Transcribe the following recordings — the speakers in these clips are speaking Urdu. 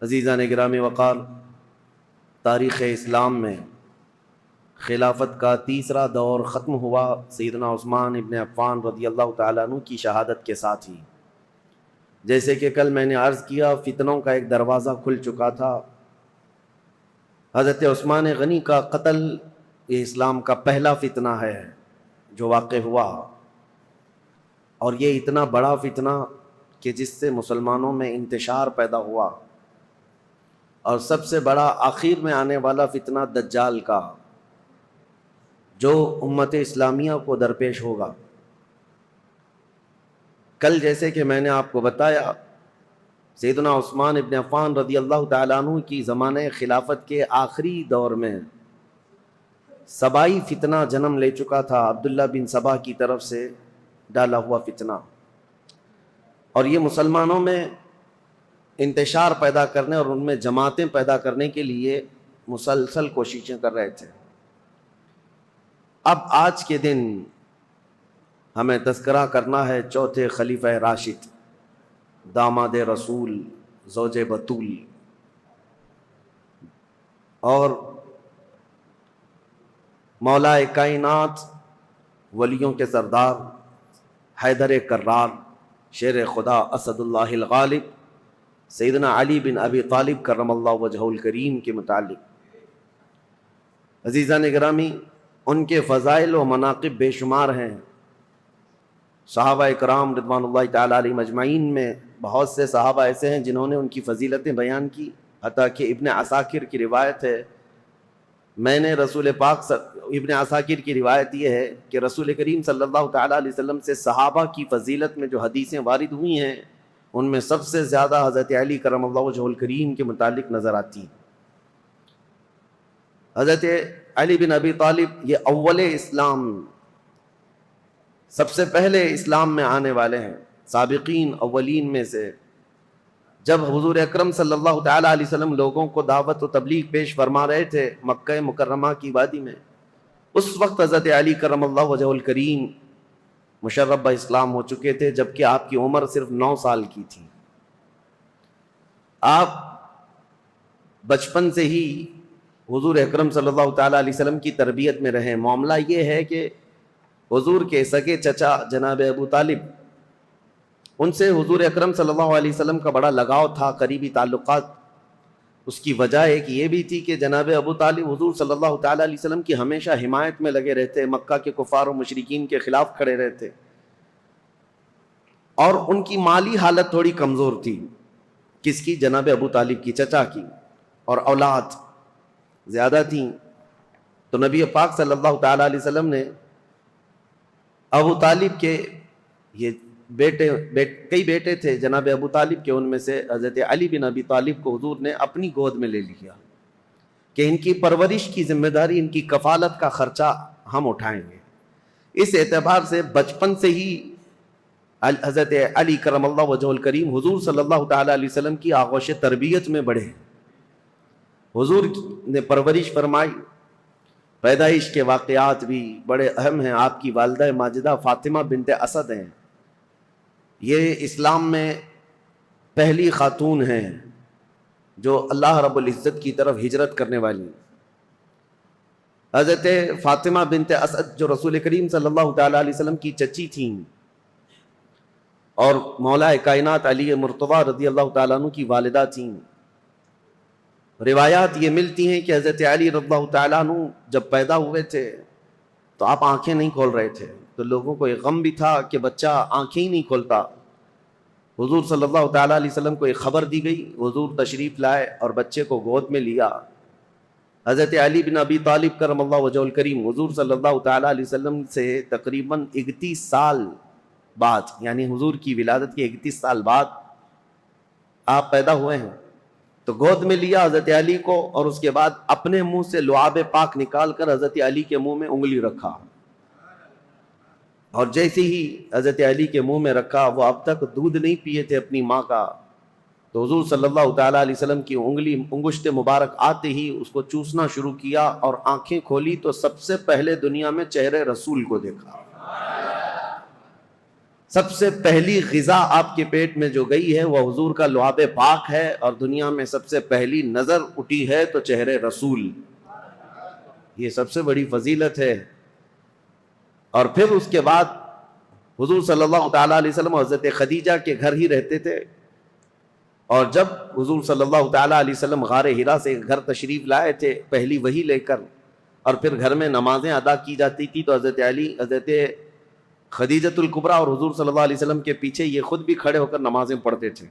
عزیزان گرامی وقار، تاریخ اسلام میں خلافت کا تیسرا دور ختم ہوا سیدنا عثمان ابن عفان رضی اللہ تعالیٰ عنہ کی شہادت کے ساتھ ہی۔ جیسے کہ کل میں نے عرض کیا، فتنوں کا ایک دروازہ کھل چکا تھا۔ حضرت عثمان غنی کا قتل یہ اسلام کا پہلا فتنہ ہے جو واقع ہوا، اور یہ اتنا بڑا فتنہ کہ جس سے مسلمانوں میں انتشار پیدا ہوا، اور سب سے بڑا آخر میں آنے والا فتنہ دجال کا جو امت اسلامیہ کو درپیش ہوگا۔ کل جیسے کہ میں نے آپ کو بتایا، سیدنا عثمان ابن عفان رضی اللہ تعالیٰ عنہ کی زمانہ خلافت کے آخری دور میں سبائی فتنہ جنم لے چکا تھا، عبداللہ بن سبا کی طرف سے ڈالا ہوا فتنہ، اور یہ مسلمانوں میں انتشار پیدا کرنے اور ان میں جماعتیں پیدا کرنے کے لیے مسلسل کوششیں کر رہے تھے۔ اب آج کے دن ہمیں تذکرہ کرنا ہے چوتھے خلیفہ راشد، داماد رسول، زوج بطول، اور مولا کائنات، ولیوں کے سردار، حیدر کرار، شیر خدا، اسد اللہ الغالب، سیدنا علی بن ابی طالب کرم اللہ وجہہ الکریم کے متعلق عزیزان گرامی، ان کے فضائل و مناقب بے شمار ہیں۔ صحابہ اکرام رضوان اللہ تعالیٰ علیہم اجمعین میں بہت سے صحابہ ایسے ہیں جنہوں نے ان کی فضیلتیں بیان کی، حتیٰ کہ ابن عساکر کی روایت ہے، میں نے رسول پاک ابن عساکر کی روایت یہ ہے کہ رسول کریم صلی اللہ تعالیٰ علیہ وسلم سے صحابہ کی فضیلت میں جو حدیثیں وارد ہوئی ہیں ان میں سب سے زیادہ حضرت علی کرم اللہ وجہہ الکریم کے متعلق نظر آتی ہیں۔ حضرت علی بن ابی طالب یہ اول اسلام، سب سے پہلے اسلام میں آنے والے ہیں، سابقین اولین میں سے۔ جب حضور اکرم صلی اللہ تعالیٰ علیہ وسلم لوگوں کو دعوت و تبلیغ پیش فرما رہے تھے مکہ مکرمہ کی وادی میں، اس وقت حضرت علی کرم اللہ وجہہ الکریم مشرف اسلام ہو چکے تھے، جبکہ آپ کی عمر صرف 9 سال کی تھی۔ آپ بچپن سے ہی حضور اکرم صلی اللہ تعالیٰ علیہ وسلم کی تربیت میں رہے۔ معاملہ یہ ہے کہ حضور کے سگے چچا جناب ابو طالب، ان سے حضور اکرم صلی اللہ علیہ وسلم کا بڑا لگاؤ تھا، قریبی تعلقات۔ اس کی وجہ ایک یہ بھی تھی کہ جناب ابو طالب حضور صلی اللہ تعالیٰ علیہ وسلم کی ہمیشہ حمایت میں لگے رہتے، مکہ کے کفار و مشرکین کے خلاف کھڑے رہتے، اور ان کی مالی حالت تھوڑی کمزور تھی۔ کس کی؟ جناب ابو طالب کی، چچا کی، اور اولاد زیادہ تھیں۔ تو نبی پاک صلی اللہ تعالیٰ علیہ وسلم نے ابو طالب کے یہ کئی بیٹے تھے جناب ابو طالب کے، ان میں سے حضرت علی بن ابی طالب کو حضور نے اپنی گود میں لے لیا کہ ان کی پرورش کی ذمہ داری، ان کی کفالت کا خرچہ ہم اٹھائیں گے۔ اس اعتبار سے بچپن سے ہی حضرت علی کرم اللہ وجہہ الکریم حضور صلی اللہ تعالیٰ علیہ وسلم کی آغوش تربیت میں بڑھے، حضور نے پرورش فرمائی۔ پیدائش کے واقعات بھی بڑے اہم ہیں۔ آپ کی والدہ ماجدہ فاطمہ بنت اسد ہیں، یہ اسلام میں پہلی خاتون ہیں جو اللہ رب العزت کی طرف ہجرت کرنے والی۔ حضرت فاطمہ بنت اسد جو رسول کریم صلی اللہ تعالیٰ علیہ وسلم کی چچی تھیں، اور مولا کائنات علی مرتضیٰ رضی اللہ تعالیٰ عنہ کی والدہ تھیں۔ روایات یہ ملتی ہیں کہ حضرت علی رضی اللہ تعالیٰ عنہ جب پیدا ہوئے تھے تو آپ آنکھیں نہیں کھول رہے تھے، تو لوگوں کو ایک غم بھی تھا کہ بچہ آنکھیں ہی نہیں کھولتا۔ حضور صلی اللہ تعالیٰ علیہ وسلم کو ایک خبر دی گئی، حضور تشریف لائے اور بچے کو گود میں لیا۔ حضرت علی بن ابی طالب کرم اللہ وجہہ الکریم حضور صلی اللہ تعالیٰ علیہ وسلم سے تقریباً 31 سال بعد، یعنی حضور کی ولادت کے 31 سال بعد آپ پیدا ہوئے ہیں، تو گود میں لیا حضرت علی کو، اور اس کے بعد اپنے منہ سے لعاب پاک نکال کر حضرت علی کے منہ میں انگلی رکھا، اور جیسے ہی حضرت علی کے منہ میں رکھا، وہ اب تک دودھ نہیں پیے تھے اپنی ماں کا، تو حضور صلی اللہ تعالیٰ علیہ وسلم کی انگشت مبارک آتے ہی اس کو چوسنا شروع کیا، اور آنکھیں کھولی تو سب سے پہلے دنیا میں چہرے رسول کو دیکھا۔ سب سے پہلی غذا آپ کے پیٹ میں جو گئی ہے وہ حضور کا لعاب پاک ہے، اور دنیا میں سب سے پہلی نظر اٹھی ہے تو چہرے رسول. یہ سب سے بڑی فضیلت ہے. اور پھر اس کے بعد حضور صلی اللہ تعالیٰ علیہ وسلم حضرت خدیجہ کے گھر ہی رہتے تھے، اور جب حضور صلی اللہ تعالیٰ علیہ وسلم غار حرا سے گھر تشریف لائے تھے پہلی وحی لے کر، اور پھر گھر میں نمازیں ادا کی جاتی تھی تو حضرت علی، حضرت خدیجۃ الکبریٰ اور حضور صلی اللہ علیہ وسلم کے پیچھے یہ خود بھی کھڑے ہو کر نمازیں پڑھتے تھے.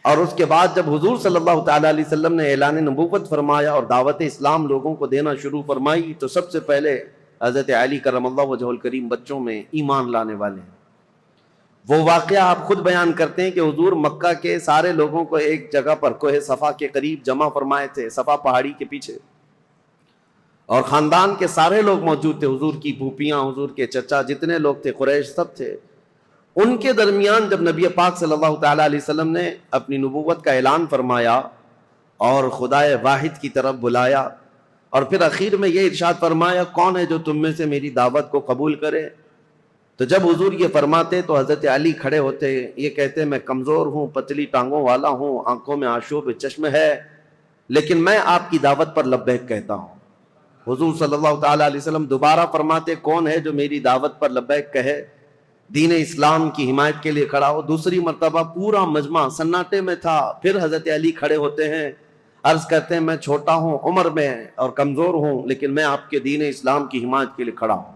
اور اس کے بعد جب حضور صلی اللہ تعالیٰ علیہ وسلم نے اعلان نبوت فرمایا اور دعوت اسلام لوگوں کو دینا شروع فرمائی تو سب سے پہلے حضرت علی کرم اللہ وجہہ الکریم بچوں میں ایمان لانے والے ہیں. وہ واقعہ آپ خود بیان کرتے ہیں کہ حضور مکہ کے سارے لوگوں کو ایک جگہ پر کوہ صفا کے قریب جمع فرمائے تھے، صفا پہاڑی کے پیچھے، اور خاندان کے سارے لوگ موجود تھے، حضور کی پھوپھیاں، حضور کے چچا، جتنے لوگ تھے قریش سب تھے. ان کے درمیان جب نبی پاک صلی اللہ تعالیٰ علیہ وسلم نے اپنی نبوت کا اعلان فرمایا اور خدائے واحد کی طرف بلایا، اور پھر اخیر میں یہ ارشاد فرمایا کون ہے جو تم میں سے میری دعوت کو قبول کرے، تو جب حضور یہ فرماتے تو حضرت علی کھڑے ہوتے، یہ کہتے میں کمزور ہوں، پتلی ٹانگوں والا ہوں، آنکھوں میں آشوب چشم ہے، لیکن میں آپ کی دعوت پر لبیک کہتا ہوں. حضور صلی اللہ تعالیٰ علیہ وسلم دوبارہ فرماتے کون ہے جو میری دعوت پر لبیک کہے، دین اسلام کی حمایت کے لیے کھڑا ہو. دوسری مرتبہ پورا مجمع سناٹے میں تھا، پھر حضرت علی کھڑے ہوتے ہیں، عرض کرتے ہیں میں چھوٹا ہوں عمر میں اور کمزور ہوں، لیکن میں آپ کے دین اسلام کی حمایت کے لیے کھڑا ہوں.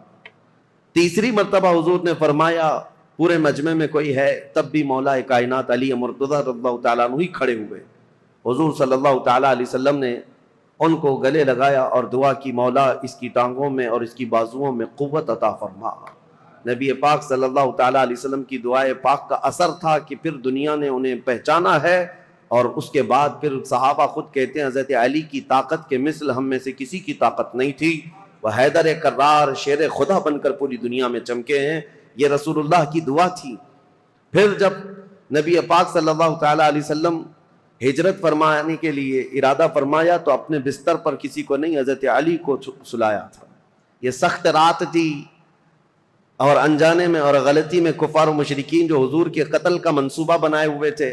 تیسری مرتبہ حضور نے فرمایا پورے مجمع میں کوئی ہے، تب بھی مولا کائنات علی مرتضی رضی اللہ تعالیٰ عنہ ہی کھڑے ہوئے. حضور صلی اللہ تعالیٰ علیہ وسلم نے ان کو گلے لگایا اور دعا کی مولا اس کی ٹانگوں میں اور اس کی بازوؤں میں قوت عطا فرما. نبی پاک صلی اللہ تعالیٰ علیہ وسلم کی دعائے پاک کا اثر تھا کہ پھر دنیا نے انہیں پہچانا ہے، اور اس کے بعد پھر صحابہ خود کہتے ہیں حضرت علی کی طاقت کے مثل ہم میں سے کسی کی طاقت نہیں تھی. وہ حیدر کرار شیر خدا بن کر پوری دنیا میں چمکے ہیں. یہ رسول اللہ کی دعا تھی. پھر جب نبی پاک صلی اللہ تعالیٰ علیہ وسلم ہجرت فرمانے کے لیے ارادہ فرمایا تو اپنے بستر پر کسی کو نہیں، حضرت علی کو سلایا تھا. یہ سخت رات تھی، اور انجانے میں اور غلطی میں کفار و مشرکین جو حضور کے قتل کا منصوبہ بنائے ہوئے تھے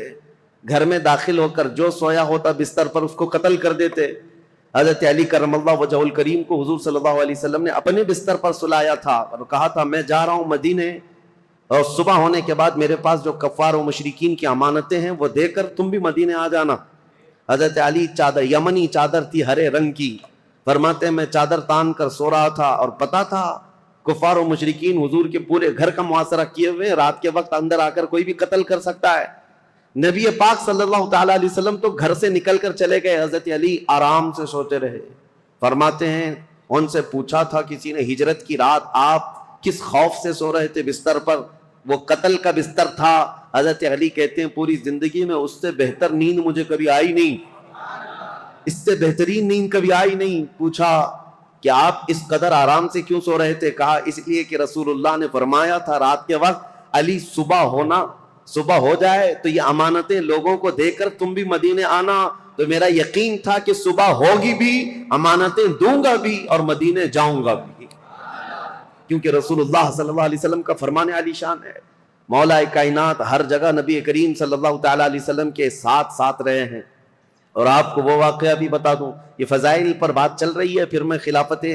گھر میں داخل ہو کر جو سویا ہوتا بستر پر اس کو قتل کر دیتے. حضرت علی کرم اللہ وجہہ الکریم کو حضور صلی اللہ علیہ وسلم نے اپنے بستر پر سلایا تھا اور کہا تھا میں جا رہا ہوں مدینے، اور صبح ہونے کے بعد میرے پاس جو کفار و مشرکین کی امانتیں ہیں وہ دے کر تم بھی مدینے آ جانا. حضرت علی چادر، یمنی چادر تھی ہرے رنگ کی، فرماتے ہیں میں چادر تان کر سو رہا تھا اور پتا تھا کفار و مشرکین حضور کے پورے گھر کا محاصرہ کیے ہوئے، رات کے وقت اندر آ کر کوئی بھی قتل کر سکتا ہے. نبی پاک صلی اللہ تعالیٰ علیہ وسلم تو گھر سے نکل کر چلے گئے، حضرت علی آرام سے سوتے رہے. فرماتے ہیں ان سے پوچھا تھا کسی نے ہجرت کی رات آپ کس خوف سے سو رہے تھے بستر پر، وہ قتل کا بستر تھا. حضرت علی کہتے ہیں پوری زندگی میں اس سے بہتر نیند مجھے کبھی آئی نہیں، اس سے بہترین نیند کبھی آئی نہیں. پوچھا کہ آپ اس قدر آرام سے کیوں سو رہے تھے؟ کہا اس لیے کہ رسول اللہ نے فرمایا تھا رات کے وقت علی صبح ہو جائے تو یہ امانتیں لوگوں کو دے کر تم بھی مدینے آنا. تو میرا یقین تھا کہ صبح ہوگی بھی، امانتیں دوں گا بھی اور مدینے جاؤں گا بھی، کیونکہ رسول اللہ صلی اللہ علیہ وسلم کا فرمان علی شان ہے. مولا کائنات ہر جگہ نبی کریم صلی اللہ تعالیٰ علیہ وسلم کے ساتھ رہے ہیں. اور آپ کو وہ واقعہ بھی بتا دوں، یہ فضائل پر بات چل رہی ہے، پھر میں خلافت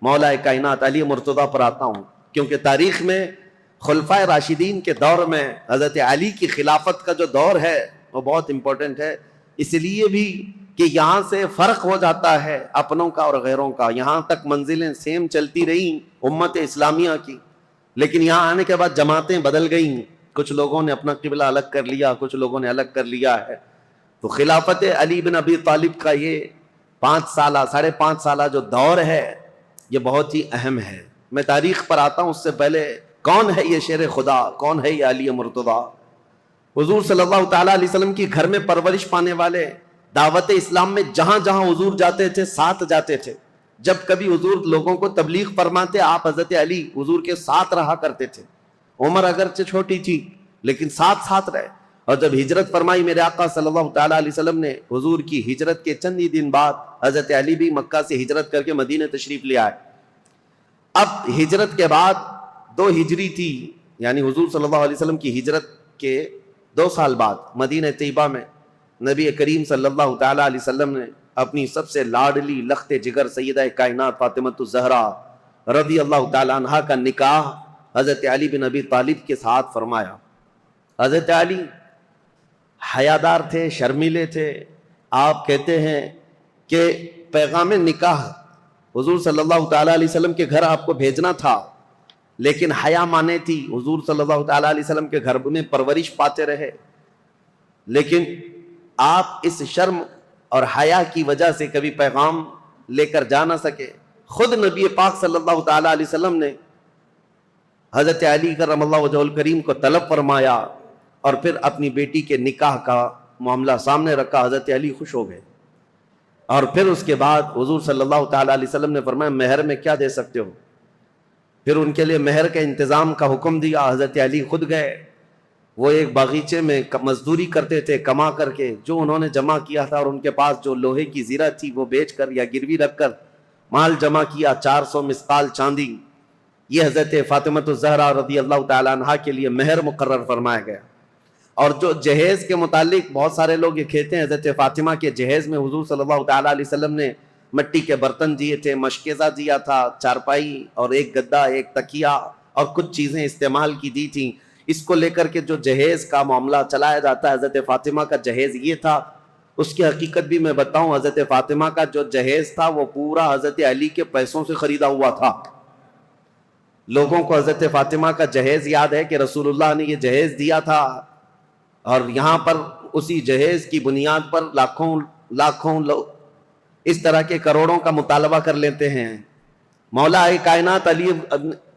مولا کائنات علی مرتضیٰ پر آتا ہوں، کیونکہ تاریخ میں خلفائے راشدین کے دور میں حضرت علی کی خلافت کا جو دور ہے وہ بہت امپورٹنٹ ہے. اس لیے بھی کہ یہاں سے فرق ہو جاتا ہے اپنوں کا اور غیروں کا. یہاں تک منزلیں سیم چلتی رہیں امت اسلامیہ کی، لیکن یہاں آنے کے بعد جماعتیں بدل گئیں، کچھ لوگوں نے اپنا قبلہ الگ کر لیا، کچھ لوگوں نے الگ کر لیا ہے. تو خلافت علی بن ابی طالب کا یہ 5.5 سالہ جو دور ہے یہ بہت ہی اہم ہے. میں تاریخ پر آتا ہوں، اس سے پہلے کون ہے یہ شیر خدا، کون ہے یہ علی مرتضیٰ؟ حضور صلی اللہ تعالیٰ علیہ وسلم کی گھر میں پرورش پانے والے، دعوت اسلام میں جہاں جہاں حضور جاتے تھے ساتھ جاتے تھے. جب کبھی حضور لوگوں کو تبلیغ فرماتے آپ حضرت علی حضور کے ساتھ رہا کرتے تھے. عمر اگرچہ چھوٹی تھی لیکن ساتھ رہے. اور جب ہجرت فرمائی میرے آقا صلی اللہ تعالیٰ علیہ وسلم نے، حضور کی ہجرت کے چند ہی دن بعد حضرت علی بھی مکہ سے ہجرت کر کے مدینہ تشریف لے آئے. اب ہجرت کے بعد 2 ہجری تھی، یعنی حضور صلی اللہ علیہ وسلم کی ہجرت کے 2 سال بعد مدینہ طیبہ میں نبی کریم صلی اللہ تعالیٰ علیہ وسلم نے اپنی سب سے لاڈلی لخت جگر سیدہ کائنات فاطمۃ الزہرا رضی اللہ تعالیٰ عنہا کا نکاح حضرت علی بن ابی طالب کے ساتھ فرمایا۔ حضرت علی حیادار تھے، شرمیلے تھے۔ آپ کہتے ہیں کہ پیغام نکاح حضور صلی اللہ تعالیٰ علیہ وسلم کے گھر آپ کو بھیجنا تھا، لیکن حیا مانے تھی۔ حضور صلی اللہ تعالیٰ علیہ وسلم کے گھر میں پرورش پاتے رہے، لیکن آپ اس شرم اور حیا کی وجہ سے کبھی پیغام لے کر جا نہ سکے۔ خود نبی پاک صلی اللہ تعالیٰ علیہ وسلم نے حضرت علی کرم اللہ وجہہ الکریم کو طلب فرمایا اور پھر اپنی بیٹی کے نکاح کا معاملہ سامنے رکھا۔ حضرت علی خوش ہو گئے، اور پھر اس کے بعد حضور صلی اللہ تعالیٰ علیہ وسلم نے فرمایا مہر میں کیا دے سکتے ہو؟ پھر ان کے لیے مہر کے انتظام کا حکم دیا۔ حضرت علی خود گئے، وہ ایک باغیچے میں مزدوری کرتے تھے، کما کر کے جو انہوں نے جمع کیا تھا اور ان کے پاس جو لوہے کی زیرہ تھی وہ بیچ کر یا گروی رکھ کر مال جمع کیا، 400 مسقال چاندی، یہ حضرت فاطمۃ الزہرا رضی اللہ تعالیٰ عنہا کے لیے مہر مقرر فرمایا گیا۔ اور جو جہیز کے متعلق بہت سارے لوگ یہ کہتے ہیں حضرت فاطمہ کے جہیز میں حضور صلی اللہ تعالیٰ علیہ وسلم نے مٹی کے برتن دیے تھے، مشکیزہ دیا تھا، چارپائی اور ایک گدا، ایک تکیہ اور کچھ چیزیں استعمال کی دی تھیں۔ اس کو لے کر کے جو جہیز کا معاملہ چلایا جاتا ہے، حضرت فاطمہ کا جہیز یہ تھا۔ اس کی حقیقت بھی میں بتاؤں، حضرت فاطمہ کا جو جہیز تھا وہ پورا حضرت علی کے پیسوں سے خریدا ہوا تھا۔ لوگوں کو حضرت فاطمہ کا جہیز یاد ہے کہ رسول اللہ نے یہ جہیز دیا تھا، اور یہاں پر اسی جہیز کی بنیاد پر لاکھوں لوگ اس طرح کے کروڑوں کا مطالبہ کر لیتے ہیں۔ مولا کائنات علی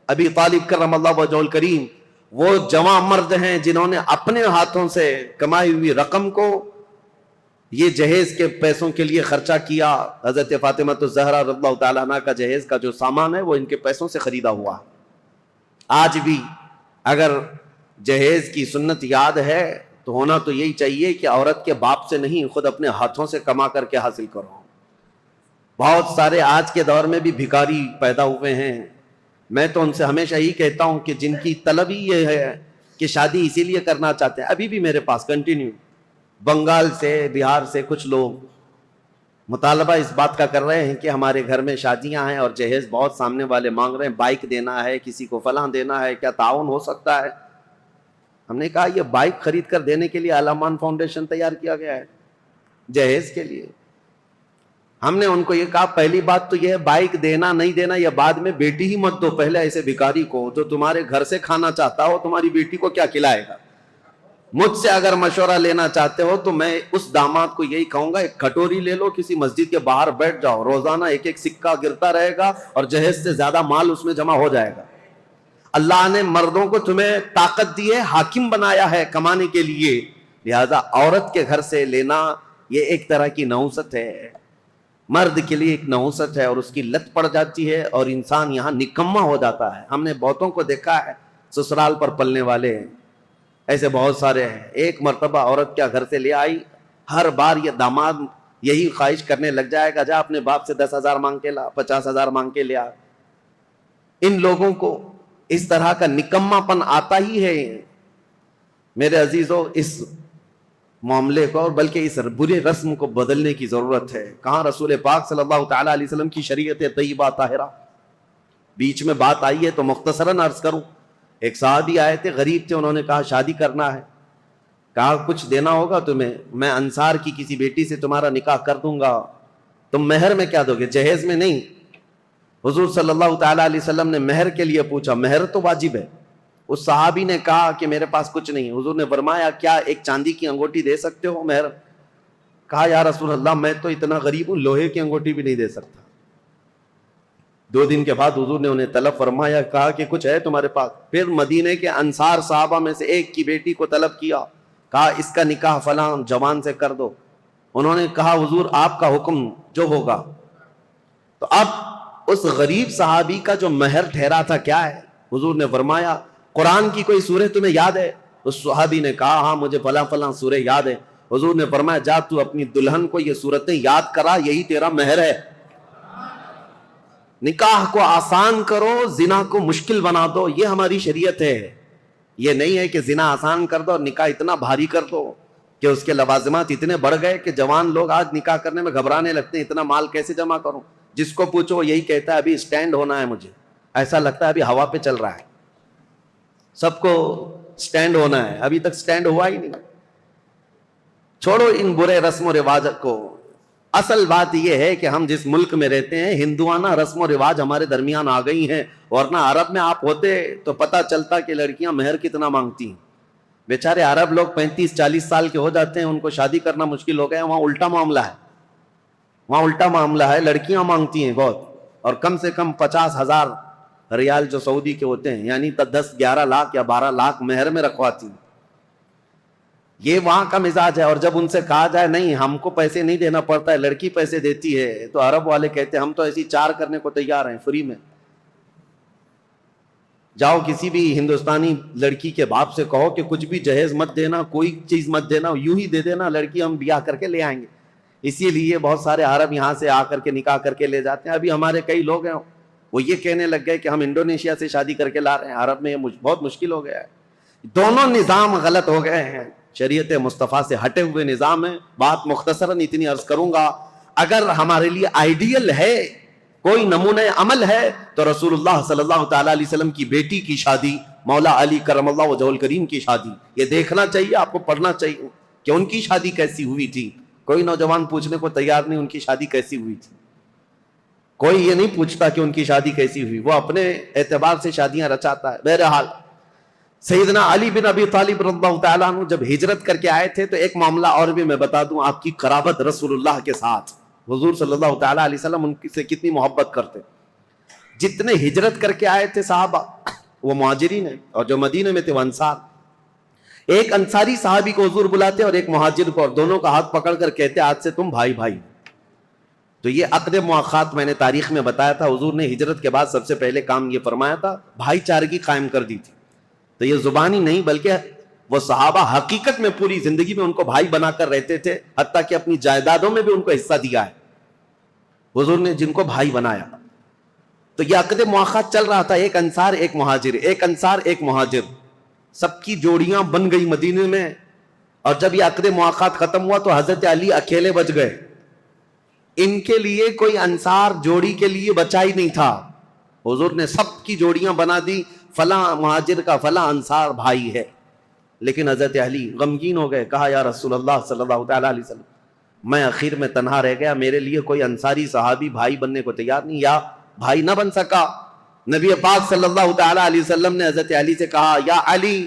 ابی طالب کرم اللہ وجہہ الکریم وہ جواں مرد ہیں جنہوں نے اپنے ہاتھوں سے کمائی ہوئی رقم کو یہ جہیز کے پیسوں کے لیے خرچہ کیا۔ حضرت فاطمہ الزہرا رضی اللہ تعالیٰ عنہ کا جہیز کا جو سامان ہے وہ ان کے پیسوں سے خریدا ہوا۔ آج بھی اگر جہیز کی سنت یاد ہے تو ہونا تو یہی چاہیے کہ عورت کے باپ سے نہیں، خود اپنے ہاتھوں سے کما کر کے حاصل کرو۔ بہت سارے آج کے دور میں بھی بھکاری پیدا ہوئے ہیں۔ میں تو ان سے ہمیشہ ہی کہتا ہوں کہ جن کی طلب ہی یہ ہے کہ شادی اسی لیے کرنا چاہتے ہیں، ابھی بھی میرے پاس کنٹینیو بنگال سے، بہار سے کچھ لوگ مطالبہ اس بات کا کر رہے ہیں کہ ہمارے گھر میں شادیاں ہیں اور جہیز بہت سامنے والے مانگ رہے ہیں، بائک دینا ہے، کسی کو فلاں دینا ہے، کیا تعاون ہو سکتا ہے؟ ہم نے کہا یہ بائک خرید کر دینے کے لیے علامان فاؤنڈیشن تیار کیا گیا ہے، جہیز کے لیے۔ ہم نے ان کو یہ کہا پہلی بات تو یہ ہے بائک دینا نہیں دینا یہ بعد میں، بیٹی ہی مت دو پہلے ایسے بھکاری کو جو تمہارے گھر سے کھانا چاہتا ہو، تمہاری بیٹی کو کیا کھلائے گا؟ مجھ سے اگر مشورہ لینا چاہتے ہو تو میں اس داماد کو یہی کہوں گا، ایک کٹوری لے لو، کسی مسجد کے باہر بیٹھ جاؤ، روزانہ ایک ایک سکہ گرتا رہے گا اور جہیز سے زیادہ مال اس میں جمع ہو جائے گا۔ اللہ نے مردوں کو تمہیں طاقت دی ہے، حاکم بنایا ہے کمانے کے لیے، لہذا عورت کے گھر سے لینا یہ ایک طرح کی نحوست ہے، مرد کے لیے ایک نحوست ہے، اور اس کی لت پڑ جاتی ہے اور انسان یہاں نکما ہو جاتا ہے۔ ہم نے بہتوں کو دیکھا ہے سسرال پر پلنے والے ہیں، ایسے بہت سارے ہیں۔ ایک مرتبہ عورت کیا گھر سے لے آئی، ہر بار یہ داماد یہی خواہش کرنے لگ جائے گا، جا اپنے باپ سے 10,000 مانگ کے لا، 50,000 مانگ کے لیا۔ ان لوگوں کو اس طرح کا نکما پن آتا ہی ہے۔ میرے عزیزو، اس معاملے کو اور بلکہ اس برے رسم کو بدلنے کی ضرورت ہے۔ کہاں رسول پاک صلی اللہ تعالیٰ علیہ وسلم کی شریعت طیبہ طاہرہ۔ بیچ میں بات آئی ہے تو مختصراً عرض کروں۔ ایک صحابی آئے تھے، غریب تھے، انہوں نے کہا شادی کرنا ہے، کہا کچھ دینا ہوگا تمہیں، میں انصار کی کسی بیٹی سے تمہارا نکاح کر دوں گا، تم مہر میں کیا دو گے؟ جہیز میں نہیں۔ حضور صلی اللہ تعالیٰ علیہ وسلم نے مہر کے لیے پوچھا، مہر تو واجب ہے۔ اس صحابی نے کہا کہ میرے پاس کچھ نہیں۔ حضور نے فرمایا کیا ایک چاندی کی انگوٹھی دے سکتے ہو مہر؟ کہا یا رسول اللہ میں تو اتنا غریب ہوں، لوہے کی انگوٹھی بھی نہیں دے سکتا۔ 2 دن کے بعد حضور نے انہیں طلب فرمایا، کہا کہ کچھ ہے تمہارے پاس؟ پھر مدینے کے انصار صحابہ میں سے ایک کی بیٹی کو طلب کیا، کہا اس کا نکاح فلاں جوان سے کر دو۔ انہوں نے کہا حضور آپ کا حکم جو ہوگا۔ تو اب اس غریب صحابی کا جو مہر ٹھہرا تھا کیا ہے؟ حضور نے فرمایا قرآن کی کوئی سورہ تمہیں یاد ہے؟ اس صحابی نے کہا ہاں مجھے فلاں فلاں سورہ یاد ہے۔ حضور نے فرمایا جا تو اپنی دلہن کو یہ سورتیں یاد کرا، یہی تیرا مہر ہے۔ نکاح کو آسان کرو، زنا کو مشکل بنا دو، یہ ہماری شریعت ہے۔ یہ نہیں ہے کہ زنا آسان کر دو اور نکاح اتنا بھاری کر دو کہ اس کے لوازمات اتنے بڑھ گئے کہ جوان لوگ آج نکاح کرنے میں گھبرانے لگتے ہیں، اتنا مال کیسے جمع کروں. جس کو پوچھو وہ یہی کہتا ہے ابھی اسٹینڈ ہونا ہے، مجھے ایسا لگتا ہے ابھی ہوا پہ چل رہا ہے، سب کو اسٹینڈ ہونا ہے، ابھی تک اسٹینڈ ہوا ہی نہیں. چھوڑو ان برے رسم و رواج کو. اصل بات یہ ہے کہ ہم جس ملک میں رہتے ہیں ہندوانہ رسم و رواج ہمارے درمیان آ گئی ہیں، ورنہ عرب میں آپ ہوتے تو پتہ چلتا کہ لڑکیاں مہر کتنا مانگتی ہیں. بیچارے عرب لوگ 35-40 سال کے ہو جاتے ہیں، ان کو شادی کرنا مشکل ہو گیا. وہاں الٹا معاملہ ہے، وہاں الٹا معاملہ ہے، لڑکیاں مانگتی ہیں بہت، اور کم سے کم 50,000 ریال جو سعودی کے ہوتے ہیں، یعنی 10-11 لاکھ یا 12 لاکھ مہر میں رکھواتی ہیں. یہ وہاں کا مزاج ہے. اور جب ان سے کہا جائے نہیں ہم کو پیسے نہیں دینا پڑتا ہے، لڑکی پیسے دیتی ہے، تو عرب والے کہتے ہیں ہم تو ایسی 4 کرنے کو تیار ہیں فری میں. جاؤ کسی بھی ہندوستانی لڑکی کے باپ سے کہو کہ کچھ بھی جہیز مت دینا، کوئی چیز مت دینا، یوں ہی دے دینا لڑکی، ہم بیاہ کر کے لے آئیں گے. اسی لیے بہت سارے عرب یہاں سے آ کر کے نکاح کر کے لے جاتے ہیں. ابھی ہمارے کئی لوگ ہیں وہ یہ کہنے لگ گئے کہ ہم انڈونیشیا سے شادی کر کے لا رہے ہیں. عرب میں یہ بہت مشکل ہو گیا ہے. دونوں نظام غلط ہو گئے ہیں، شریعت مصطفیٰ سے ہٹے ہوئے نظام ہے. بات مختصراً اتنی عرض کروں گا، اگر ہمارے لیے آئیڈیل ہے، کوئی نمونہ عمل ہے، تو رسول اللہ صلی اللہ تعالی علیہ وسلم کی بیٹی کی شادی، مولا علی کرم اللہ وجہہ الکریم کی شادی. یہ دیکھنا چاہیے، آپ کو پڑھنا چاہیے کہ ان کی شادی کیسی ہوئی تھی. کوئی نوجوان پوچھنے کو تیار نہیں ان کی شادی کیسی ہوئی تھی. کوئی یہ نہیں پوچھتا کہ ان کی شادی کیسی ہوئی، وہ اپنے اعتبار سے شادیاں رچاتا ہے. بہرحال سیدنا علی بن ابی طالب رضی اللہ تعالیٰ عنہ جب ہجرت کر کے آئے تھے تو ایک معاملہ اور بھی میں بتا دوں، آپ کی قرابت رسول اللہ کے ساتھ. حضور صلی اللہ تعالیٰ علیہ وسلم ان سے کتنی محبت کرتے. جتنے ہجرت کر کے آئے تھے صحابہ وہ مہاجرین ہیں، اور جو مدینے میں تھے وہ انصار. ایک انصاری صحابی کو حضور بلاتے اور ایک مہاجر کو، اور دونوں کا ہاتھ پکڑ کر کہتے آج سے تم بھائی بھائی. تو یہ عقد مؤاخات میں نے تاریخ میں بتایا تھا، حضور نے ہجرت کے بعد سب سے پہلے کام یہ فرمایا تھا، بھائی چارگی قائم کر دی تھی. تو یہ زبانی نہیں بلکہ وہ صحابہ حقیقت میں پوری زندگی میں ان کو بھائی بنا کر رہتے تھے، حتیٰ کہ اپنی جائیدادوں میں بھی ان کو حصہ دیا ہے حضور نے، جن کو بھائی بنایا. تو یہ عقد مؤاخات چل رہا تھا، ایک انصار ایک مہاجر، ایک انصار ایک مہاجر، سب کی جوڑیاں بن گئی مدینے میں. اور جب یہ عقد مؤاخات ختم ہوا تو حضرت علی اکیلے بچ گئے. ان کے لیے کوئی انصار جوڑی کے لیے بچا ہی نہیں تھا. حضور نے سب کی جوڑیاں بنا دی، فلاں مہاجر کا فلاں انصار بھائی ہے. لیکن حضرت علی غمگین ہو گئے، کہا یا رسول اللہ صلی اللہ تعالیٰ علیہ وسلم میں اخیر میں تنہا رہ گیا، میرے لیے کوئی انصاری صحابی بھائی بننے کو تیار نہیں، یا بھائی نہ بن سکا. نبی پاک صلی اللہ تعالیٰ علیہ وسلم نے حضرت علی سے کہا یا علی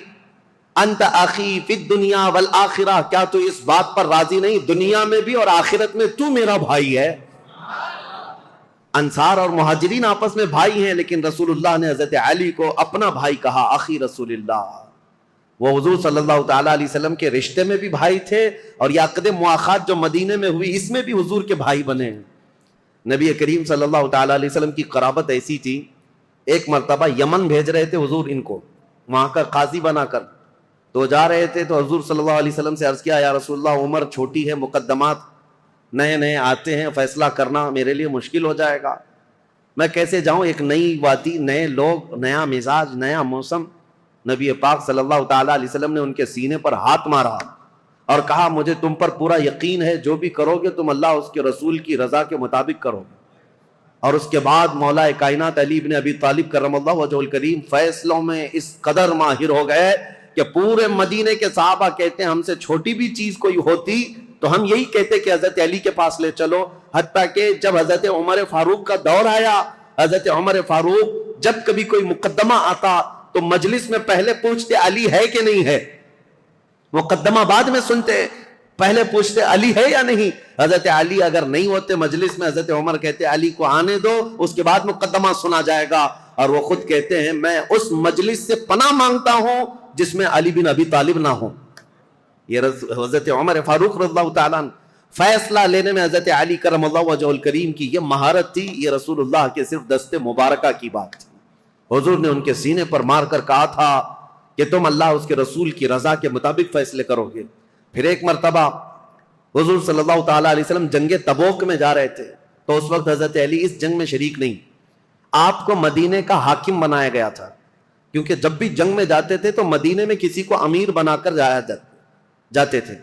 انت اخی فی الدنیا والآخرہ، کیا تو اس بات پر راضی نہیں دنیا میں بھی اور آخرت میں تو میرا بھائی ہے. انصار اور مہاجرین آپس میں بھائی ہیں، لیکن رسول اللہ نے حضرت علی کو اپنا بھائی کہا، اخی رسول اللہ. وہ حضور صلی اللہ تعالیٰ علیہ وسلم کے رشتے میں بھی بھائی تھے، اور یہ عقد مؤاخات جو مدینے میں ہوئی اس میں بھی حضور کے بھائی بنے ہیں. نبی کریم صلی اللہ تعالیٰ علیہ وسلم کی قرابت ایسی تھی، ایک مرتبہ یمن بھیج رہے تھے حضور ان کو وہاں کا قاضی بنا کر. تو جا رہے تھے تو حضور صلی اللہ علیہ وسلم سے عرض کیا یا رسول اللہ عمر چھوٹی ہے، مقدمات نئے نئے آتے ہیں، فیصلہ کرنا میرے لیے مشکل ہو جائے گا، میں کیسے جاؤں، ایک نئی وادی، نئے لوگ، نیا مزاج، نیا موسم. نبی پاک صلی اللہ تعالیٰ علیہ وسلم نے ان کے سینے پر ہاتھ مارا اور کہا مجھے تم پر پورا یقین ہے، جو بھی کرو گے تم اللہ اس کے رسول کی رضا کے مطابق کرو گے. اور اس کے بعد مولا کائنات علی بن ابی طالب کرم اللہ وجہہ الکریم فیصلوں میں اس قدر ماہر ہو گئے کہ پورے مدینے کے صحابہ کہتے ہیں ہم سے چھوٹی بھی چیز کوئی ہوتی تو ہم یہی کہتے کہ حضرت علی کے پاس لے چلو. حتیٰ کہ جب حضرت عمر فاروق کا دور آیا، حضرت عمر فاروق جب کبھی کوئی مقدمہ آتا تو مجلس میں پہلے پوچھتے علی ہے کہ نہیں ہے، مقدمہ بعد میں سنتے، پہلے پوچھتے علی ہے یا نہیں. حضرت علی اگر نہیں ہوتے مجلس میں، حضرت عمر کہتے علی کو آنے دو، اس کے بعد مقدمہ سنا جائے گا. اور وہ خود کہتے ہیں میں اس مجلس سے پناہ مانگتا ہوں جس میں علی بن ابی طالب نہ ہو. یہ حضرت عمر فاروق رضی اللہ تعالیٰ عنہ فیصلہ لینے میں حضرت علی کرم اللہ وجہہ الکریم کی یہ مہارت تھی، یہ رسول اللہ کے صرف دست مبارکہ کی بات تھی. حضور نے ان کے سینے پر مار کر کہا تھا کہ تم اللہ اس کے رسول کی رضا کے مطابق فیصلے کرو گے. پھر ایک مرتبہ حضور صلی اللہ تعالیٰ علیہ وسلم جنگ تبوک میں جا رہے تھے تو اس وقت حضرت علی اس جنگ میں شریک نہیں، آپ کو مدینے کا حاکم بنایا گیا تھا. کیونکہ جب بھی جنگ میں جاتے تھے تو مدینے میں کسی کو امیر بنا کر جاتے تھے،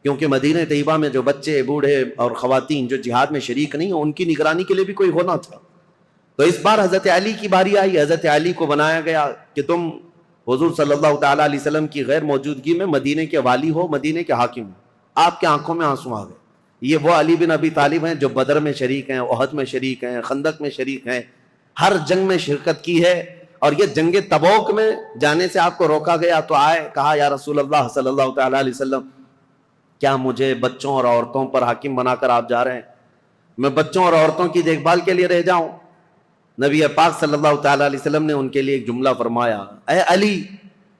کیونکہ مدینہ طیبہ میں جو بچے، بوڑھے اور خواتین جو جہاد میں شریک نہیں ہیں ان کی نگرانی کے لیے بھی کوئی ہونا تھا. تو اس بار حضرت علی کی باری آئی. حضرت علی کو بنایا گیا کہ تم حضور صلی اللہ تعالیٰ علیہ وسلم کی غیر موجودگی میں مدینے کے والی ہو، مدینے کے حاکم ہو. آپ کے آنکھوں میں آنسو آ گئے. یہ وہ علی بن ابی طالب ہیں جو بدر میں شریک ہیں، احد میں شریک ہیں، خندق میں شریک ہیں، ہر جنگ میں شرکت کی ہے. اور یہ جنگ تبوک میں جانے سے آپ کو روکا گیا تو آئے، کہا یا رسول اللہ صلی اللہ تعالیٰ علیہ وسلم کیا مجھے بچوں اور عورتوں پر حاکم بنا کر آپ جا رہے ہیں؟ میں بچوں اور عورتوں کی دیکھ بھال کے لیے رہ جاؤں؟ نبی پاک صلی اللہ تعالیٰ علیہ وسلم نے ان کے لیے ایک جملہ فرمایا، اے علی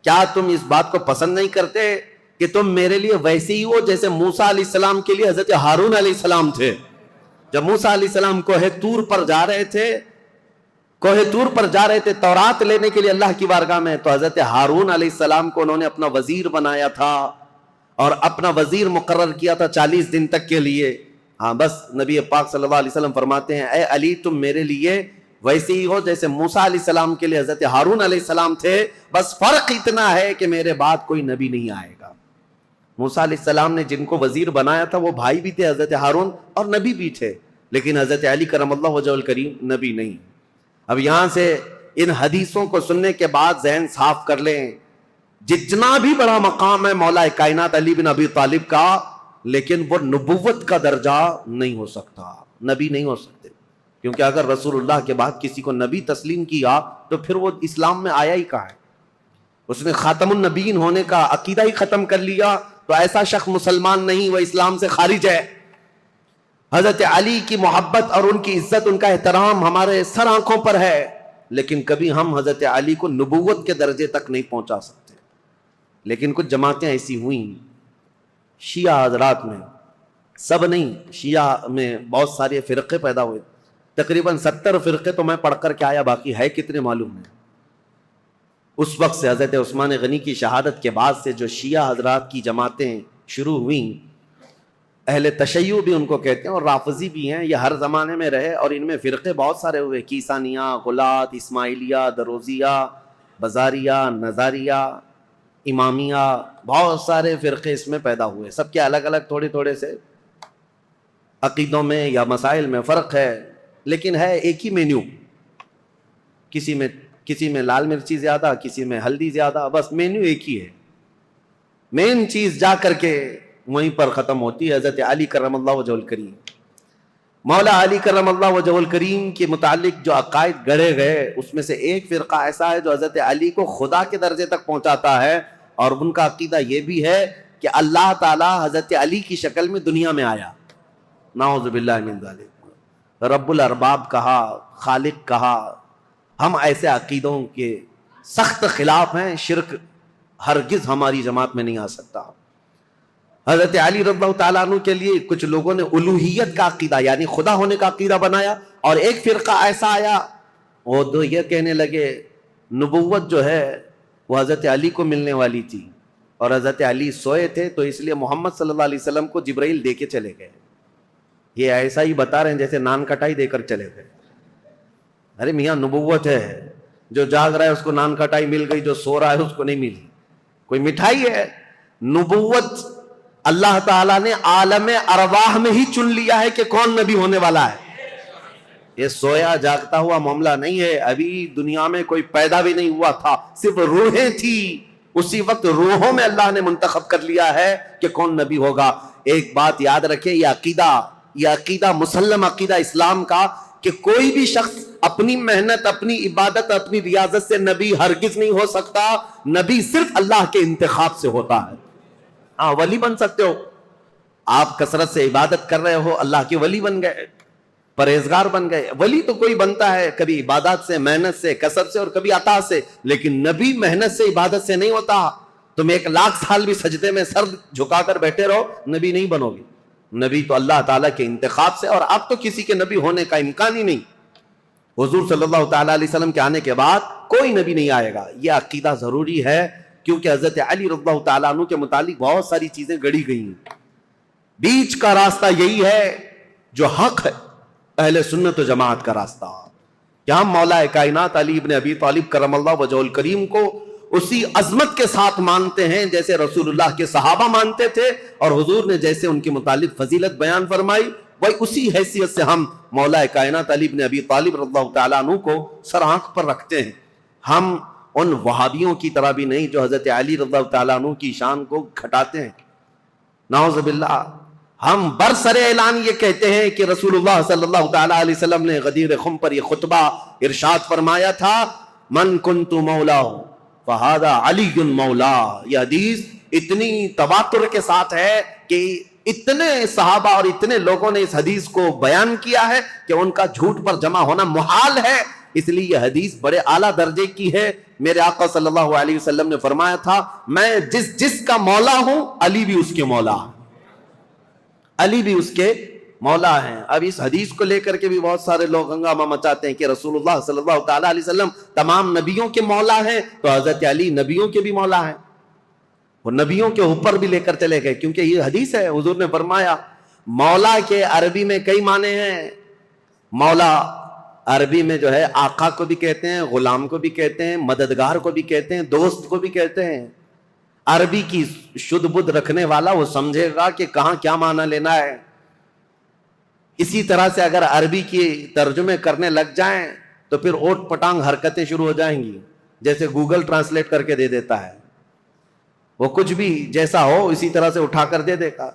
کیا تم اس بات کو پسند نہیں کرتے کہ تم میرے لیے ویسے ہی ہو جیسے موسیٰ علیہ السلام کے لیے حضرت ہارون علیہ السلام تھے؟ جب موسیٰ علیہ السلام کوہ طور پر جا رہے تھے تورات لینے کے لیے اللہ کی بارگاہ میں، تو حضرت ہارون علیہ السلام کو انہوں نے اپنا وزیر بنایا تھا اور اپنا وزیر مقرر کیا تھا 40 دن تک کے لیے. ہاں بس نبی پاک صلی اللہ علیہ وسلم فرماتے ہیں، اے علی تم میرے لیے ویسے ہی ہو جیسے موسیٰ علیہ السلام کے لیے حضرت ہارون علیہ السلام تھے، بس فرق اتنا ہے کہ میرے بعد کوئی نبی نہیں آئے گا. موسیٰ علیہ السلام نے جن کو وزیر بنایا تھا وہ بھائی بھی تھے حضرت ہارون اور نبی بھی تھے، لیکن حضرت علی کرم اللہ وجہہ الکریم نبی نہیں. اب یہاں سے ان حدیثوں کو سننے کے بعد ذہن صاف کر لیں، جتنا بھی بڑا مقام ہے مولا کائنات علی بن ابی طالب کا، لیکن وہ نبوت کا درجہ نہیں ہو سکتا، نبی نہیں ہو سکتے. کیونکہ اگر رسول اللہ کے بعد کسی کو نبی تسلیم کیا تو پھر وہ اسلام میں آیا ہی کہاں ہے؟ اس نے خاتم النبیین ہونے کا عقیدہ ہی ختم کر لیا تو ایسا شخص مسلمان نہیں، وہ اسلام سے خارج ہے. حضرت علی کی محبت اور ان کی عزت، ان کا احترام ہمارے سر آنکھوں پر ہے، لیکن کبھی ہم حضرت علی کو نبوت کے درجے تک نہیں پہنچا سکتے. لیکن کچھ جماعتیں ایسی ہوئیں شیعہ حضرات میں، سب نہیں، شیعہ میں بہت سارے فرقے پیدا ہوئے، تقریباً 70 فرقے تو میں پڑھ کر کے آیا، باقی ہے کتنے معلوم نہیں. اس وقت سے حضرت عثمان غنی کی شہادت کے بعد سے جو شیعہ حضرات کی جماعتیں شروع ہوئیں، اہل تشیع بھی ان کو کہتے ہیں اور رافضی بھی ہیں، یہ ہر زمانے میں رہے اور ان میں فرقے بہت سارے ہوئے، کیسانیہ، غلات، اسماعیلیہ، دروزیہ، بزاریہ، نظاریہ، امامیہ، بہت سارے فرقے اس میں پیدا ہوئے. سب کے الگ الگ تھوڑے تھوڑے سے عقیدوں میں یا مسائل میں فرق ہے، لیکن ہے ایک ہی مینیو. کسی میں لال مرچی زیادہ، کسی میں ہلدی زیادہ، بس مینیو ایک ہی ہے. مین چیز جا کر کے وہیں پر ختم ہوتی ہے. حضرت علی کرم اللہ وجہ الکریم، مولا علی کرم اللہ وجہ الکریم کے متعلق جو عقائد گڑھے گئے، اس میں سے ایک فرقہ ایسا ہے جو حضرت علی کو خدا کے درجے تک پہنچاتا ہے، اور ان کا عقیدہ یہ بھی ہے کہ اللہ تعالی حضرت علی کی شکل میں دنیا میں آیا. نعوذ باللہ من ذالک، رب الارباب کہا، خالق کہا. ہم ایسے عقیدوں کے سخت خلاف ہیں. شرک ہرگز ہماری جماعت میں نہیں آ سکتا. حضرت علی رضی اللہ تعالیٰ عنہ کے لیے کچھ لوگوں نے الوہیت کا عقیدہ یعنی خدا ہونے کا عقیدہ بنایا، اور ایک فرقہ ایسا آیا وہ تو یہ کہنے لگے نبوت جو ہے وہ حضرت علی کو ملنے والی تھی، اور حضرت علی سوئے تھے تو اس لیے محمد صلی اللہ علیہ وسلم کو جبرائیل دے کے چلے گئے. یہ ایسا ہی بتا رہے ہیں جیسے نان کٹائی دے کر چلے گئے. ارے میاں نبوت ہے، جو جاگ رہا ہے اس کو نان کٹائی مل گئی، جو سو رہا ہے اس کو نہیں ملی. کوئی مٹھائی ہے؟ نبوت اللہ تعالیٰ نے عالم ارواح میں ہی چن لیا ہے کہ کون نبی ہونے والا ہے. یہ سویا جاگتا ہوا معاملہ نہیں ہے. ابھی دنیا میں کوئی پیدا بھی نہیں ہوا تھا، صرف روحیں تھی. اسی وقت روحوں میں اللہ نے منتخب کر لیا ہے کہ کون نبی ہوگا. ایک بات یاد رکھیں، یہ عقیدہ مسلم عقیدہ اسلام کا کہ کوئی بھی شخص اپنی محنت، اپنی عبادت، اپنی ریاضت سے نبی ہرگز نہیں ہو سکتا. نبی صرف اللہ کے انتخاب سے ہوتا ہے. ہاں ولی بن سکتے ہو، آپ کثرت سے عبادت کر رہے ہو، اللہ کے ولی بن گئے، پرہیزگار بن گئے. ولی تو کوئی بنتا ہے کبھی عبادت سے، محنت سے، کسب سے، اور کبھی عطا سے، لیکن نبی محنت سے، عبادت سے نہیں ہوتا. تم 1,00,000 سال بھی سجدے میں سر جھکا کر بیٹھے رہو، نبی نہیں بنو گے. نبی تو اللہ تعالیٰ کے انتخاب سے، اور اب تو کسی کے نبی ہونے کا امکان ہی نہیں. حضور صلی اللہ تعالیٰ علیہ وسلم کے آنے کے بعد کوئی نبی نہیں آئے گا. یہ عقیدہ ضروری ہے، کیونکہ حضرت علی رضی اللہ تعالیٰ عنہ کے متعلق بہت ساری چیزیں گڑی گئی ہیں. بیچ کا راستہ یہی ہے جو حق ہے، اہل سنت و جماعت کا راستہ. کہ ہم مولا کائنات علی ابن ابی طالب کرم اللہ وجہہ الکریم کو اسی عظمت کے ساتھ مانتے ہیں جیسے رسول اللہ کے صحابہ مانتے تھے، اور حضور نے جیسے ان کے متعلق فضیلت بیان فرمائی، وہی اسی حیثیت سے ہم مولا کائنات علی ابن ابی طالب رضی اللہ تعالیٰ عنہ کو سر آنکھ پر رکھتے ہیں۔ ہم ان وہابیوں کی طرح بھی نہیں جو حضرت علی رضی اللہ تعالیٰ عنہ کی شان کو گھٹاتے ہیں، نعوذ باللہ۔ ہم برسر اعلان یہ کہتے ہیں کہ رسول اللہ صلی اللہ تعالیٰ علیہ وسلم نے غدیر خم پر یہ خطبہ ارشاد فرمایا تھا، من کنت مولا فہذا علی مولا۔ یہ حدیث اتنی تواتر کے ساتھ ہے کہ اتنے صحابہ اور اتنے لوگوں نے اس حدیث کو بیان کیا ہے کہ ان کا جھوٹ پر جمع ہونا محال ہے، اس لیے یہ حدیث بڑے اعلیٰ درجے کی ہے۔ میرے آقا صلی اللہ علیہ وسلم نے فرمایا تھا، میں جس کا مولا ہوں علی بھی اس کے مولا ہے، علی بھی اس کے مولا ہیں۔ اب اس حدیث کو لے کر کے بھی بہت سارے لوگ ہنگامہ مچاتے ہیں کہ رسول اللہ صلی اللہ تعالیٰ علیہ وسلم تمام نبیوں کے مولا ہیں، تو حضرت علی نبیوں کے بھی مولا ہیں۔ وہ نبیوں کے اوپر بھی لے کر چلے گئے، کیونکہ یہ حدیث ہے، حضور نے فرمایا مولا کے عربی میں کئی معنی ہیں۔ مولا عربی میں جو ہے آقا کو بھی کہتے ہیں، غلام کو بھی کہتے ہیں، مددگار کو بھی کہتے ہیں، دوست کو بھی کہتے ہیں۔ عربی کی شدھ بدھ رکھنے والا وہ سمجھے گا کہ کہاں کیا معنی لینا ہے۔ اسی طرح سے اگر عربی کی ترجمے کرنے لگ جائیں تو پھر اوٹ پٹانگ حرکتیں شروع ہو جائیں گی، جیسے گوگل ٹرانسلیٹ کر کے دے دیتا ہے، وہ کچھ بھی جیسا ہو اسی طرح سے اٹھا کر دے دے گا۔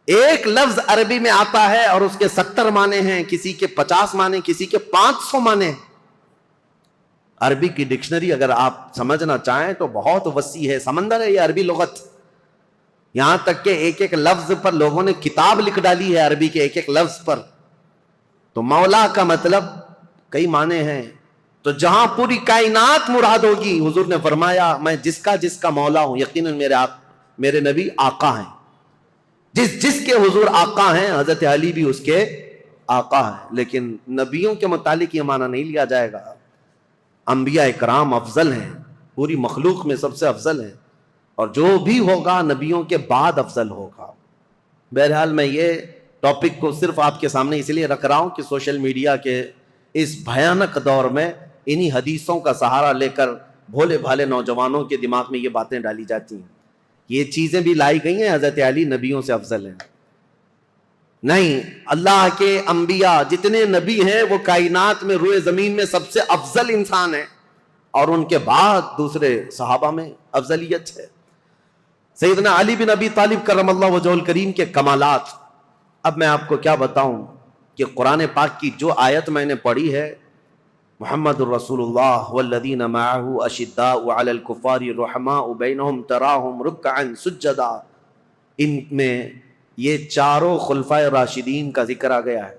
ایک لفظ عربی میں آتا ہے اور اس کے 70 معنی ہیں، کسی کے 50 معنی، کسی کے 500 معنی ہیں۔ عربی کی ڈکشنری اگر آپ سمجھنا چاہیں تو بہت وسیع ہے، سمندر ہے یہ عربی لغت۔ یہاں تک کہ ایک ایک لفظ پر لوگوں نے کتاب لکھ ڈالی ہے، عربی کے ایک ایک لفظ پر۔ تو مولا کا مطلب کئی معنی ہیں، تو جہاں پوری کائنات مراد ہوگی، حضور نے فرمایا میں جس کا مولا ہوں، یقیناً میرے نبی آقا ہیں، جس کے حضور آقا ہیں، حضرت علی بھی اس کے آقا ہیں۔ لیکن نبیوں کے متعلق یہ معنی نہیں لیا جائے گا۔ انبیاء کرام افضل ہیں، پوری مخلوق میں سب سے افضل ہیں، اور جو بھی ہوگا نبیوں کے بعد افضل ہوگا۔ بہرحال میں یہ ٹاپک کو صرف آپ کے سامنے اس لیے رکھ رہا ہوں کہ سوشل میڈیا کے اس بھیانک دور میں انہی حدیثوں کا سہارا لے کر بھولے بھالے نوجوانوں کے دماغ میں یہ باتیں ڈالی جاتی ہیں، یہ چیزیں بھی لائی گئی ہیں حضرت علی نبیوں سے افضل ہیں۔ نہیں، اللہ کے انبیاء جتنے نبی ہیں وہ کائنات میں روئے زمین میں سب سے افضل انسان ہیں، اور ان کے بعد دوسرے صحابہ میں افضلیت ہے۔ سیدنا علی بن ابی طالب کرم اللہ وجہہ الکریم کے کمالات، اب میں آپ کو کیا بتاؤں کہ قرآن پاک کی جو آیت میں نے پڑھی ہے، محمد الرسول اللہ والذین معہ اشداء علی الکفار رحماء بینہم تراہم رکعا سجدا، ان میں یہ چاروں خلفائے راشدین کا ذکر آ گیا ہے۔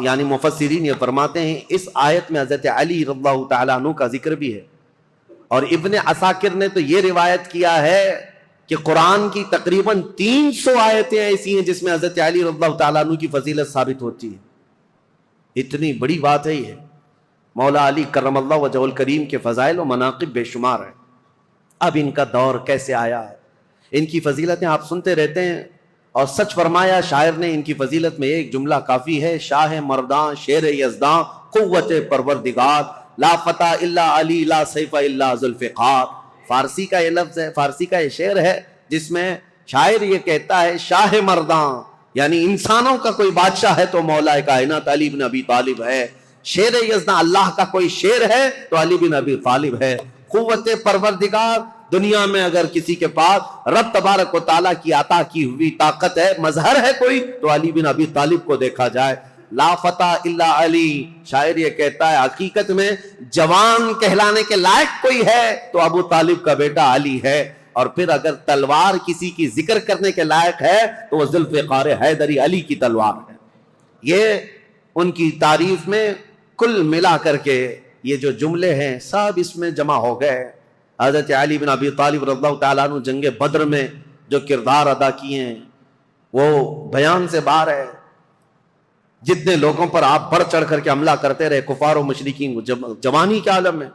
یعنی مفسرین یہ فرماتے ہیں اس آیت میں حضرت علی رضی اللہ تعالیٰ عنہ کا ذکر بھی ہے، اور ابن عساکر نے تو یہ روایت کیا ہے کہ قرآن کی تقریباً 300 آیتیں ایسی ہیں جس میں حضرت علی رضی اللہ تعالیٰ عنہ کی فضیلت ثابت ہوتی ہے۔ اتنی بڑی بات ہے یہ۔ مولا علی کرم اللہ وجہہ الکریم کے فضائل و مناقب بے شمار ہیں۔ اب ان کا دور کیسے آیا، ان کی فضیلتیں آپ سنتے رہتے ہیں، اور سچ فرمایا شاعر نے ان کی فضیلت میں ایک جملہ کافی ہے، شاہ مرداں شیر یزداں قوت پروردگار، لا فتح الا علی لا سیف الا ذوالفقار۔ فارسی کا یہ لفظ ہے، فارسی کا یہ شعر ہے جس میں شاعر یہ کہتا ہے شاہ مرداں یعنی انسانوں کا کوئی بادشاہ ہے تو مولا کائنات علی بن ابی طالب ہے، شیر یزداں اللہ کا کوئی شیر ہے تو علی بن ابی طالب ہے۔ قوت پروردگار، دنیا میں اگر کسی کے پاس رب تبارک و تعالیٰ کی عطا کی ہوئی طاقت ہے، مظہر ہے کوئی، تو علی بن ابی طالب کو دیکھا جائے۔ لا فتح الا علی، شاعر یہ کہتا ہے حقیقت میں جوان کہلانے کے لائق کوئی ہے تو ابو طالب کا بیٹا علی ہے، اور پھر اگر تلوار کسی کی ذکر کرنے کے لائق ہے تو وہ ذوالفقار حیدری علی کی تلوار ہے۔ یہ ان کی تعریف میں کل ملا کر کے یہ جو جملے ہیں سب اس میں جمع ہو گئے۔ حضرت علی بن ابی طالب رضی اللہ تعالیٰ عنہ جنگ بدر میں جو کردار ادا کیے ہیں وہ بیان سے باہر ہے۔ جتنے لوگوں پر آپ بڑھ چڑھ کر کے حملہ کرتے رہے کفار و مشرکین جوانی کے عالم میں،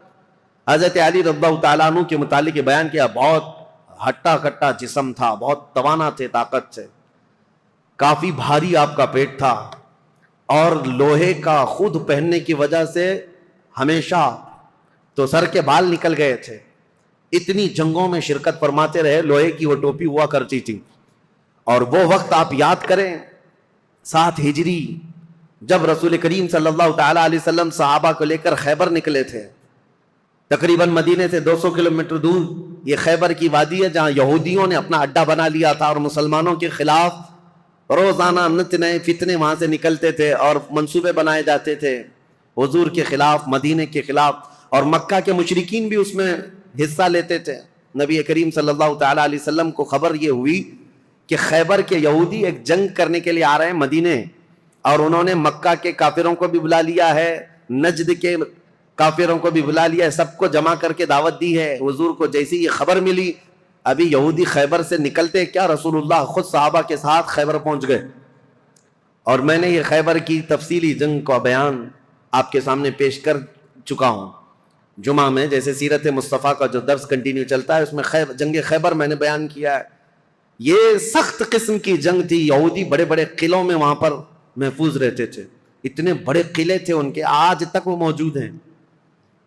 حضرت علی رضی اللہ تعالیٰ عنہ کے متعلق بیان کیا، بہت ہٹا کٹا جسم تھا، بہت توانا تھے طاقت سے، کافی بھاری آپ کا پیٹ تھا، اور لوہے کا خود پہننے کی وجہ سے ہمیشہ تو سر کے بال نکل گئے تھے. اتنی جنگوں میں شرکت فرماتے رہے, لوہے کی وہ ٹوپی ہوا کرتی تھی. اور وہ وقت آپ یاد کریں 7 ہجری جب رسول کریم صلی اللہ تعالی علیہ وسلم صحابہ کو لے کر خیبر نکلے تھے. تقریباً مدینے سے 200 کلومیٹر دور یہ خیبر کی وادی ہے جہاں یہودیوں نے اپنا اڈا بنا لیا تھا اور مسلمانوں کے خلاف روزانہ نت نئے فتنے وہاں سے نکلتے تھے اور منصوبے بنائے جاتے تھے حضور کے خلاف, مدینے کے خلاف, اور مکہ کے مشرکین بھی اس میں حصہ لیتے تھے. نبی کریم صلی اللہ تعالی علیہ وسلم کو خبر یہ ہوئی کہ خیبر کے یہودی ایک جنگ کرنے کے لیے آ رہے ہیں مدینے, اور انہوں نے مکہ کے کافروں کو بھی بلا لیا ہے, نجد کے کافروں کو بھی بلا لیا ہے, سب کو جمع کر کے دعوت دی ہے. حضور کو جیسی یہ خبر ملی, ابھی یہودی خیبر سے نکلتے کیا رسول اللہ خود صحابہ کے ساتھ خیبر پہنچ گئے. اور میں نے یہ خیبر کی تفصیلی جنگ کا بیان آپ کے سامنے پیش کر چکا ہوں جمعہ میں, جیسے سیرت مصطفیٰ کا جو درس کنٹینیو چلتا ہے اس میں جنگ خیبر میں نے بیان کیا ہے. یہ سخت قسم کی جنگ تھی. یہودی بڑے بڑے قلعوں میں وہاں پر محفوظ رہتے تھے, اتنے بڑے قلعے تھے ان کے, آج تک وہ موجود ہیں.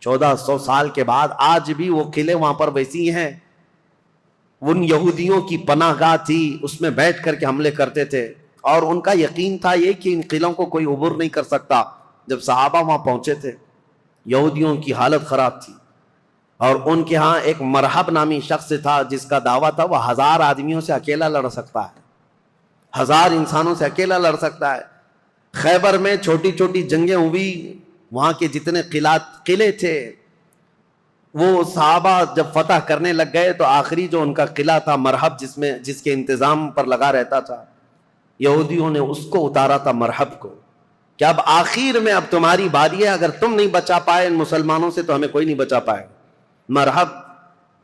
1400 سال کے بعد آج بھی وہ قلعے وہاں پر ویسی ہیں. ان یہودیوں کی پناہ گاہ تھی, اس میں بیٹھ کر کے حملے کرتے تھے, اور ان کا یقین تھا یہ کہ ان قلعوں کو کوئی عبور نہیں کر سکتا. جب صحابہ وہاں پہنچے تھے یہودیوں کی حالت خراب تھی, اور ان کے ہاں ایک مرحب نامی شخص تھا جس کا دعویٰ تھا وہ 1000 آدمیوں سے اکیلا لڑ سکتا ہے, 1000 انسانوں سے اکیلا لڑ سکتا ہے. خیبر میں چھوٹی چھوٹی جنگیں ہوئی, وہاں کے جتنے قلعے تھے وہ صحابہ جب فتح کرنے لگ گئے تو آخری جو ان کا قلعہ تھا مرحب, جس کے انتظام پر لگا رہتا تھا, یہودیوں نے اس کو اتارا تھا مرحب کو, کہ اب آخر میں اب تمہاری باری ہے, اگر تم نہیں بچا پائے ان مسلمانوں سے تو ہمیں کوئی نہیں بچا پائے. مرحب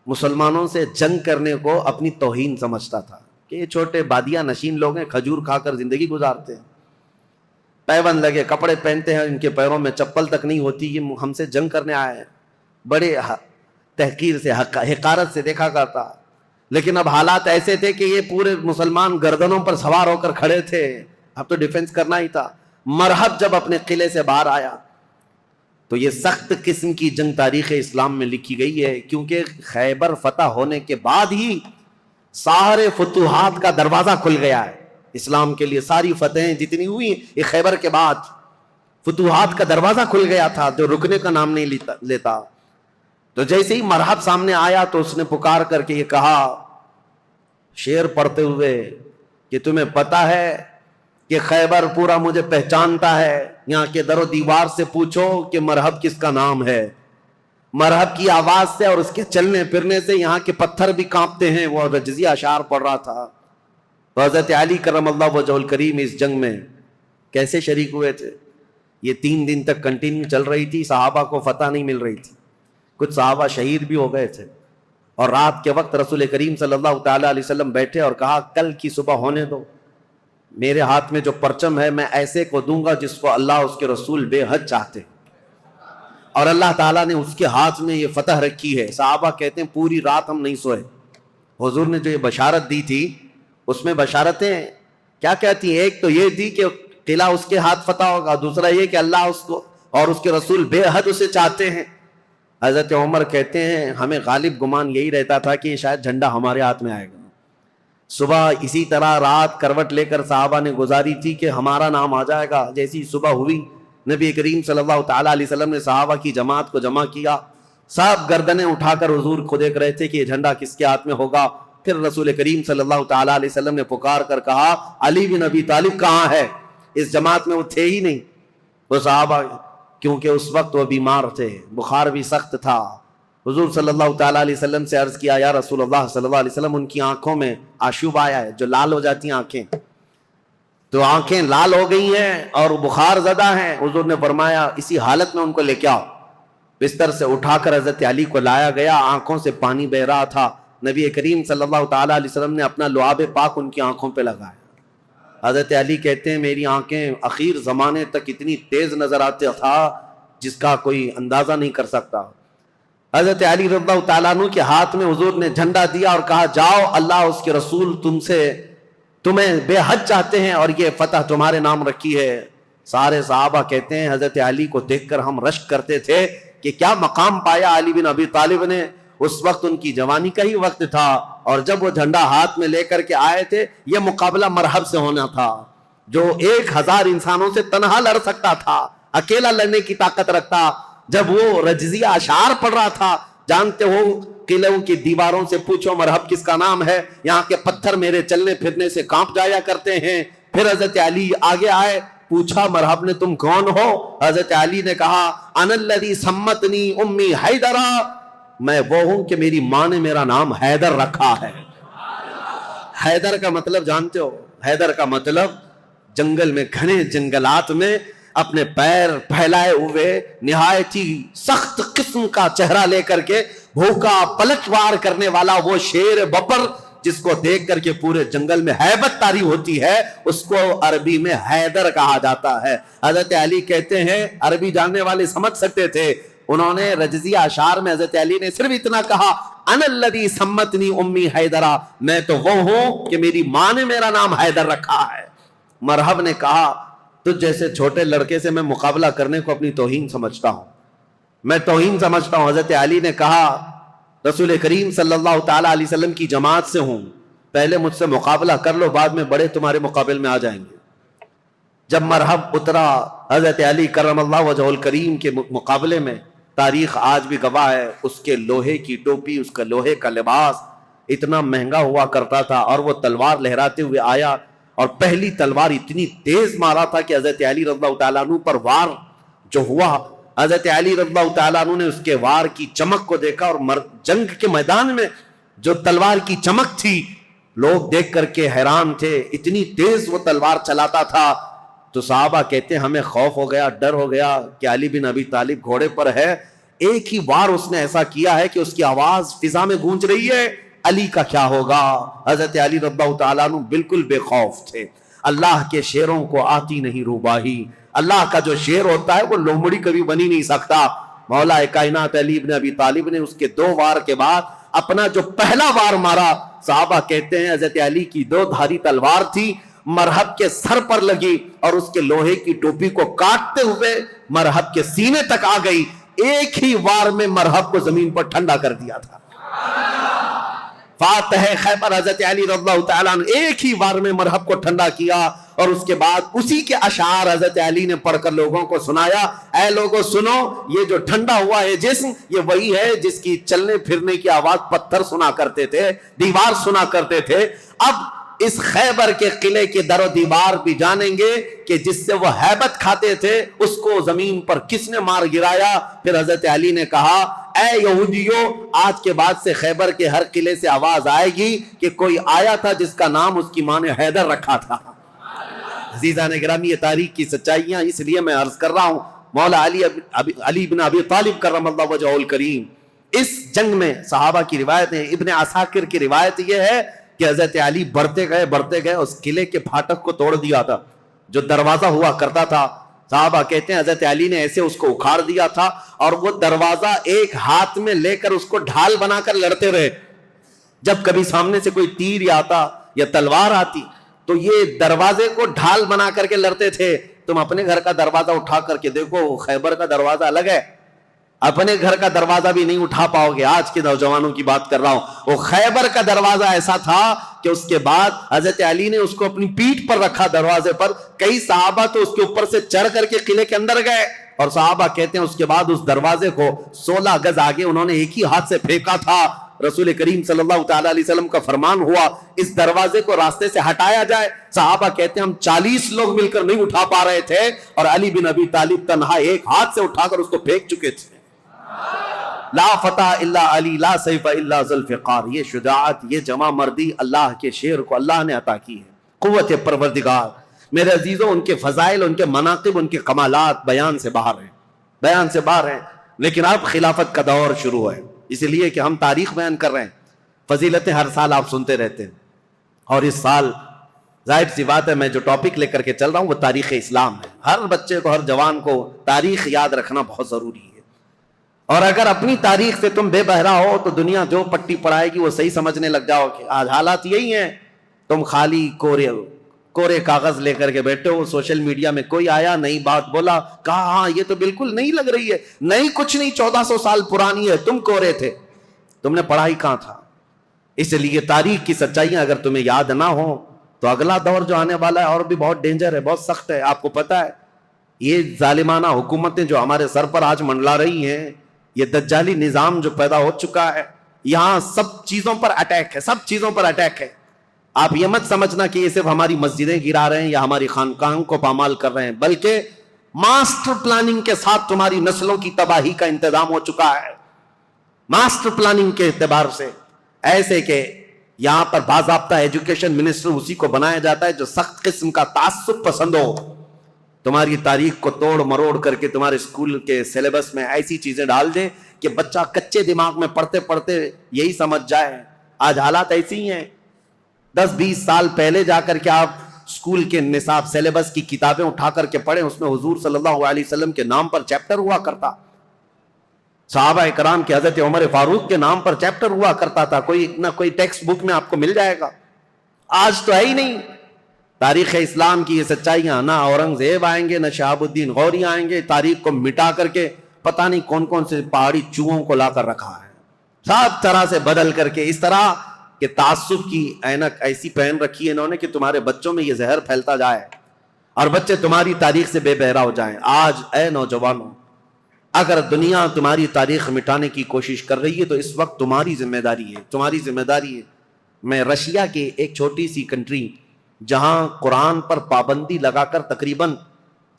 مسلمانوں سے جنگ کرنے کو اپنی توہین سمجھتا تھا کہ یہ چھوٹے بادیاں نشین لوگ ہیں, کھجور کھا کر زندگی گزارتے ہیں, پیبند لگے کپڑے پہنتے ہیں, ان کے پیروں میں چپل تک نہیں ہوتی, یہ ہم سے جنگ کرنے آئے ہیں. بڑے تحقیر سے حقارت سے دیکھا کرتا. لیکن اب حالات ایسے تھے کہ یہ پورے مسلمان گردنوں پر سوار ہو کر کھڑے تھے, اب تو ڈیفنس کرنا ہی تھا. مرحب جب اپنے قلعے سے باہر آیا تو یہ سخت قسم کی جنگ تاریخ اسلام میں لکھی گئی ہے, کیونکہ خیبر فتح ہونے کے بعد ہی سارے فتوحات کا دروازہ کھل گیا ہے اسلام کے لیے. ساری فتحیں جتنی ہوئی یہ خیبر کے بعد, فتوحات کا دروازہ کھل گیا تھا جو رکنے کا نام نہیں لیتا. تو جیسے ہی مرحب سامنے آیا تو اس نے پکار کر کے یہ کہا شعر پڑھتے ہوئے کہ تمہیں پتا ہے کہ خیبر پورا مجھے پہچانتا ہے, یہاں کے در و دیوار سے پوچھو کہ مرحب کس کا نام ہے. مرحب کی آواز سے اور اس کے چلنے پھرنے سے یہاں کے پتھر بھی کانپتے ہیں. وہ رجزی اشعار پڑھ رہا تھا. تو حضرت علی کرم اللہ وجہ الکریم اس جنگ میں کیسے شریک ہوئے تھے؟ یہ 3 دن تک کنٹینیو چل رہی تھی, صحابہ کو فتح نہیں مل رہی تھی, کچھ صحابہ شہید بھی ہو گئے تھے. اور رات کے وقت رسول کریم صلی اللہ تعالی علیہ وسلم بیٹھے اور کہا کل کی صبح ہونے دو, میرے ہاتھ میں جو پرچم ہے میں ایسے کو دوں گا جس کو اللہ اس کے رسول بے حد چاہتے ہیں. اور اللہ تعالیٰ نے اس کے ہاتھ میں یہ فتح رکھی ہے. صحابہ کہتے ہیں پوری رات ہم نہیں سوئے. حضور نے جو یہ بشارت دی تھی اس میں بشارتیں کیا کہتی ہیں؟ ایک تو یہ تھی کہ قلعہ اس کے ہاتھ فتح ہوگا, دوسرا یہ کہ اللہ اس کو اور اس کے رسول بے حد اسے چاہتے ہیں. حضرت عمر کہتے ہیں ہمیں غالب گمان یہی رہتا تھا کہ شاید جھنڈا ہمارے ہاتھ میں آئے گا. صبح اسی طرح رات کروٹ لے کر صحابہ نے گزاری تھی کہ ہمارا نام آ جائے گا. جیسی صبح ہوئی نبی کریم صلی اللہ تعالی علیہ وسلم نے صحابہ کی جماعت کو جمع کیا, سب گردنیں اٹھا کر حضور کو دیکھ رہے تھے کہ یہ جھنڈا کس کے ہاتھ میں ہوگا. پھر رسول کریم صلی اللہ تعالی علیہ وسلم نے پکار کر کہا علی بن ابی طالب کہاں ہے؟ اس جماعت میں وہ تھے ہی نہیں وہ صحابہ, کیونکہ اس وقت وہ بیمار تھے, بخار بھی سخت تھا. حضور صلی اللہ تعالی علیہ وسلم سے عرض کیا یا رسول اللہ صلی اللہ علیہ وسلم ان کی آنکھوں میں آشوب آیا ہے, جو لال ہو جاتی ہیں آنکھیں, تو آنکھیں لال ہو گئی ہیں اور بخار زدہ ہیں. حضور نے فرمایا اسی حالت میں ان کو لے کے آؤ. بستر سے اٹھا کر حضرت علی کو لایا گیا, آنکھوں سے پانی بہ رہا تھا. نبی کریم صلی اللہ تعالی علیہ وسلم نے اپنا لعاب پاک ان کی آنکھوں پہ لگایا. حضرت علی کہتے ہیں میری آنکھیں اخیر زمانے تک اتنی تیز نظر آتے تھا جس کا کوئی اندازہ نہیں کر سکتا. حضرت علی رضی اللہ تعالیٰ عنہ کے ہاتھ میں حضور نے جھنڈا دیا اور کہا جاؤ اللہ اس کے رسول تمہیں بے حد چاہتے ہیں اور یہ فتح تمہارے نام رکھی ہے. سارے صحابہ کہتے ہیں حضرت علی کو دیکھ کر ہم رشک کرتے تھے کہ کیا مقام پایا علی بن ابی طالب نے. اس وقت ان کی جوانی کا ہی وقت تھا, اور جب وہ جھنڈا ہاتھ میں لے کر کے آئے تھے, یہ مقابلہ مرحب سے ہونا تھا. جو 1000 انسانوں سے تنہا لڑ سکتا تھا, اکیلا لڑنے کی طاقت رکھتا, جب وہ رجزیہ اشعار پڑھ رہا تھا, جانتے ہو قلعوں کی دیواروں سے پوچھو مرحب کس کا نام ہے, یہاں کے پتھر میرے چلنے پھرنے سے کانپ جایا کرتے ہیں. پھر حضرت علی آگے آئے, پوچھا مرحب نے تم کون ہو؟ حضرت علی نے کہا انا الذی سمتنی امی حیدرا, میں وہ ہوں کہ میری ماں نے میرا نام حیدر رکھا ہے. حیدر کا مطلب جانتے ہو؟ حیدر کا مطلب جنگل میں, گھنے جنگلات میں اپنے پیر پھیلائے ہوئے نہایت ہی سخت قسم کا چہرہ لے کر کے بھوکا پلٹوار کرنے والا وہ شیر ببر جس کو دیکھ کر کے پورے جنگل میں ہیبت طاری ہوتی ہے, اس کو عربی میں حیدر کہا جاتا ہے. حضرت علی کہتے ہیں, عربی جاننے والے سمجھ سکتے تھے, انہوں نے رجزیہ اشعار میں حضرت علی نے صرف اتنا کہا انا الذی سمتنی امی حیدرا, میں تو وہ ہوں کہ میری ماں نے میرا نام حیدر رکھا ہے. مرحب نے کہا تجھ جیسے چھوٹے لڑکے سے میں مقابلہ کرنے کو اپنی توہین سمجھتا ہوں, میں توہین سمجھتا ہوں. حضرت علی نے کہا رسول کریم صلی اللہ تعالی علیہ وسلم کی جماعت سے ہوں, پہلے مجھ سے مقابلہ کر لو, بعد میں بڑے تمہارے مقابل میں آ جائیں گے. جب مرحب اترا حضرت علی کرم اللہ وجہہ الکریم کے مقابلے میں, تاریخ آج بھی گواہ ہے, اس کے لوہے کی ٹوپی, اس کا لوہے کا لباس اتنا مہنگا ہوا کرتا تھا, اور وہ تلوار لہراتے ہوئے آیا, اور پہلی تلوار اتنی تیز مارا تھا کہ حضرت علی رضی اللہ تعالیٰ عنہ پر وار جو ہوا, حضرت علی رضی اللہ تعالیٰ عنہ نے اس کے وار کی چمک کو دیکھا, اور جنگ کے میدان میں جو تلوار کی چمک تھی لوگ دیکھ کر کے حیران تھے, اتنی تیز وہ تلوار چلاتا تھا. تو صحابہ کہتے ہیں ہمیں خوف ہو گیا, ڈر ہو گیا کہ علی بن ابی طالب گھوڑے پر ہے, ایک ہی وار اس نے ایسا کیا ہے کہ اس کی آواز فضا میں گونج رہی ہے, علی کا کیا ہوگا. حضرت علی رضی اللہ تعالیٰ عنہ بالکل بے خوف تھے. اللہ کے شیروں کو آتی نہیں روباہی, اللہ کا جو شیر ہوتا ہے وہ لومڑی کبھی بنی نہیں سکتا. مولا کائنات علی بن ابی طالب نے اس کے 2 وار کے بعد اپنا جو پہلا وار مارا, صحابہ کہتے ہیں حضرت علی کی 2 دھاری تلوار تھی, مرحب کے سر پر لگی اور اس کے لوہے کی ٹوپی کو کاٹتے ہوئے مرحب کے سینے تک آ گئی. ایک ہی وار میں مرحب کو زمین پر ٹھنڈا کر دیا تھا. فاتح خیبر حضرت علی رضی اللہ تعالیٰ عنہ ایک ہی وار میں مرحب کو ٹھنڈا کیا, اور اس کے بعد اسی کے اشعار حضرت علی نے پڑھ کر لوگوں کو سنایا, اے لوگوں سنو, یہ جو ٹھنڈا ہوا ہے جسم, یہ وہی ہے جس کی چلنے پھرنے کی آواز پتھر سنا کرتے تھے, دیوار سنا کرتے تھے. اب اس خیبر کے قلعے کے در و دیوار بھی جانیں گے کہ جس سے وہ ہیبت کھاتے تھے اس کو زمین پر کس نے مار گرایا. پھر حضرت علی نے کہا اے یہودیوں, آج کے بعد سے خیبر کے ہر قلعے سے آواز آئے گی کہ کوئی آیا تھا جس کا نام اس کی ماں نے حیدر رکھا تھا. عزیزان گرامی, یہ تاریخ کی سچائیاں اس لیے میں عرض کر رہا ہوں. مولا علی بن ابی طالب کرم اللہ وجہہ الکریم, اس جنگ میں صحابہ کی روایت ہے, ابن عساکر کی روایت یہ ہے کہ حضرت علی بڑھتے گئے اس قلعے کے پھاٹک کو توڑ دیا تھا, جو دروازہ ہوا کرتا تھا. صحابہ کہتے ہیں حضرت علی نے ایسے اس کو اکھاڑ دیا تھا, اور وہ دروازہ ایک ہاتھ میں لے کر اس کو ڈھال بنا کر لڑتے رہے. جب کبھی سامنے سے کوئی تیر آتا یا تلوار آتی تو یہ دروازے کو ڈھال بنا کر کے لڑتے تھے. تم اپنے گھر کا دروازہ اٹھا کر کے دیکھو, خیبر کا دروازہ الگ ہے, اپنے گھر کا دروازہ بھی نہیں اٹھا پاؤ گے. آج کے نوجوانوں کی بات کر رہا ہوں. وہ خیبر کا دروازہ ایسا تھا کہ اس کے بعد حضرت علی نے اس کو اپنی پیٹھ پر رکھا دروازے پر. کئی صحابہ تو اس کے اوپر سے چڑھ کر کے قلعے کے اندر گئے, اور صحابہ کہتے ہیں اس کے بعد اس دروازے کو 16 گز آگے انہوں نے ایک ہی ہاتھ سے پھینکا تھا. رسول کریم صلی اللہ تعالی علیہ وسلم کا فرمان ہوا اس دروازے کو راستے سے ہٹایا جائے. صحابہ کہتے ہیں ہم 40 لوگ مل کر نہیں اٹھا پا رہے تھے, اور علی بن ابی طالب تنہا ایک ہاتھ سے اٹھا کر اس کو پھینک چکے تھے. لا فتح الا علی لا سیف الا ذوالفقار. یہ شجاعت, یہ جمع مردی اللہ کے شیر کو اللہ نے عطا کی ہے. قوت پروردگار. میرے عزیزوں, ان کے فضائل, ان کے مناقب, ان کے کمالات بیان سے باہر ہیں. لیکن اب خلافت کا دور شروع ہے, اس لیے کہ ہم تاریخ بیان کر رہے ہیں. فضیلتیں ہر سال آپ سنتے رہتے ہیں, اور اس سال ظاہر سی بات ہے میں جو ٹاپک لے کر کے چل رہا ہوں وہ تاریخ اسلام ہے. ہر بچے کو, ہر جوان کو تاریخ یاد رکھنا بہت ضروری ہے. اور اگر اپنی تاریخ سے تم بے بہرا ہو تو دنیا جو پٹی پڑھائے گی وہ صحیح سمجھنے لگ جاؤ کہ آج حالات یہی ہیں. تم خالی کورے کاغذ لے کر کے بیٹھے ہو, سوشل میڈیا میں کوئی آیا, نئی بات بولا, کہا ہاں یہ تو بالکل نہیں لگ رہی ہے, نہیں کچھ نہیں, 1400 سال پرانی ہے, تم کورے تھے, تم نے پڑھا ہی کہاں تھا. اس لیے تاریخ کی سچائیاں اگر تمہیں یاد نہ ہو تو اگلا دور جو آنے والا ہے اور بھی بہت ڈینجر ہے, بہت سخت ہے. آپ کو پتا ہے یہ ظالمانہ حکومتیں جو ہمارے سر پر آج منڈلا رہی ہیں, یہ دجالی نظام جو پیدا ہو چکا ہے, یہاں سب چیزوں پر اٹیک ہے, سب چیزوں پر اٹیک ہے. آپ یہ مت سمجھنا کہ یہ صرف ہماری مسجدیں گرا رہے ہیں یا ہماری خانقاہوں کو پامال کر رہے ہیں, بلکہ ماسٹر پلاننگ کے ساتھ تمہاری نسلوں کی تباہی کا انتظام ہو چکا ہے. ماسٹر پلاننگ کے اعتبار سے ایسے کہ یہاں پر باضابطہ ایجوکیشن منسٹر اسی کو بنایا جاتا ہے جو سخت قسم کا تعصب پسند ہو, تمہاری تاریخ کو توڑ مروڑ کر کے تمہارے اسکول کے سلیبس میں ایسی چیزیں ڈال دیں کہ بچہ کچے دماغ میں پڑھتے پڑھتے یہی سمجھ جائے. آج حالات ایسی ہی ہیں. 10-20 سال پہلے جا کر کے آپ اسکول کے نصاب سلیبس کی کتابیں اٹھا کر کے پڑھیں, اس میں حضور صلی اللہ علیہ وسلم کے نام پر چیپٹر ہوا کرتا, صحابہ کرام کے حضرت عمر فاروق کے نام پر چیپٹر ہوا کرتا تھا, کوئی نہ کوئی ٹیکسٹ بک میں آپ کو مل جائے گا. آج تو ہے ہی نہیں. تاریخ اسلام کی یہ سچائیاں, نہ اورنگزیب آئیں گے, نہ شہاب الدین غوری آئیں گے, تاریخ کو مٹا کر کے پتہ نہیں کون کون سے پہاڑی چوہوں کو لا کر رکھا ہے, سب طرح سے بدل کر کے, اس طرح کہ تعصب کی اینک ایسی پہن رکھی ہے انہوں نے کہ تمہارے بچوں میں یہ زہر پھیلتا جائے اور بچے تمہاری تاریخ سے بے بہرا ہو جائیں. آج اے نوجوانوں, اگر دنیا تمہاری تاریخ مٹانے کی کوشش کر رہی ہے تو اس وقت تمہاری ذمہ داری ہے, تمہاری ذمہ داری ہے. میں رشیا کی ایک چھوٹی سی کنٹری جہاں قرآن پر پابندی لگا کر تقریباً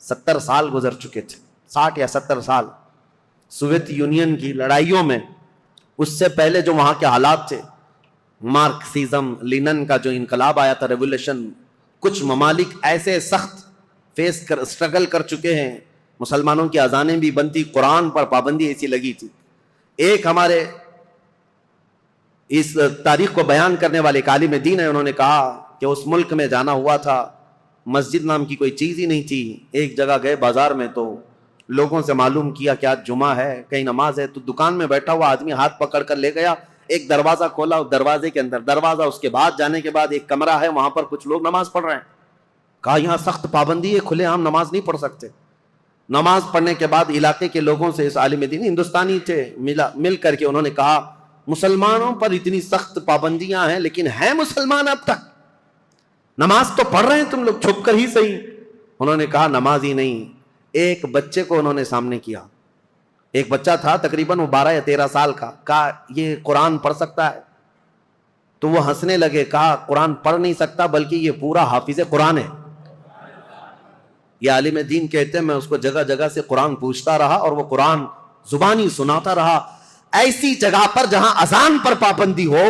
70 سال گزر چکے تھے, 60 یا 70 سال, سوویت یونین کی لڑائیوں میں, اس سے پہلے جو وہاں کے حالات تھے, مارکسزم لینن کا جو انقلاب آیا تھا, ریولیوشن, کچھ ممالک ایسے سخت اسٹرگل کر چکے ہیں, مسلمانوں کی اذانیں بھی بنتی, قرآن پر پابندی ایسی لگی تھی. ایک ہمارے اس تاریخ کو بیان کرنے والے ایک عالم دین ہے, انہوں نے کہا کہ اس ملک میں جانا ہوا تھا, مسجد نام کی کوئی چیز ہی نہیں تھی. ایک جگہ گئے بازار میں تو لوگوں سے معلوم کیا کہ آج جمعہ ہے, کہیں نماز ہے, تو دکان میں بیٹھا ہوا آدمی ہاتھ پکڑ کر لے گیا, ایک دروازہ کھولا, دروازے کے اندر دروازہ, اس کے بعد جانے کے بعد ایک کمرہ ہے, وہاں پر کچھ لوگ نماز پڑھ رہے ہیں. کہا یہاں سخت پابندی ہے, کھلے عام نماز نہیں پڑھ سکتے. نماز پڑھنے کے بعد علاقے کے لوگوں سے, اس عالم دین ہندوستانی تھے, مل کر کے انہوں نے کہا مسلمانوں پر اتنی سخت پابندیاں ہیں لیکن ہیں مسلمان اب تک, نماز تو پڑھ رہے ہیں تم لوگ چھپ کر ہی صحیح. انہوں نے کہا نماز ہی نہیں. ایک بچے کو انہوں نے سامنے کیا, ایک بچہ تھا تقریباً وہ 12 یا 13 سال کا, کہا یہ قرآن پڑھ سکتا ہے؟ تو وہ ہنسنے لگے, کہا قرآن پڑھ نہیں سکتا بلکہ یہ پورا حافظ قرآن ہے. یہ عالم دین کہتے ہیں میں اس کو جگہ جگہ سے قرآن پوچھتا رہا اور وہ قرآن زبانی سناتا رہا. ایسی جگہ پر جہاں اذان پر پابندی ہو,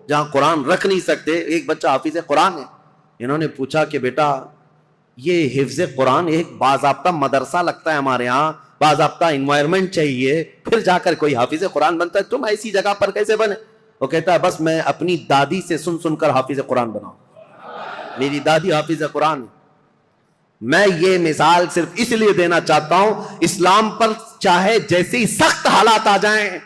جہاں قرآن رکھ نہیں سکتے, ایک بچہ حافظ قرآن ہے. انہوں نے پوچھا کہ بیٹا یہ حفظ قرآن ایک باضابطہ مدرسہ لگتا ہے ہمارے ہاں, باضابطہ انوائرمنٹ چاہیے, پھر جا کر کوئی حافظ قرآن بنتا ہے, تم ایسی جگہ پر کیسے بنے؟ وہ کہتا ہے بس میں اپنی دادی سے سن سن کر حافظ قرآن بناؤں, میری دادی حافظ قرآن ہے. میں یہ مثال صرف اس لیے دینا چاہتا ہوں, اسلام پر چاہے جیسے ہی سخت حالات آ جائیں,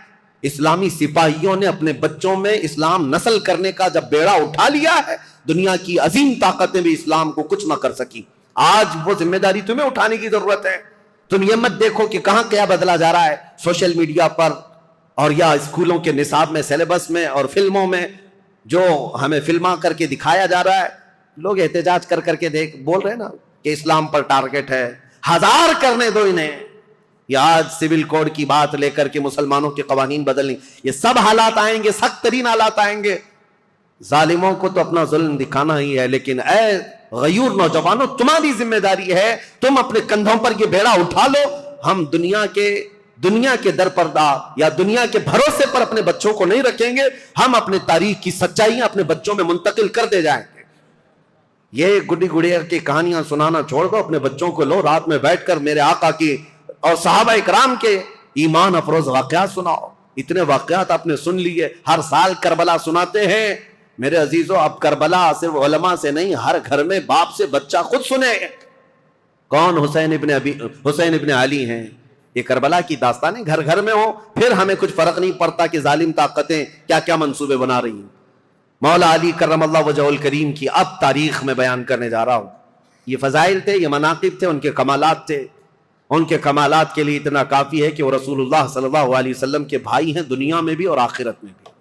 اسلامی سپاہیوں نے اپنے بچوں میں اسلام نسل کرنے کا جب بیڑا اٹھا لیا ہے, دنیا کی عظیم طاقتیں بھی اسلام کو کچھ نہ کر سکی. آج وہ ذمہ داری تمہیں اٹھانے کی ضرورت ہے. تم یہ مت دیکھو کہ کہاں کیا بدلا جا رہا ہے سوشل میڈیا پر اور یا اسکولوں کے نصاب میں, سلیبس میں اور فلموں میں, جو ہمیں فلما کر کے دکھایا جا رہا ہے. لوگ احتجاج کر کر کے بول رہے ہیں نا کہ اسلام پر ٹارگٹ ہے, 1000 کرنے دو انہیں. یا آج سول کوڈ کی بات لے کر کے مسلمانوں کے قوانین بدلنے, یہ سب حالات آئیں گے, سخت ترین حالات آئیں گے. ظالموں کو تو اپنا ظلم دکھانا ہی ہے, لیکن اے غیور نوجوانوں تمہاری ذمہ داری ہے, تم اپنے کندھوں پر یہ بیڑا اٹھا لو. ہم دنیا کے درپردہ یا دنیا کے بھروسے پر اپنے بچوں کو نہیں رکھیں گے, ہم اپنے تاریخ کی سچائیاں اپنے بچوں میں منتقل کرتے جائیں گے. یہ گڈی گڑیا کی کہانیاں سنانا چھوڑ دو, اپنے بچوں کو لو, رات میں بیٹھ کر میرے آقا کی اور صحابہ اکرام کے ایمان افروز واقعات سناؤ. اتنے واقعات آپ نے سن لیے, ہر سال کربلا سناتے ہیں. میرے عزیزوں اب کربلا صرف علماء سے نہیں, ہر گھر میں باپ سے بچہ خود سنے. کون؟ حسین ابن علی ہیں. یہ کربلا کی داستانیں گھر گھر میں ہو, پھر ہمیں کچھ فرق نہیں پڑتا کہ ظالم طاقتیں کیا کیا منصوبے بنا رہی ہیں. مولا علی کرم اللہ وجہ الکریم کی اب تاریخ میں بیان کرنے جا رہا ہوں. یہ فضائل تھے، یہ مناقب تھے، ان کے کمالات تھے. ان کے کمالات کے لیے اتنا کافی ہے کہ وہ رسول اللہ صلی اللہ علیہ وسلم کے بھائی ہیں، دنیا میں بھی اور آخرت میں بھی.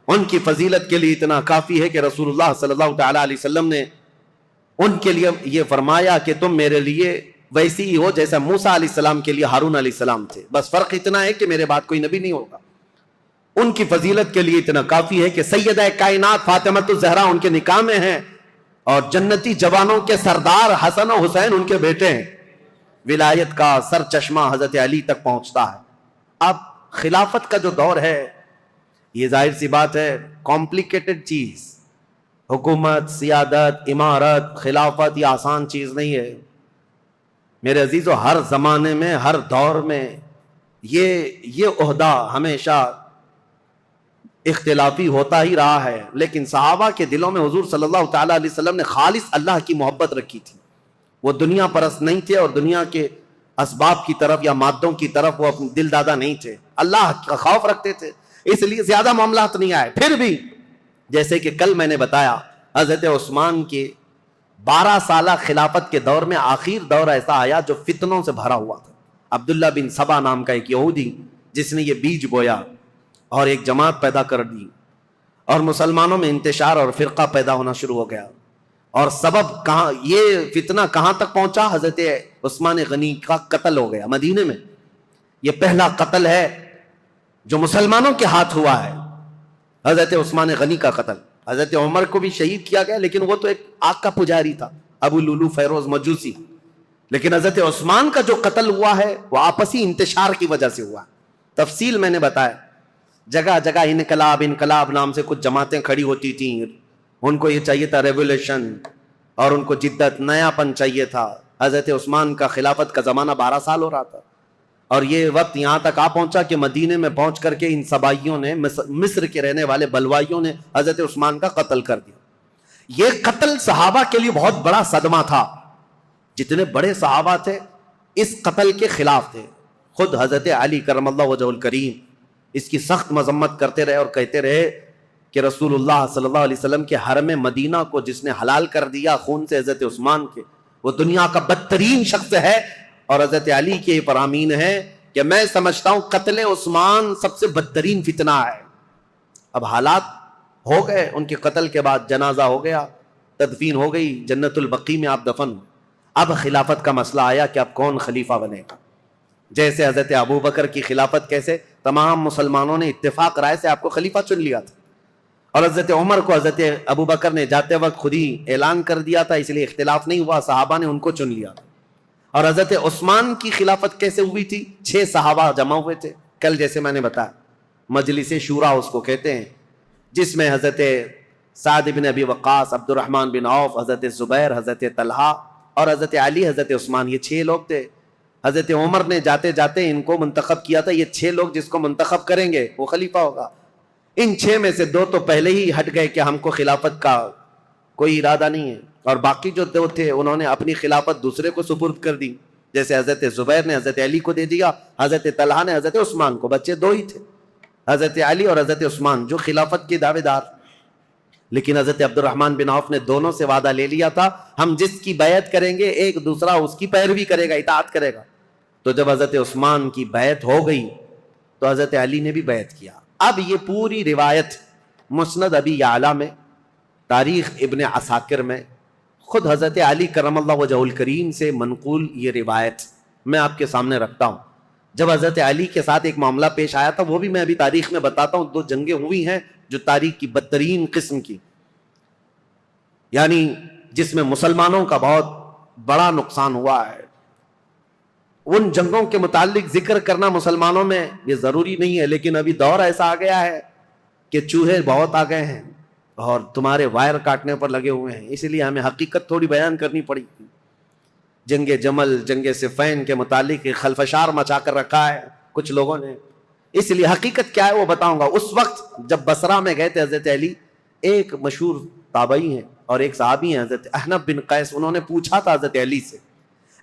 ان کی فضیلت کے لیے اتنا کافی ہے کہ رسول اللہ صلی اللہ تعالی علیہ وسلم نے ان کے لیے یہ فرمایا کہ تم میرے لیے ویسی ہی ہو جیسا موسیٰ علیہ السلام کے لیے ہارون علیہ السلام تھے، بس فرق اتنا ہے کہ میرے بعد کوئی نبی نہیں ہوگا. ان کی فضیلت کے لیے اتنا کافی ہے کہ سیدہ کائنات فاطمۃ الزہرا ان کے نکاح میں ہیں، اور جنتی جوانوں کے سردار حسن و حسین ان کے بیٹے ہیں. ولایت کا سر چشمہ حضرت علی تک پہنچتا ہے. اب خلافت کا جو دور ہے یہ ظاہر سی بات ہے کمپلیکیٹڈ چیز. حکومت، سیادت، امارت، خلافت یہ آسان چیز نہیں ہے میرے عزیزو. ہر زمانے میں، ہر دور میں یہ عہدہ ہمیشہ اختلافی ہوتا ہی رہا ہے. لیکن صحابہ کے دلوں میں حضور صلی اللہ تعالی علیہ وسلم نے خالص اللہ کی محبت رکھی تھی. وہ دنیا پرست نہیں تھے اور دنیا کے اسباب کی طرف یا مادوں کی طرف وہ اپنے دل دادا نہیں تھے. اللہ کا خوف رکھتے تھے، اس لیے زیادہ معاملات نہیں آئے. پھر بھی جیسے کہ کل میں نے بتایا حضرت عثمان کے 12 سالہ خلافت کے دور میں آخر دور ایسا آیا جو فتنوں سے بھرا ہوا تھا. عبداللہ بن سبا نام کا ایک یہودی جس نے یہ بیج بویا اور ایک جماعت پیدا کر دی، اور مسلمانوں میں انتشار اور فرقہ پیدا ہونا شروع ہو گیا. اور سبب کہاں، یہ فتنہ کہاں تک پہنچا؟ حضرت عثمان غنی کا قتل ہو گیا مدینے میں. یہ پہلا قتل ہے جو مسلمانوں کے ہاتھ ہوا ہے، حضرت عثمان غنی کا قتل. حضرت عمر کو بھی شہید کیا گیا لیکن وہ تو ایک آگ کا پجاری تھا، ابو لولو فیروز مجوسی. لیکن حضرت عثمان کا جو قتل ہوا ہے وہ آپسی انتشار کی وجہ سے ہوا. تفصیل میں نے بتایا. جگہ جگہ انقلاب نام سے کچھ جماعتیں کھڑی ہوتی تھیں. ان کو یہ چاہیے تھا ریولیوشن، اور ان کو جدت، نیا پن چاہیے تھا. حضرت عثمان کا خلافت کا زمانہ 12 سال ہو رہا تھا، اور یہ وقت یہاں تک آ پہنچا کہ مدینے میں پہنچ کر کے ان سبائیوں نے، مصر کے رہنے والے بلوائیوں نے حضرت عثمان کا قتل کر دیا. یہ قتل صحابہ کے لیے بہت بڑا صدمہ تھا. جتنے بڑے صحابہ تھے اس قتل کے خلاف تھے. خود حضرت علی کرم اللہ وجہ الکریم اس کی سخت مذمت کرتے رہے اور کہتے رہے کہ رسول اللہ صلی اللہ علیہ وسلم کے حرم مدینہ کو جس نے حلال کر دیا خون سے حضرت عثمان کے، وہ دنیا کا بدترین شخص ہے. اور حضرت علی کے یہ فرامین ہے کہ میں سمجھتا ہوں قتل عثمان سب سے بدترین فتنہ ہے. اب حالات ہو گئے، ان کے قتل کے بعد جنازہ ہو گیا، تدفین ہو گئی، جنت البقیع میں آپ دفن ہوئے. اب خلافت کا مسئلہ آیا کہ اب کون خلیفہ بنے گا. جیسے حضرت ابو بکر کی خلافت، کیسے تمام مسلمانوں نے اتفاق رائے سے آپ کو خلیفہ چن لیا تھا، اور حضرت عمر کو حضرت ابو بکر نے جاتے وقت خود ہی اعلان کر دیا تھا، اس لیے اختلاف نہیں ہوا، صحابہ نے ان کو چن لیا تھا. اور حضرت عثمان کی خلافت کیسے ہوئی تھی؟ 6 صحابہ جمع ہوئے تھے. کل جیسے میں نے بتایا مجلس شورا اس کو کہتے ہیں، جس میں حضرت سعد بن ابی وقاص، عبد الرحمن بن عوف، حضرت زبیر، حضرت طلحہ اور حضرت علی، حضرت عثمان، یہ 6 لوگ تھے. حضرت عمر نے جاتے جاتے ان کو منتخب کیا تھا، یہ 6 لوگ جس کو منتخب کریں گے وہ خلیفہ ہوگا. ان 6 میں سے 2 تو پہلے ہی ہٹ گئے کہ ہم کو خلافت کا کوئی ارادہ نہیں ہے، اور باقی جو 2 تھے انہوں نے اپنی خلافت دوسرے کو سپرد کر دی. جیسے حضرت زبیر نے حضرت علی کو دے دیا، حضرت طلحہ نے حضرت عثمان کو. بچے 2 ہی تھے، حضرت علی اور حضرت عثمان، جو خلافت کے دعوے دار. لیکن حضرت عبد الرحمن بن عوف نے دونوں سے وعدہ لے لیا تھا، ہم جس کی بیعت کریں گے ایک دوسرا اس کی پیروی کرے گا، اطاعت کرے گا. تو جب حضرت عثمان کی بیعت ہو گئی تو حضرت علی نے بھی بیعت کیا. اب یہ پوری روایت مسند ابی یعلا میں، تاریخ ابن عساکر میں، خود حضرت علی کرم اللہ وجہ الکریم سے منقول یہ روایت میں آپ کے سامنے رکھتا ہوں. جب حضرت علی کے ساتھ ایک معاملہ پیش آیا تھا، وہ بھی میں ابھی تاریخ میں بتاتا ہوں. 2 جنگیں ہوئی ہیں جو تاریخ کی بدترین قسم کی، یعنی جس میں مسلمانوں کا بہت بڑا نقصان ہوا ہے. ان جنگوں کے متعلق ذکر کرنا مسلمانوں میں یہ ضروری نہیں ہے، لیکن ابھی دور ایسا آ گیا ہے کہ چوہے بہت آ گئے ہیں اور تمہارے وائر کاٹنے پر لگے ہوئے ہیں، اس لیے ہمیں حقیقت تھوڑی بیان کرنی پڑی. جنگ جمل، جنگ صفین کے متعلق خلفشار مچا کر رکھا ہے کچھ لوگوں نے، اس لیے حقیقت کیا ہے وہ بتاؤں گا. اس وقت جب بصرہ میں گئے تھے حضرت علی، ایک مشہور تابعی ہیں اور ایک صحابی ہیں حضرت احنف بن قیس، انہوں نے پوچھا تھا حضرت علی سے،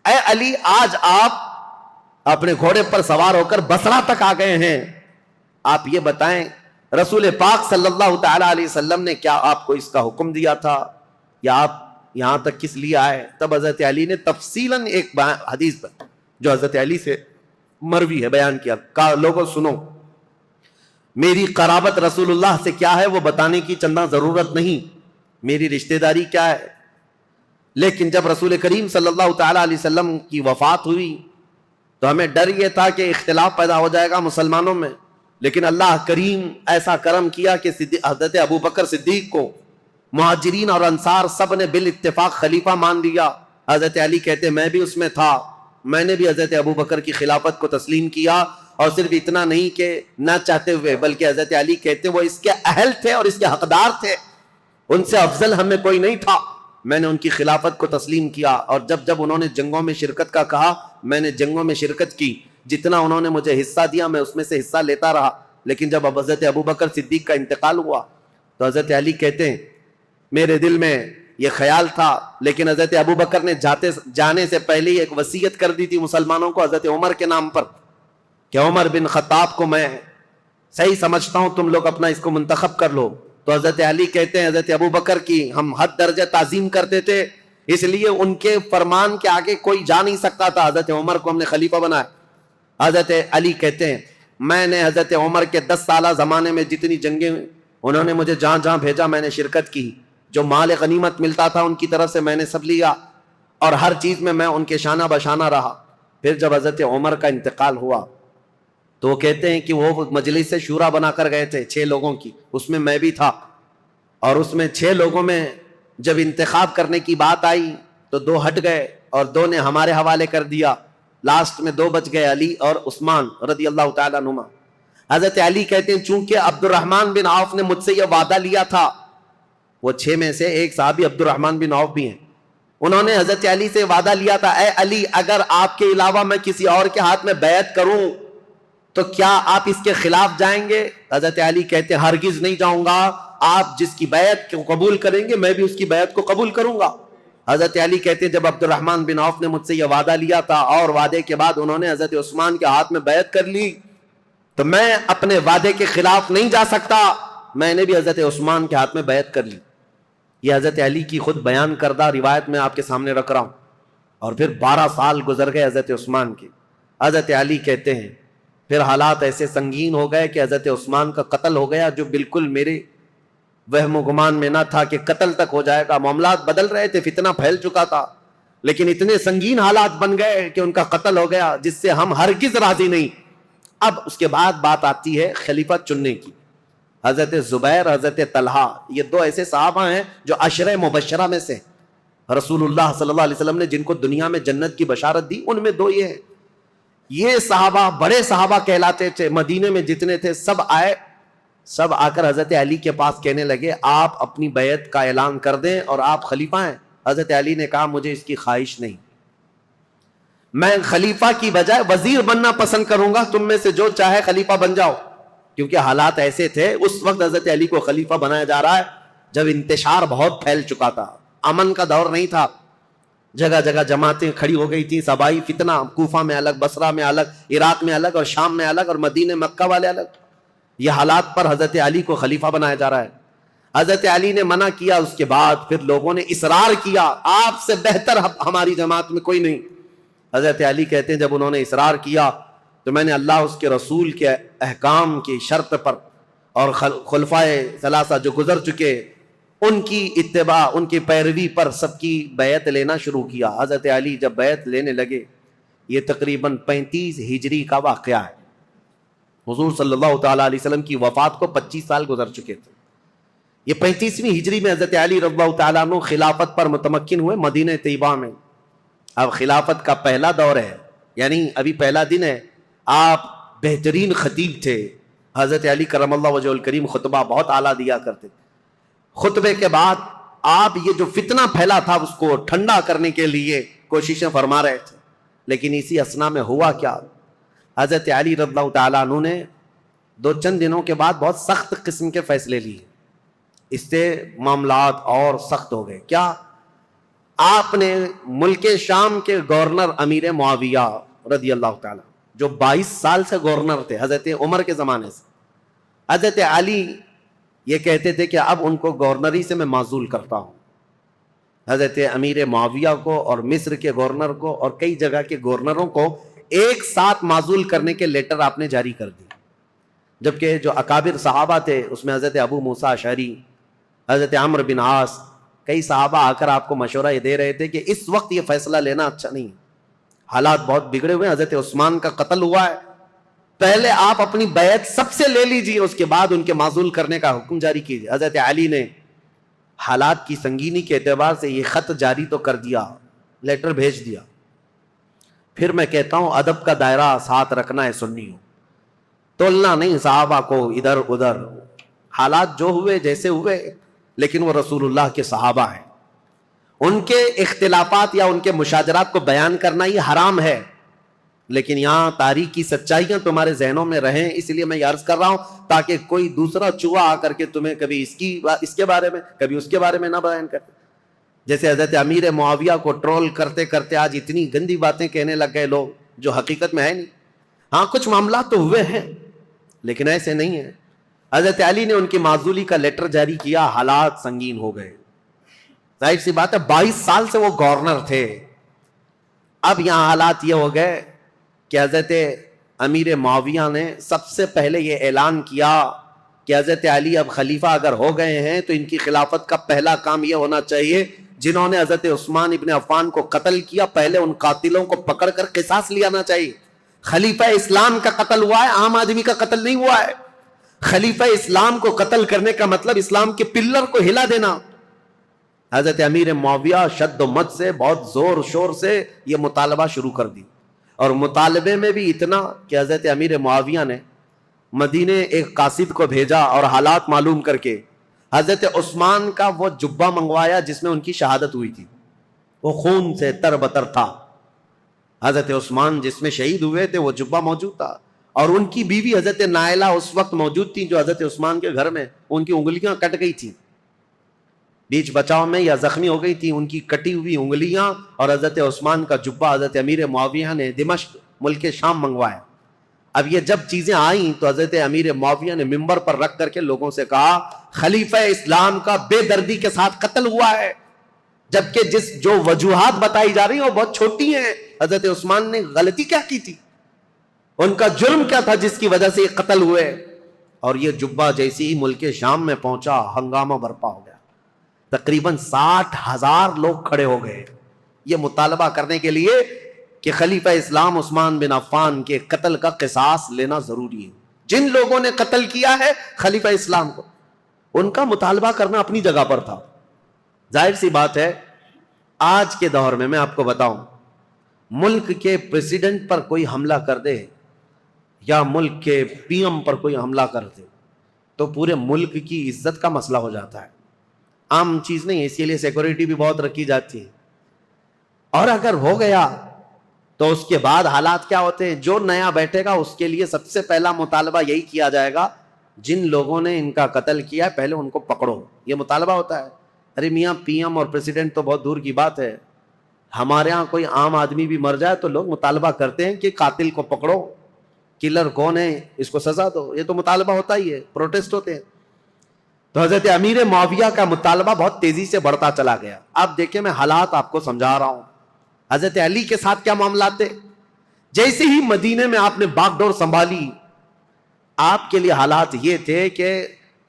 اے علی آج آپ اپنے گھوڑے پر سوار ہو کر بصرہ تک آ گئے ہیں، آپ یہ بتائیں رسول پاک صلی اللہ تعالی علیہ وسلم نے کیا آپ کو اس کا حکم دیا تھا یا آپ یہاں تک کس لیے آئے؟ تب حضرت علی نے تفصیلاً ایک حدیث پر جو حضرت علی سے مروی ہے بیان کیا، کہا لوگوں سنو، میری قرابت رسول اللہ سے کیا ہے وہ بتانے کی چندہ ضرورت نہیں، میری رشتہ داری کیا ہے، لیکن جب رسول کریم صلی اللہ تعالی علیہ وسلم کی وفات ہوئی تو ہمیں ڈر یہ تھا کہ اختلاف پیدا ہو جائے گا مسلمانوں میں، لیکن اللہ کریم ایسا کرم کیا کہ حضرت ابو بکر صدیق کو مہاجرین اور انصار سب نے بالاتفاق خلیفہ مان لیا۔ حضرت علی کہتے میں بھی اس میں تھا، میں نے بھی حضرت ابو بکر کی خلافت کو تسلیم کیا، اور صرف اتنا نہیں کہ نہ چاہتے ہوئے بلکہ حضرت علی کہتے وہ اس کے اہل تھے اور اس کے حقدار تھے، ان سے افضل ہمیں کوئی نہیں تھا، میں نے ان کی خلافت کو تسلیم کیا۔ اور جب انہوں نے جنگوں میں شرکت کا کہا میں نے جنگوں میں شرکت کی، جتنا انہوں نے مجھے حصہ دیا میں اس میں سے حصہ لیتا رہا، لیکن جب حضرت ابو بکر صدیق کا انتقال ہوا تو حضرت علی کہتے ہیں میرے دل میں یہ خیال تھا، لیکن حضرت ابو بکر نے جانے سے پہلے ہی ایک وصیت کر دی تھی مسلمانوں کو حضرت عمر کے نام پر کہ عمر بن خطاب کو میں صحیح سمجھتا ہوں، تم لوگ اپنا اس کو منتخب کر لو۔ تو حضرت علی کہتے ہیں حضرت ابو بکر کی ہم حد درجہ تعظیم کرتے تھے، اس لیے ان کے فرمان کے آگے کوئی جا نہیں سکتا تھا، حضرت عمر کو ہم نے خلیفہ بنایا۔ حضرت علی کہتے ہیں میں نے حضرت عمر کے 10 سالہ زمانے میں جتنی جنگیں انہوں نے مجھے جہاں جہاں بھیجا میں نے شرکت کی، جو مال غنیمت ملتا تھا ان کی طرف سے میں نے سب لیا، اور ہر چیز میں ان کے شانہ بشانہ رہا۔ پھر جب حضرت عمر کا انتقال ہوا تو وہ کہتے ہیں کہ وہ مجلس سے شورا بنا کر گئے تھے 6 لوگوں کی، اس میں بھی تھا، اور اس میں 6 لوگوں میں جب انتخاب کرنے کی بات آئی تو 2 ہٹ گئے اور 2 نے ہمارے حوالے کر دیا، لاسٹ میں 2 بچ گئے، علی اور عثمان رضی اللہ تعالیٰ عنہما۔ حضرت علی کہتے ہیں چونکہ عبد الرحمن بن عوف نے مجھ سے یہ وعدہ لیا تھا، وہ 6 میں سے ایک صحابی عبد الرحمن بن عوف بھی ہیں، انہوں نے حضرت علی سے وعدہ لیا تھا اے علی اگر آپ کے علاوہ میں کسی اور کے ہاتھ میں بیعت کروں تو کیا آپ اس کے خلاف جائیں گے؟ حضرت علی کہتے ہیں ہرگز نہیں جاؤں گا، آپ جس کی بیعت کو قبول کریں گے میں بھی اس کی بیعت کو قبول کروں گا۔ حضرت علی کہتے ہیں جب عبد الرحمن بن عوف نے مجھ سے یہ وعدہ لیا تھا اور وعدے کے بعد انہوں نے حضرت عثمان کے ہاتھ میں بیعت کر لی تو میں اپنے وعدے کے خلاف نہیں جا سکتا، میں نے بھی حضرت عثمان کے ہاتھ میں بیعت کر لی۔ یہ حضرت علی کی خود بیان کردہ روایت میں آپ کے سامنے رکھ رہا ہوں۔ اور پھر 12 سال گزر گئے حضرت عثمان کے۔ حضرت علی کہتے ہیں پھر حالات ایسے سنگین ہو گئے کہ حضرت عثمان کا قتل ہو گیا، جو بالکل میرے وہم و گمان میں نہ تھا کہ قتل تک ہو جائے گا، معاملات بدل رہے تھے، فتنہ پھیل چکا تھا، لیکن اتنے سنگین حالات بن گئے کہ ان کا قتل ہو گیا جس سے ہم ہرگز راضی نہیں۔ اب اس کے بعد بات آتی ہے خلیفہ چننے کی۔ حضرت زبیر، حضرت طلحہ، یہ 2 ایسے صحابہ ہیں جو عشرہ مبشرہ میں سے رسول اللہ صلی اللہ علیہ وسلم نے جن کو دنیا میں جنت کی بشارت دی، ان میں 2 یہ ہیں۔ یہ صحابہ بڑے صحابہ کہلاتے تھے، مدینے میں جتنے تھے سب آئے، سب آ کر حضرت علی کے پاس کہنے لگے آپ اپنی بیعت کا اعلان کر دیں اور آپ خلیفہ ہیں۔ حضرت علی نے کہا مجھے اس کی خواہش نہیں، میں خلیفہ کی بجائے وزیر بننا پسند کروں گا، تم میں سے جو چاہے خلیفہ بن جاؤ، کیونکہ حالات ایسے تھے اس وقت حضرت علی کو خلیفہ بنایا جا رہا ہے جب انتشار بہت پھیل چکا تھا، امن کا دور نہیں تھا، جگہ جگہ جماعتیں کھڑی ہو گئی تھی، سبائی فتنہ، کوفہ میں الگ، بصرہ میں الگ، عراق میں الگ اور شام میں الگ اور مدینہ مکہ والے الگ۔ یہ حالات پر حضرت علی کو خلیفہ بنایا جا رہا ہے۔ حضرت علی نے منع کیا، اس کے بعد پھر لوگوں نے اصرار کیا آپ سے بہتر ہماری جماعت میں کوئی نہیں۔ حضرت علی کہتے ہیں جب انہوں نے اصرار کیا تو میں نے اللہ اس کے رسول کے احکام کی شرط پر اور خلفائے ثلاثہ جو گزر چکے ان کی اتباع، ان کی پیروی پر سب کی بیعت لینا شروع کیا۔ حضرت علی جب بیعت لینے لگے، یہ تقریباً 35 ہجری کا واقعہ ہے، حضور صلی اللہ تعالیٰ علیہ وسلم کی وفات کو 25 سال گزر چکے تھے۔ یہ 35ویں ہجری میں حضرت علی رضی اللہ تعالیٰ عنہ خلافت پر متمکن ہوئے مدینہ طیبہ میں۔ اب خلافت کا پہلا دور ہے، یعنی ابھی پہلا دن ہے، آپ بہترین خطیب تھے۔ حضرت علی کرم اللہ وجہہ الکریم خطبہ بہت اعلیٰ دیا کرتے، خطبے کے بعد آپ یہ جو فتنہ پھیلا تھا اس کو ٹھنڈا کرنے کے لیے کوششیں فرما رہے تھے، لیکن اسی اثنا میں ہوا کیا، حضرت علی رضی اللہ تعالیٰ عنہ نے چند دنوں کے بعد بہت سخت قسم کے فیصلے لیے، اس سے معاملات اور سخت ہو گئے۔ کیا؟ آپ نے ملک شام کے گورنر امیر معاویہ رضی اللہ تعالیٰ جو 22 سال سے گورنر تھے حضرت عمر کے زمانے سے، حضرت علی یہ کہتے تھے کہ اب ان کو گورنری سے میں معزول کرتا ہوں. حضرت امیر معاویہ کو اور مصر کے گورنر کو اور کئی جگہ کے گورنروں کو ایک ساتھ معزول کرنے کے لیٹر آپ نے جاری کر دی. جبکہ جو اکابر صحابہ تھے اس میں حضرت ابو موسیٰ اشعری، حضرت عمرو بن عاص، کئی صحابہ آ کر آپ کو مشورہ یہ دے رہے تھے کہ اس وقت یہ فیصلہ لینا اچھا نہیں، حالات بہت بگڑے ہوئے ہیں، حضرت عثمان کا قتل ہوا ہے، پہلے آپ اپنی بیعت سب سے لے لیجیے، اس کے بعد ان کے معزول کرنے کا حکم جاری کیجیے. حضرت علی نے حالات کی سنگینی کے اعتبار سے یہ خط جاری تو کر دیا، لیٹر بھیج دیا. پھر میں کہتا ہوں ادب کا دائرہ ساتھ رکھنا ہے سنیوں، تولنا نہیں صحابہ کو ادھر ادھر. حالات جو ہوئے جیسے ہوئے، لیکن وہ رسول اللہ کے صحابہ ہیں، ان کے اختلافات یا ان کے مشاجرات کو بیان کرنا یہ حرام ہے، لیکن یہاں تاریخ کی سچائیاں تمہارے ذہنوں میں رہیں، اس لیے میں یہ عرض کر رہا ہوں تاکہ کوئی دوسرا چوہا آ کر کے تمہیں کبھی اس کے بارے میں کبھی اس کے بارے میں نہ بیان کرے. جیسے حضرت امیر معاویہ کو ٹرول کرتے کرتے آج اتنی گندی باتیں کہنے لگ گئے لوگ جو حقیقت میں ہے نہیں. ہاں کچھ معاملات تو ہوئے ہیں لیکن ایسے نہیں ہیں. حضرت علی نے ان کی معزولی کا لیٹر جاری کیا، حالات سنگین ہو گئے. ظاہر سی بات ہے 22 سال سے وہ گورنر تھے. اب یہاں حالات یہ ہو گئے کہ حضرت امیر معاویہ نے سب سے پہلے یہ اعلان کیا کہ حضرت علی اب خلیفہ اگر ہو گئے ہیں تو ان کی خلافت کا پہلا کام یہ ہونا چاہیے جنہوں نے حضرت عثمان ابن عفان کو قتل کیا، پہلے ان قاتلوں کو پکڑ کر قصاص لینا چاہیے. خلیفہ اسلام کا قتل ہوا ہے، عام آدمی کا قتل نہیں ہوا ہے. خلیفہ اسلام کو قتل کرنے کا مطلب اسلام کے پلر کو ہلا دینا. حضرت امیر معاویہ شد و مد سے بہت زور شور سے یہ مطالبہ شروع کر دی، اور مطالبے میں بھی اتنا کہ حضرت امیر معاویہ نے مدینے ایک قاصد کو بھیجا اور حالات معلوم کر کے حضرت عثمان کا وہ جبہ منگوایا جس میں ان کی شہادت ہوئی تھی. وہ خون سے تر بتر تھا. حضرت عثمان جس میں شہید ہوئے تھے وہ جبہ موجود تھا، اور ان کی بیوی حضرت نائلہ اس وقت موجود تھی جو حضرت عثمان کے گھر میں ان کی انگلیاں کٹ گئی تھی، بیچ بچاؤ میں یا زخمی ہو گئی تھی، ان کی کٹی ہوئی انگلیاں اور حضرت عثمان کا جبہ حضرت امیر معاویہ نے دمشق ملک شام منگوایا. اب یہ جب چیزیں آئیں تو حضرت امیر معاویہ نے منبر پر رکھ کر کے لوگوں سے کہا خلیفہ اسلام کا بے دردی کے ساتھ قتل ہوا ہے، جبکہ جو وجوہات بتائی جا رہی ہیں وہ بہت چھوٹی ہیں. حضرت عثمان نے غلطی کیا کی تھی، ان کا جرم کیا تھا جس کی وجہ سے یہ قتل ہوئے؟ اور یہ جبہ جیسی ہی ملک شام میں پہنچا ہنگامہ برپا ہو گیا. تقریباً 60,000 لوگ کھڑے ہو گئے یہ مطالبہ کرنے کے لیے کہ خلیفہ اسلام عثمان بن عفان کے قتل کا قصاص لینا ضروری ہے. جن لوگوں نے قتل کیا ہے خلیفہ اسلام کو، ان کا مطالبہ کرنا اپنی جگہ پر تھا. ظاہر سی بات ہے آج کے دور میں آپ کو بتاؤں، ملک کے پریزیڈنٹ پر کوئی حملہ کر دے یا ملک کے پی ایم پر کوئی حملہ کر دے تو پورے ملک کی عزت کا مسئلہ ہو جاتا ہے. عام چیز نہیں ہے، اسی لیے سیکورٹی بھی بہت رکھی جاتی ہے. اور اگر ہو گیا تو اس کے بعد حالات کیا ہوتے ہیں؟ جو نیا بیٹھے گا اس کے لیے سب سے پہلا مطالبہ یہی کیا جائے گا جن لوگوں نے ان کا قتل کیا پہلے ان کو پکڑو. یہ مطالبہ ہوتا ہے. ارے میاں پی ایم اور پریزیڈنٹ تو بہت دور کی بات ہے، ہمارے ہاں کوئی عام آدمی بھی مر جائے تو لوگ مطالبہ کرتے ہیں کہ قاتل کو پکڑو، کلر کون ہے اس کو سزا دو. یہ تو مطالبہ ہوتا ہی ہے، پروٹیسٹ ہوتے ہیں. تو حضرت امیر معاویہ کا مطالبہ بہت تیزی سے بڑھتا چلا گیا. اب دیکھیں میں حالات آپ کو سمجھا رہا ہوں. حضرت علی کے ساتھ کیا معاملات تھے؟ جیسے ہی مدینے میں آپ نے باغ ڈور سنبھالی، آپ کے لیے حالات یہ تھے کہ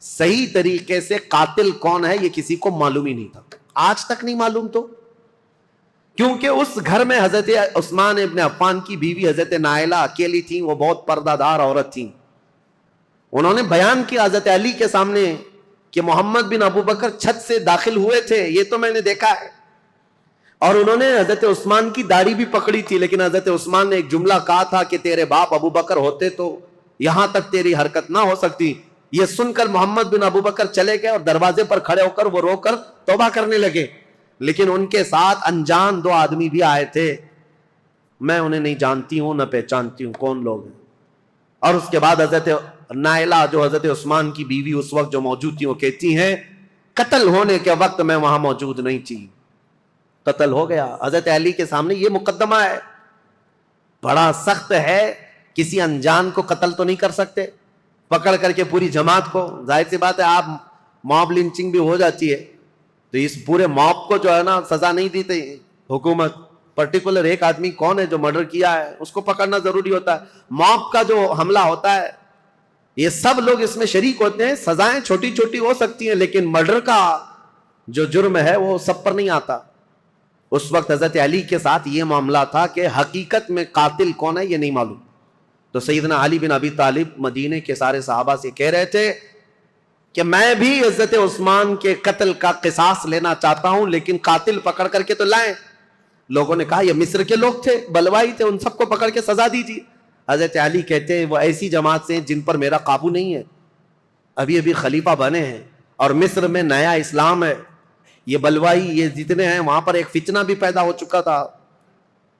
صحیح طریقے سے قاتل کون ہے یہ کسی کو معلوم ہی نہیں تھا. آج تک نہیں معلوم، تو کیونکہ اس گھر میں حضرت عثمان ابن عفان کی بیوی حضرت نائلہ اکیلی تھیں. وہ بہت پردہ دار عورت تھیں. انہوں نے بیان کیا حضرت علی کے سامنے کہ محمد بن ابو بکر چھت سے داخل ہوئے تھے، یہ تو میں نے دیکھا ہے. اور انہوں نے حضرت عثمان کی داڑھی بھی پکڑی تھی، لیکن حضرت عثمان نے ایک جملہ کہا تھا کہ تیرے باپ ابو بکر ہوتے تو یہاں تک تیری حرکت نہ ہو سکتی. یہ سن کر محمد بن ابو بکر چلے گئے اور دروازے پر کھڑے ہو کر وہ رو کر توبہ کرنے لگے. لیکن ان کے ساتھ انجان 2 آدمی بھی آئے تھے. میں انہیں نہیں جانتی ہوں نہ پہچانتی ہوں کون لوگ ہیں. اور اس کے بعد حضرت نائلہ جو حضرت عثمان کی بیوی اس وقت جو موجود تھی وہ کہتی ہیں قتل ہونے کے وقت میں وہاں موجود نہیں تھی. قتل ہو گیا. حضرت علی کے سامنے یہ مقدمہ ہے، بڑا سخت ہے، کسی انجان کو قتل تو نہیں کر سکتے. پکڑ کر کے پوری جماعت کو. ظاہر سی بات ہے آپ موب لنچنگ بھی ہو جاتی ہے تو اس پورے موب کو جو ہے نا سزا نہیں دیتے حکومت. پرٹیکولر ایک آدمی کون ہے جو مرڈر کیا ہے اس کو پکڑنا ضروری ہوتا ہے. موب کا جو حملہ ہوتا ہے یہ سب لوگ اس میں شریک ہوتے ہیں. سزائیں چھوٹی چھوٹی ہو سکتی ہیں لیکن مرڈر کا جو جرم ہے وہ سب پر نہیں آتا. اس وقت حضرت علی کے ساتھ یہ معاملہ تھا کہ حقیقت میں قاتل کون ہے یہ نہیں معلوم. تو سیدنا علی بن ابی طالب مدینے کے سارے صحابہ سے کہہ رہے تھے کہ میں بھی حضرت عثمان کے قتل کا قصاص لینا چاہتا ہوں لیکن قاتل پکڑ کر کے تو لائیں. لوگوں نے کہا یہ مصر کے لوگ تھے, بلوائی تھے, ان سب کو پکڑ کے سزا دیجیے. حضرت علی کہتے ہیں وہ ایسی جماعت سے ہیں جن پر میرا قابو نہیں ہے, ابھی ابھی خلیفہ بنے ہیں اور مصر میں نیا اسلام ہے. یہ بلوائی یہ جتنے ہیں وہاں پر ایک فتنہ بھی پیدا ہو چکا تھا,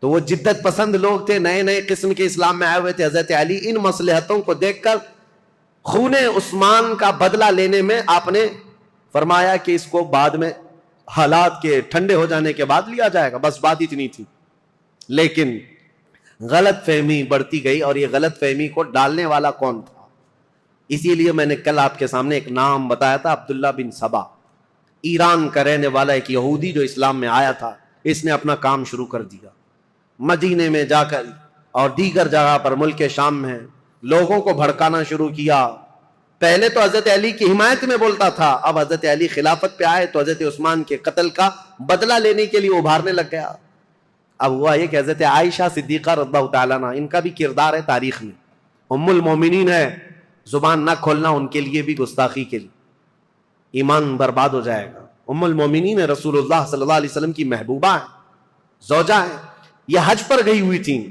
تو وہ جدت پسند لوگ تھے, نئے نئے قسم کے اسلام میں آئے ہوئے تھے. حضرت علی ان مصلحتوں کو دیکھ کر خون عثمان کا بدلہ لینے میں آپ نے فرمایا کہ اس کو بعد میں حالات کے ٹھنڈے ہو جانے کے بعد لیا جائے گا, بس بات اتنی تھی. لیکن غلط فہمی بڑھتی گئی اور یہ غلط فہمی کو ڈالنے والا کون تھا؟ اسی لیے میں نے کل آپ کے سامنے ایک نام بتایا تھا, عبداللہ بن سبا, ایران کا رہنے والا ایک یہودی جو اسلام میں آیا تھا. اس نے اپنا کام شروع کر دیا مدینے میں جا کر اور دیگر جگہ پر ملک شام میں لوگوں کو بھڑکانا شروع کیا. پہلے تو حضرت علی کی حمایت میں بولتا تھا, اب حضرت علی خلافت پہ آئے تو حضرت عثمان کے قتل کا بدلہ لینے کے لیے ابھارنے لگ گیا. اب ہوا یہ کہ حضرت عائشہ صدیقہ رضی اللہ تعالیٰ عنہ, ان کا بھی کردار ہے تاریخ میں, ام المومنین ہے, زبان نہ کھولنا ان کے لیے بھی گستاخی کے لیے, ایمان برباد ہو جائے گا. ام المومنین رسول اللہ صلی اللہ علیہ وسلم کی محبوبہ ہیں, زوجہ ہیں. یہ حج پر گئی ہوئی تھیں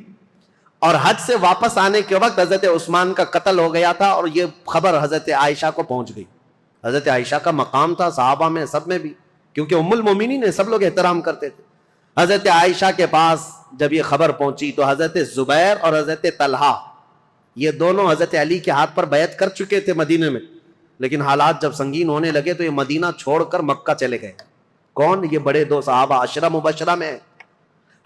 اور حج سے واپس آنے کے وقت حضرت عثمان کا قتل ہو گیا تھا اور یہ خبر حضرت عائشہ کو پہنچ گئی. حضرت عائشہ کا مقام تھا صحابہ میں سب میں بھی, کیونکہ ام المومنین نے سب لوگ احترام کرتے تھے. حضرت عائشہ کے پاس جب یہ خبر پہنچی تو حضرت زبیر اور حضرت طلحہ یہ دونوں حضرت علی کے ہاتھ پر بیعت کر چکے تھے مدینے میں, لیکن حالات جب سنگین ہونے لگے تو یہ مدینہ چھوڑ کر مکہ چلے گئے. کون؟ یہ بڑے دو صحابہ عشرہ مبشرہ میں.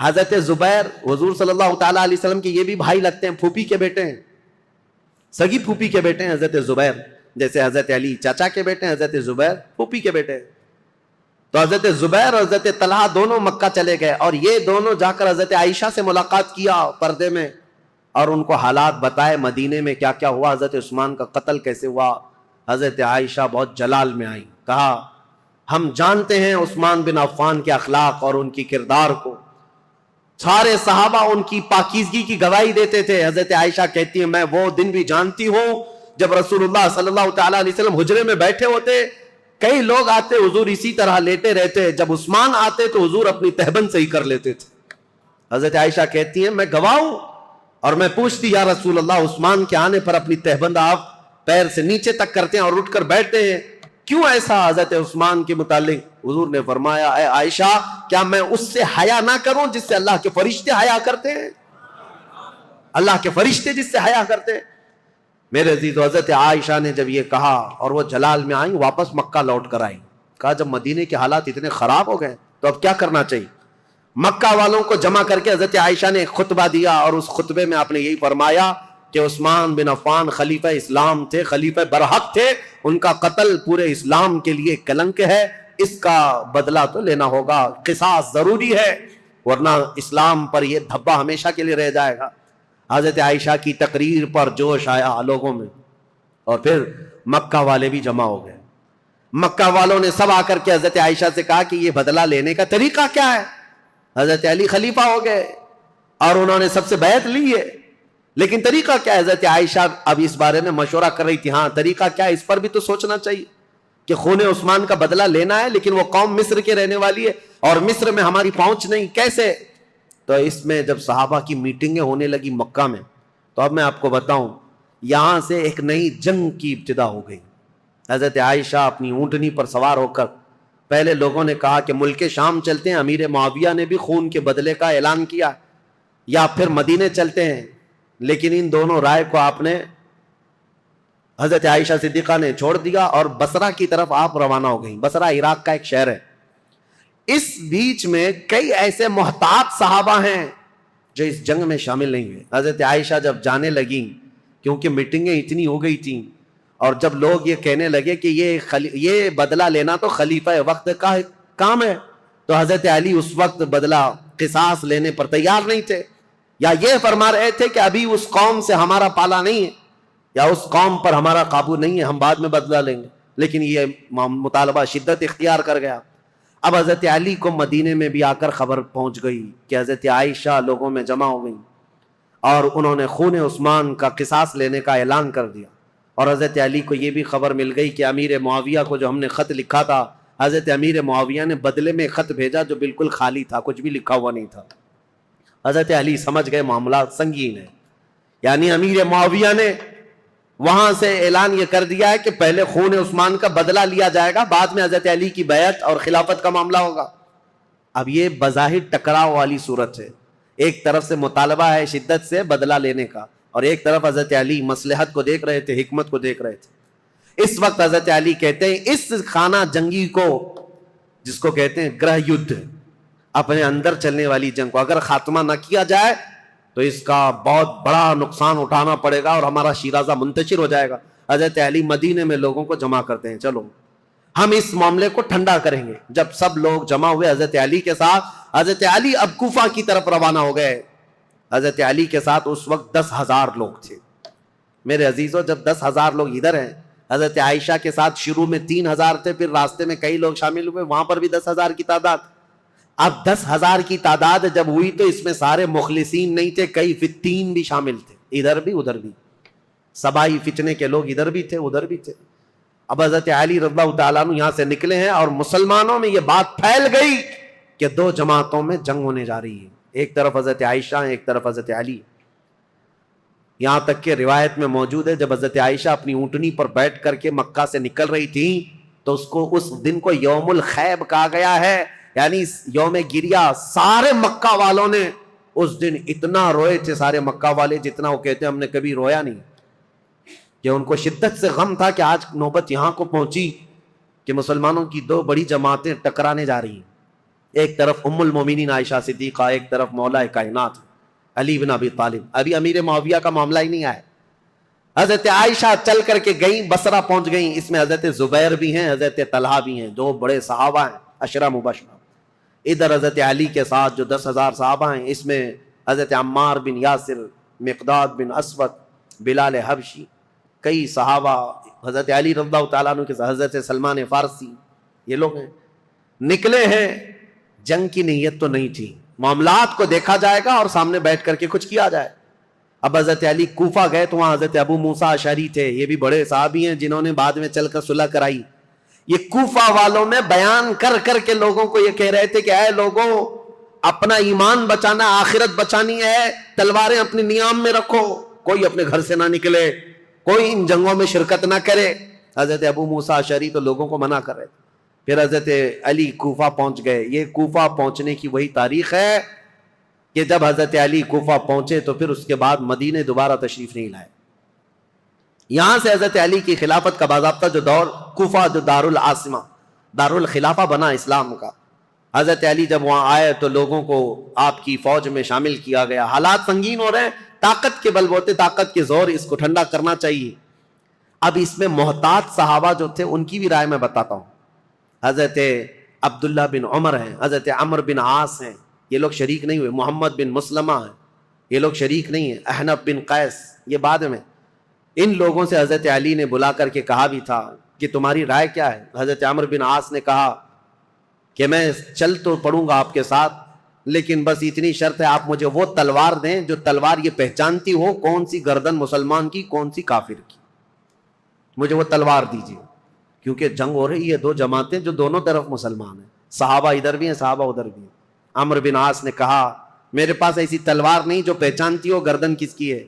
حضرت زبیر حضور صلی اللہ تعالیٰ علیہ وسلم کے یہ بھی بھائی لگتے ہیں, پھوپھی کے بیٹے ہیں, سگی پھوپھی کے بیٹے ہیں حضرت زبیر, جیسے حضرت علی چاچا کے بیٹے ہیں, حضرت زبیر پھوپھی کے بیٹے ہیں. تو حضرت زبیر اور حضرت طلحہ دونوں مکہ چلے گئے اور یہ دونوں جا کر حضرت عائشہ سے ملاقات کیا پردے میں اور ان کو حالات بتائے مدینے میں کیا کیا ہوا, حضرت عثمان کا قتل کیسے ہوا. حضرت عائشہ بہت جلال میں آئی, کہا ہم جانتے ہیں عثمان بن عفان کے اخلاق اور ان کی کردار کو, سارے صحابہ ان کی پاکیزگی کی گواہی دیتے تھے. حضرت عائشہ کہتی ہیں میں وہ دن بھی جانتی ہوں جب رسول اللہ صلی اللہ تعالیٰ علیہ وسلم حجرے میں بیٹھے ہوتے, کئی لوگ آتے حضور اسی طرح لیٹے رہتے, جب عثمان آتے تو حضور اپنی تہبند صحیح کر لیتے تھے. حضرت عائشہ کہتی ہیں میں گواہ ہوں اور میں پوچھتی یا رسول اللہ عثمان کے آنے پر اپنی تہبند آپ پیر سے نیچے تک کرتے ہیں اور اٹھ کر بیٹھتے ہیں, کیوں ایسا حضرت عثمان کے متعلق؟ حضور نے فرمایا اے عائشہ کیا میں اس سے حیا نہ کروں جس سے اللہ کے فرشتے حیا کرتے ہیں؟ اللہ کے فرشتے جس سے حیا کرتے ہیں. میرے عزیز حضرت عائشہ نے جب یہ کہا اور وہ جلال میں آئیں, واپس مکہ لوٹ کر آئیں, کہا جب مدینے کے حالات اتنے خراب ہو گئے تو اب کیا کرنا چاہیے. مکہ والوں کو جمع کر کے حضرت عائشہ نے ایک خطبہ دیا اور اس خطبے میں آپ نے یہی فرمایا کہ عثمان بن عفان خلیفہ اسلام تھے, خلیفہ برحق تھے, ان کا قتل پورے اسلام کے لیے کلنک ہے, اس کا بدلہ تو لینا ہوگا, قصاص ضروری ہے ورنہ اسلام پر یہ دھبا ہمیشہ کے لیے رہ جائے گا. حضرت عائشہ کی تقریر پر جوش آیا لوگوں میں اور پھر مکہ والے بھی جمع ہو گئے. مکہ والوں نے سب آ کر کے حضرت عائشہ سے کہا کہ یہ بدلہ لینے کا طریقہ کیا ہے. حضرت علی خلیفہ ہو گئے اور انہوں نے سب سے بیعت لی ہے, لیکن طریقہ کیا ہے؟ حضرت عائشہ اب اس بارے میں مشورہ کر رہی تھی, ہاں طریقہ کیا ہے اس پر بھی تو سوچنا چاہیے کہ خون عثمان کا بدلہ لینا ہے, لیکن وہ قوم مصر کے رہنے والی ہے اور مصر میں ہماری پہنچ نہیں, کیسے؟ تو اس میں جب صحابہ کی میٹنگیں ہونے لگی مکہ میں, تو اب میں آپ کو بتاؤں یہاں سے ایک نئی جنگ کی ابتدا ہو گئی. حضرت عائشہ اپنی اونٹنی پر سوار ہو کر, پہلے لوگوں نے کہا کہ ملک شام چلتے ہیں, امیر معاویہ نے بھی خون کے بدلے کا اعلان کیا, یا پھر مدینے چلتے ہیں, لیکن ان دونوں رائے کو آپ نے حضرت عائشہ صدیقہ نے چھوڑ دیا اور بصرہ کی طرف آپ روانہ ہو گئیں. بصرہ عراق کا ایک شہر ہے. اس بیچ میں کئی ایسے محتاط صحابہ ہیں جو اس جنگ میں شامل نہیں ہوئے. حضرت عائشہ جب جانے لگیں, کیونکہ میٹنگیں اتنی ہو گئی تھیں, اور جب لوگ یہ کہنے لگے کہ یہ بدلہ لینا تو خلیفہ وقت کا کام ہے، تو حضرت علی اس وقت بدلہ قصاص لینے پر تیار نہیں تھے، یا یہ فرما رہے تھے کہ ابھی اس قوم سے ہمارا پالا نہیں ہے، یا اس قوم پر ہمارا قابو نہیں ہے، ہم بعد میں بدلہ لیں گے. لیکن یہ مطالبہ شدت اختیار کر گیا. اب حضرت علی کو مدینے میں بھی آ کر خبر پہنچ گئی کہ حضرت عائشہ لوگوں میں جمع ہو گئی، اور انہوں نے خون عثمان کا قصاص لینے کا اعلان کر دیا. اور حضرت علی کو یہ بھی خبر مل گئی کہ امیر معاویہ کو جو ہم نے خط لکھا تھا، حضرت امیر معاویہ نے بدلے میں خط بھیجا جو بالکل خالی تھا، کچھ بھی لکھا ہوا نہیں تھا. حضرت علی سمجھ گئے معاملات سنگین ہے، یعنی امیر معاویہ نے وہاں سے اعلان یہ کر دیا ہے کہ پہلے خون عثمان کا بدلہ لیا جائے گا، بعد میں حضرت علی کی بیعت اور خلافت کا معاملہ ہوگا. اب یہ بظاہر ٹکراؤ والی صورت ہے، ایک طرف سے مطالبہ ہے شدت سے بدلہ لینے کا، اور ایک طرف حضرت علی مصلحت کو دیکھ رہے تھے، حکمت کو دیکھ رہے تھے. اس وقت حضرت علی کہتے ہیں اس خانہ جنگی کو، جس کو کہتے ہیں گرہ یدھ، اپنے اندر چلنے والی جنگ کو اگر خاتمہ نہ کیا جائے تو اس کا بہت بڑا نقصان اٹھانا پڑے گا اور ہمارا شیرازہ منتشر ہو جائے گا. حضرت علی مدینے میں لوگوں کو جمع کرتے ہیں، چلو ہم اس معاملے کو ٹھنڈا کریں گے. جب سب لوگ جمع ہوئے حضرت علی کے ساتھ، حضرت علی اب کوفہ کی طرف روانہ ہو گئے. حضرت علی کے ساتھ اس وقت 10,000 لوگ تھے. میرے عزیزوں، جب 10,000 لوگ ادھر ہیں، حضرت عائشہ کے ساتھ شروع میں 3,000 تھے، پھر راستے میں کئی لوگ شامل ہوئے، وہاں پر بھی 10,000 کی تعداد. اب 10,000 کی تعداد جب ہوئی تو اس میں سارے مخلصین نہیں تھے، کئی فتین بھی شامل تھے، ادھر بھی ادھر بھی، سبائی فتنے کے لوگ ادھر بھی تھے ادھر بھی تھے. اب حضرت علی رضی اللہ تعالیٰ عنہ یہاں سے نکلے ہیں اور مسلمانوں میں یہ بات پھیل گئی کہ 2 جماعتوں میں جنگ ہونے جا رہی ہے، ایک طرف حضرت عائشہ ہیں، ایک طرف حضرت علی. یہاں تک کہ روایت میں موجود ہے جب حضرت عائشہ اپنی اونٹنی پر بیٹھ کر کے مکہ سے نکل رہی تھی تو اس دن کو یوم الخیب کہا گیا ہے، یعنی یوم گریہ. سارے مکہ والوں نے اس دن اتنا روئے تھے، سارے مکہ والے، جتنا وہ کہتے ہیں ہم نے کبھی رویا نہیں، کہ ان کو شدت سے غم تھا کہ آج نوبت یہاں کو پہنچی کہ مسلمانوں کی 2 بڑی جماعتیں ٹکرانے جا رہی ہیں. ایک طرف ام المومنین عائشہ صدیقہ، ایک طرف مولا کائنات علی بن ابی طالب. ابھی امیر معاویہ کا معاملہ ہی نہیں آیا. حضرت عائشہ چل کر کے گئیں، بصرہ پہنچ گئیں. اس میں حضرت زبیر بھی ہیں، حضرت طلحہ بھی ہیں، 2 بڑے صحابہ ہیں، عشرہ مبشرہ. ادھر حضرت علی کے ساتھ جو 10,000 صحابہ ہیں، اس میں حضرت عمار بن یاسر، مقداد بن اسود، بلال حبشی، کئی صحابہ، حضرت علی رضی اللہ تعالیٰ عنہ کے ساتھ حضرت سلمان فارسی، یہ لوگ ہیں. نکلے ہیں، جنگ کی نیت تو نہیں تھی، معاملات کو دیکھا جائے گا اور سامنے بیٹھ کر کے کچھ کیا جائے. اب حضرت علی کوفہ گئے تو وہاں حضرت ابو موسیٰ اشعری تھے، یہ بھی بڑے صحابی ہیں جنہوں نے بعد میں چل کر صلح کرائی. یہ کوفہ والوں میں بیان کر کر کے لوگوں کو یہ کہہ رہے تھے کہ اے لوگوں، اپنا ایمان بچانا، آخرت بچانی ہے، تلواریں اپنے نیام میں رکھو، کوئی اپنے گھر سے نہ نکلے، کوئی ان جنگوں میں شرکت نہ کرے. حضرت ابو موسیٰ اشعری تو لوگوں کو منع کر رہے تھے. پھر حضرت علی کوفہ پہنچ گئے. یہ کوفہ پہنچنے کی وہی تاریخ ہے کہ جب حضرت علی کوفہ پہنچے تو پھر اس کے بعد مدینے دوبارہ تشریف نہیں لائے. یہاں سے حضرت علی کی خلافت کا باضابطہ جو دور، کوفہ جو دارالعاصمہ، دارالخلافہ بنا اسلام کا. حضرت علی جب وہاں آئے تو لوگوں کو آپ کی فوج میں شامل کیا گیا. حالات سنگین ہو رہے ہیں، طاقت کے بل بوتے، طاقت کے زور، اس کو ٹھنڈا کرنا چاہیے. اب اس میں محتاط صحابہ جو تھے ان کی بھی رائے میں بتاتا ہوں. حضرت عبداللہ بن عمر ہیں، حضرت عمر بن عاص ہیں، یہ لوگ شریک نہیں ہوئے. محمد بن مسلمہ ہیں، یہ لوگ شریک نہیں ہیں. احنف بن قیس، یہ بعد میں. ان لوگوں سے حضرت علی نے بلا کر کے کہا بھی تھا کہ تمہاری رائے کیا ہے. حضرت عمر بن عاص نے کہا کہ میں چل تو پڑوں گا آپ کے ساتھ، لیکن بس اتنی شرط ہے آپ مجھے وہ تلوار دیں جو تلوار یہ پہچانتی ہو کون سی گردن مسلمان کی کون سی کافر کی. مجھے وہ تلوار دیجیے، کیونکہ جنگ ہو رہی ہے، 2 جماعتیں جو دونوں طرف مسلمان ہیں، صحابہ ادھر بھی ہیں، صحابہ ادھر بھی ہیں. عمر بن عاص نے کہا میرے پاس ایسی تلوار نہیں جو پہچانتی ہو گردن کس کی ہے،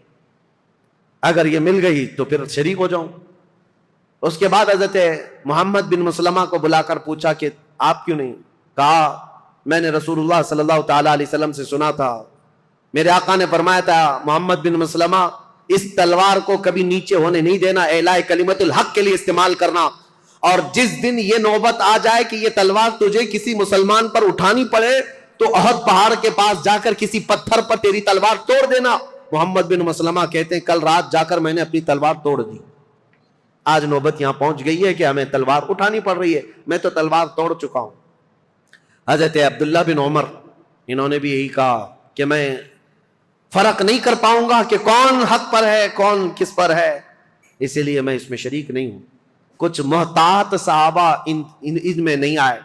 اگر یہ مل گئی تو پھر شریک ہو جاؤں. اس کے بعد حضرت محمد بن مسلمہ کو بلا کر پوچھا کہ آپ کیوں نہیں؟ کہا میں نے رسول اللہ صلی اللہ تعالیٰ علیہ وسلم سے سنا تھا، میرے آقا نے فرمایا تھا محمد بن مسلمہ اس تلوار کو کبھی نیچے ہونے نہیں دینا، اعلاء کلمت الحق کے لیے استعمال کرنا، اور جس دن یہ نوبت آ جائے کہ یہ تلوار تجھے کسی مسلمان پر اٹھانی پڑے تو احد پہاڑ کے پاس جا کر کسی پتھر پر تیری تلوار توڑ دینا. محمد بن مسلمہ کہتے ہیں کل رات جا کر میں نے اپنی تلوار توڑ دی. آج نوبت یہاں پہنچ گئی ہے کہ ہمیں تلوار اٹھانی پڑ رہی ہے. میں تو تلوار توڑ چکا ہوں. حضرت عبداللہ بن عمر انہوں نے بھی یہی کہا کہ میں فرق نہیں کر پاؤں گا کہ کون حق پر ہے کون کس پر ہے, اسی لیے میں اس میں شریک نہیں ہوں. کچھ محتاط صحابہ ان میں نہیں آئے,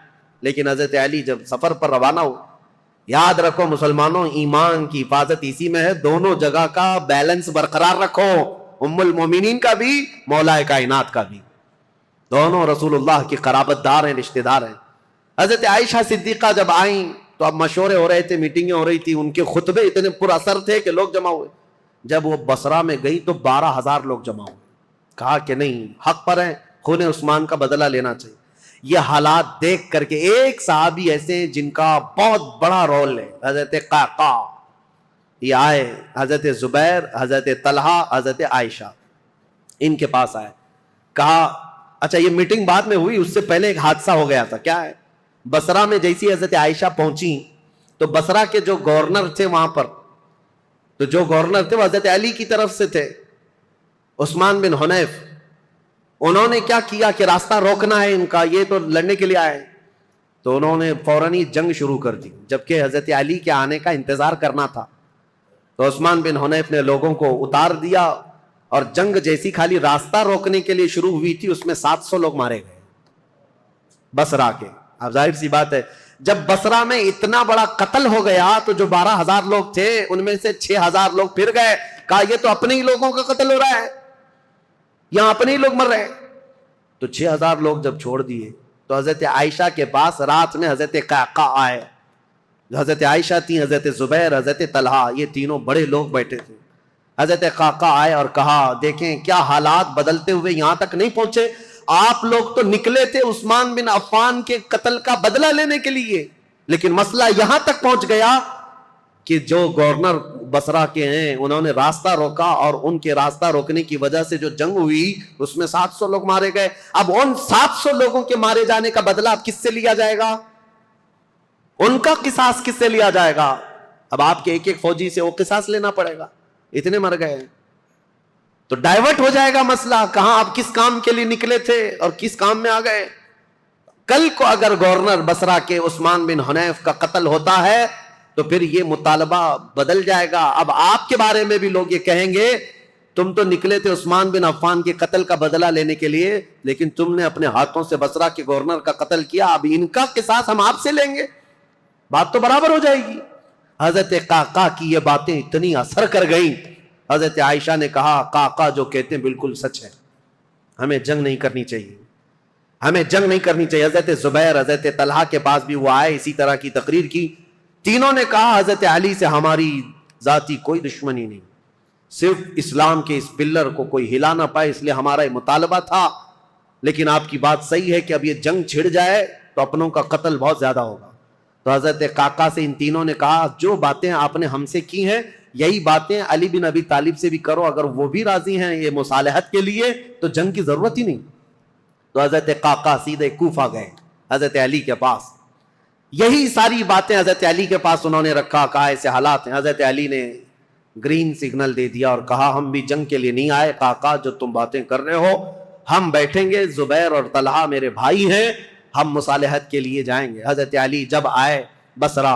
لیکن حضرت علی جب سفر پر روانہ ہو, یاد رکھو مسلمانوں, ایمان کی حفاظت اسی میں ہے, دونوں جگہ کا بیلنس برقرار رکھو, ام المومنین کا بھی مولا کائنات کا بھی, دونوں رسول اللہ کی قرابت دار ہیں, رشتہ دار ہیں. حضرت عائشہ صدیقہ جب آئیں تو اب مشورے ہو رہے تھے, میٹنگیں ہو رہی تھی, ان کے خطبے اتنے پر اثر تھے کہ لوگ جمع ہوئے. جب وہ بصرہ میں گئی تو 12,000 لوگ جمع ہوئے. کہا کہ نہیں, حق پر ہیں, خون عثمان کا بدلہ لینا چاہیے. یہ حالات دیکھ کر کے ایک صحابی ایسے جن کا بہت بڑا رول ہے, حضرت قعقاع, یہ آئے, حضرت زبیر, حضرت طلحہ, حضرت عائشہ, ان کے پاس آئے. کہا اچھا یہ میٹنگ بعد میں ہوئی, اس سے پہلے ایک حادثہ ہو گیا تھا. کیا ہے؟ بصرہ میں جیسی حضرت عائشہ پہنچی تو بصرہ کے جو گورنر تھے وہاں پر, تو جو گورنر تھے وہ حضرت علی کی طرف سے تھے, عثمان بن حنیف. انہوں نے کیا کیا کہ راستہ روکنا ہے ان کا, یہ تو لڑنے کے لیے آئے, تو انہوں نے فوراً ہی جنگ شروع کر دی, جبکہ حضرت علی کے آنے کا انتظار کرنا تھا. تو عثمان بن حنیف نے لوگوں کو اتار دیا, اور جنگ جیسی خالی راستہ روکنے کے لیے شروع ہوئی تھی, اس میں 700 لوگ مارے گئے بصرہ کے. اب ظاہر سی بات ہے, جب بصرہ میں اتنا بڑا قتل ہو گیا تو جو 12,000 لوگ تھے ان میں سے 6,000 لوگ پھر گئے. کہا یہ تو اپنے ہی لوگوں کا قتل ہو رہا ہے, یہاں اپنے ہی لوگ مر رہے ہیں. تو 6,000 لوگ جب چھوڑ دیے تو حضرت عائشہ کے پاس رات میں حضرت قعقاع آئے. حضرت عائشہ تھی, حضرت زبیر, حضرت طلحہ, یہ تینوں بڑے لوگ بیٹھے تھے. حضرت قعقاع آئے اور کہا دیکھیں کیا حالات بدلتے ہوئے یہاں تک نہیں پہنچے, آپ لوگ تو نکلے تھے عثمان بن عفان کے قتل کا بدلہ لینے کے لیے, لیکن مسئلہ یہاں تک پہنچ گیا کہ جو گورنر بصرہ کے ہیں انہوں نے راستہ روکا, اور ان کے راستہ روکنے کی وجہ سے جو جنگ ہوئی اس میں 700 لوگ مارے گئے. اب ان 700 لوگوں کے مارے جانے کا بدلہ اب کس سے لیا جائے گا, ان کا قصاص کس سے لیا جائے گا؟ اب آپ کے ایک ایک فوجی سے وہ قصاص لینا پڑے گا, اتنے مر گئے. تو ڈائیورٹ ہو جائے گا مسئلہ, کہاں آپ کس کام کے لیے نکلے تھے اور کس کام میں آ گئے. کل کو اگر گورنر بصرہ کے عثمان بن حنیف کا قتل ہوتا ہے تو پھر یہ مطالبہ بدل جائے گا. اب آپ کے بارے میں بھی لوگ یہ کہیں گے تم تو نکلے تھے عثمان بن عفان کے قتل کا بدلہ لینے کے لیے, لیکن تم نے اپنے ہاتھوں سے بصرہ کے گورنر کا قتل کیا, اب ان کا قصاص ہم آپ سے لیں گے, بات تو برابر ہو جائے گی. حضرت قعقاع کی یہ باتیں اتنی اثر کر گئیں, حضرت عائشہ نے کہا قعقاع جو کہتے ہیں بالکل سچ ہے, ہمیں جنگ نہیں کرنی چاہیے, ہمیں جنگ نہیں کرنی چاہیے. حضرت زبیر, حضرت طلحہ کے پاس بھی وہ آئے, اسی طرح کی تقریر کی. تینوں نے کہا حضرت علی سے ہماری ذاتی کوئی دشمنی نہیں, صرف اسلام کے اس پلر کو کوئی ہلا نہ پائے اس لیے ہمارا یہ مطالبہ تھا, لیکن آپ کی بات صحیح ہے کہ اب یہ جنگ چھڑ جائے تو اپنوں کا قتل بہت زیادہ ہوگا. تو حضرت قعقاع سے ان تینوں نے کہا جو باتیں آپ نے ہم سے کی ہیں یہی باتیں علی بن ابی طالب سے بھی کرو, اگر وہ بھی راضی ہیں یہ مصالحت کے لیے تو جنگ کی ضرورت ہی نہیں. تو حضرت قعقاع سیدھے کوفہ گئے حضرت علی کے پاس, یہی ساری باتیں حضرت علی کے پاس انہوں نے رکھا, کہا ایسے حالات ہیں. حضرت علی نے گرین سگنل دے دیا اور کہا ہم بھی جنگ کے لیے نہیں آئے قعقاع, جو تم باتیں کر رہے ہو ہم بیٹھیں گے, زبیر اور طلحہ میرے بھائی ہیں, ہم مصالحت کے لیے جائیں گے. حضرت علی جب آئے بصرہ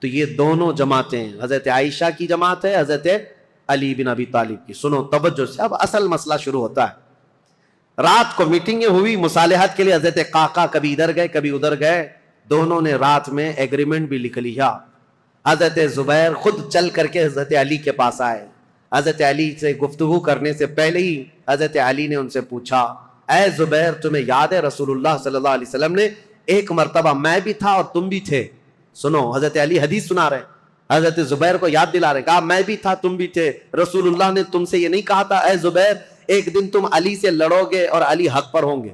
تو یہ دونوں جماعتیں, حضرت عائشہ کی جماعت ہے, حضرت علی بن ابی طالب کی. سنو توجہ سے, اب اصل مسئلہ شروع ہوتا ہے. رات کو میٹنگیں ہوئی مصالحت کے لیے, حضرت قعقاع کبھی ادھر گئے کبھی ادھر گئے, دونوں نے رات میں ایگریمنٹ بھی لکھ لیا. حضرت زبیر خود چل کر کے حضرت علی کے پاس آئے, حضرت علی سے گفتگو کرنے سے پہلے ہی حضرت علی نے ان سے پوچھا اے زبیر تمہیں یاد ہے رسول اللہ صلی اللہ علیہ وسلم نے ایک مرتبہ میں بھی تھا اور تم بھی تھے. سنو حضرت علی حدیث سنا رہے, حضرت زبیر کو یاد دلا رہے, کہا میں بھی تھا تم بھی تھے, رسول اللہ نے تم سے یہ نہیں کہا تھا اے زبیر ایک دن تم علی سے لڑو گے اور علی حق پر ہوں گے,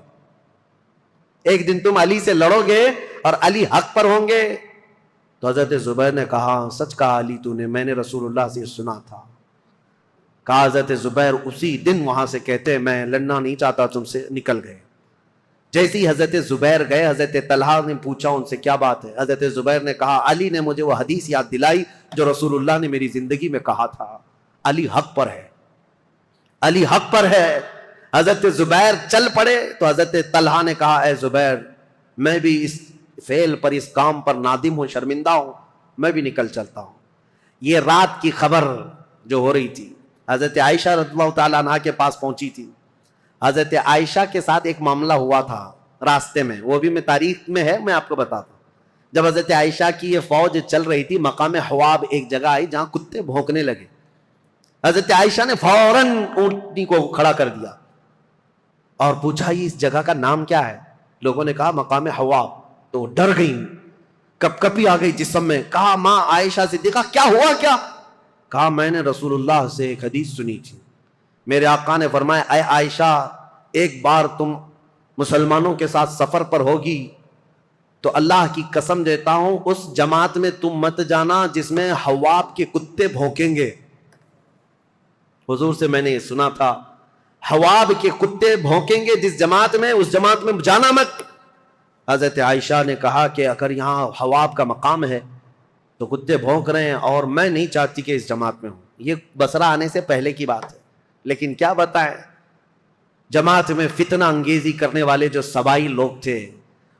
ایک دن تم علی سے لڑو گے اور علی حق پر ہوں گے. تو حضرت زبیر نے کہا سچ کہا علی تو نے, میں نے رسول اللہ سے سنا تھا. کہا حضرت زبیر اسی دن وہاں سے کہتے میں لڑنا نہیں چاہتا تم سے, نکل گئے. جیسے ہی حضرت زبیر گئے حضرت طلحہ نے پوچھا ان سے کیا بات ہے, حضرت زبیر نے کہا علی نے مجھے وہ حدیث یاد دلائی جو رسول اللہ نے میری زندگی میں کہا تھا, علی حق پر ہے, علی حق پر ہے. حضرت زبیر چل پڑے تو حضرت طلحہ نے کہا اے زبیر میں بھی اس فعل پر اس کام پر نادم ہوں، شرمندہ ہوں، میں بھی نکل چلتا ہوں۔ یہ رات کی خبر جو ہو رہی تھی حضرت عائشہ رضی اللہ تعالیٰ عنہا کے پاس پہنچی تھی۔ حضرت عائشہ کے ساتھ ایک معاملہ ہوا تھا راستے میں، وہ بھی میں تاریخ میں ہے، میں آپ کو بتاتا ہوں۔ جب حضرت عائشہ کی یہ فوج چل رہی تھی، مقام حواب ایک جگہ آئی جہاں کتے بھونکنے لگے۔ حضرت عائشہ نے فوراً اونٹنی کو کھڑا کر دیا اور پوچھا یہ اس جگہ کا نام کیا ہے؟ لوگوں نے کہا مقام حواب، تو ڈر گئیں، کپ کپی آ گئی جسم میں۔ کہا ماں عائشہ صدیقہ کیا ہوا کیا؟ کہا میں نے رسول اللہ سے ایک حدیث سنی تھی، میرے آقا نے فرمایا اے عائشہ ایک بار تم مسلمانوں کے ساتھ سفر پر ہوگی تو اللہ کی قسم دیتا ہوں اس جماعت میں تم مت جانا جس میں حواب کے کتے بھونکیں گے۔ حضور سے میں نے یہ سنا تھا حواب کے کتے بھونکیں گے جس جماعت میں، اس جماعت میں جانا مت۔ حضرت عائشہ نے کہا کہ اگر یہاں حواب کا مقام ہے تو کتے بھونک رہے ہیں اور میں نہیں چاہتی کہ اس جماعت میں ہوں۔ یہ بصرہ آنے سے پہلے کی بات ہے، لیکن کیا بتائیں جماعت میں فتنہ انگیزی کرنے والے جو سبائی لوگ تھے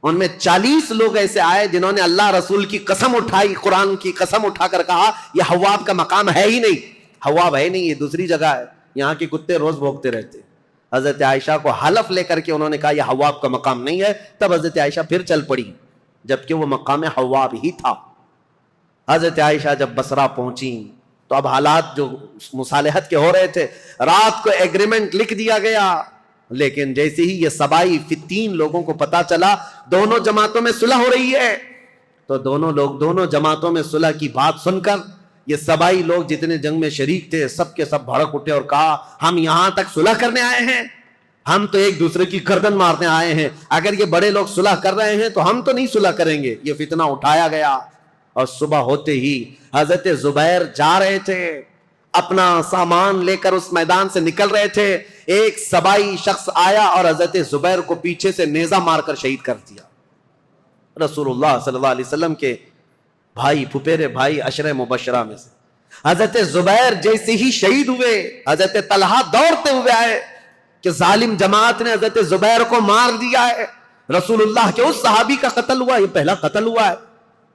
ان میں 40 لوگ ایسے آئے جنہوں نے اللہ رسول کی قسم اٹھائی، قرآن کی قسم اٹھا کر کہا یہ حواب کا مقام ہے ہی نہیں، حواب ہے نہیں، یہ دوسری جگہ ہے، یہاں کے کتے روز بھونکتے رہتے۔ حضرت عائشہ کو حلف لے کر کے انہوں نے کہا یہ حواب کا مقام نہیں ہے، تب حضرت عائشہ پھر چل پڑی جبکہ وہ مقام حواب ہی تھا۔ حضرت عائشہ جب بصرہ پہنچی تو اب حالات جو مصالحت کے ہو رہے تھے، رات کو ایگریمنٹ لکھ دیا گیا، لیکن جیسے ہی یہ سبائی 3 لوگوں کو پتا چلا دونوں جماعتوں میں صلح ہو رہی ہے تو دونوں جماعتوں میں صلح کی بات سن کر یہ سبائی لوگ جتنے جنگ میں شریک تھے سب کے سب بھڑک اٹھے اور کہا ہم یہاں تک صلح کرنے آئے ہیں، ہم تو ایک دوسرے کی گردن مارنے آئے ہیں، اگر یہ بڑے لوگ صلح کر رہے ہیں تو ہم تو نہیں صلح کریں گے۔ یہ فتنہ اٹھایا گیا اور صبح ہوتے ہی حضرت زبیر جا رہے تھے، اپنا سامان لے کر اس میدان سے نکل رہے تھے، ایک سبائی شخص آیا اور حضرت زبیر کو پیچھے سے نیزہ مار کر شہید کر دیا۔ رسول اللہ صلی اللہ علیہ وسلم کے بھائی، پھپھیرے بھائی، عشرہ مبشرہ میں سے حضرت زبیر جیسے ہی شہید ہوئے، حضرت طلحہ دوڑتے ہوئے آئے کہ ظالم جماعت نے حضرت زبیر کو مار دیا ہے، رسول اللہ کے اس صحابی کا قتل ہوا، یہ پہلا قتل ہوا ہے۔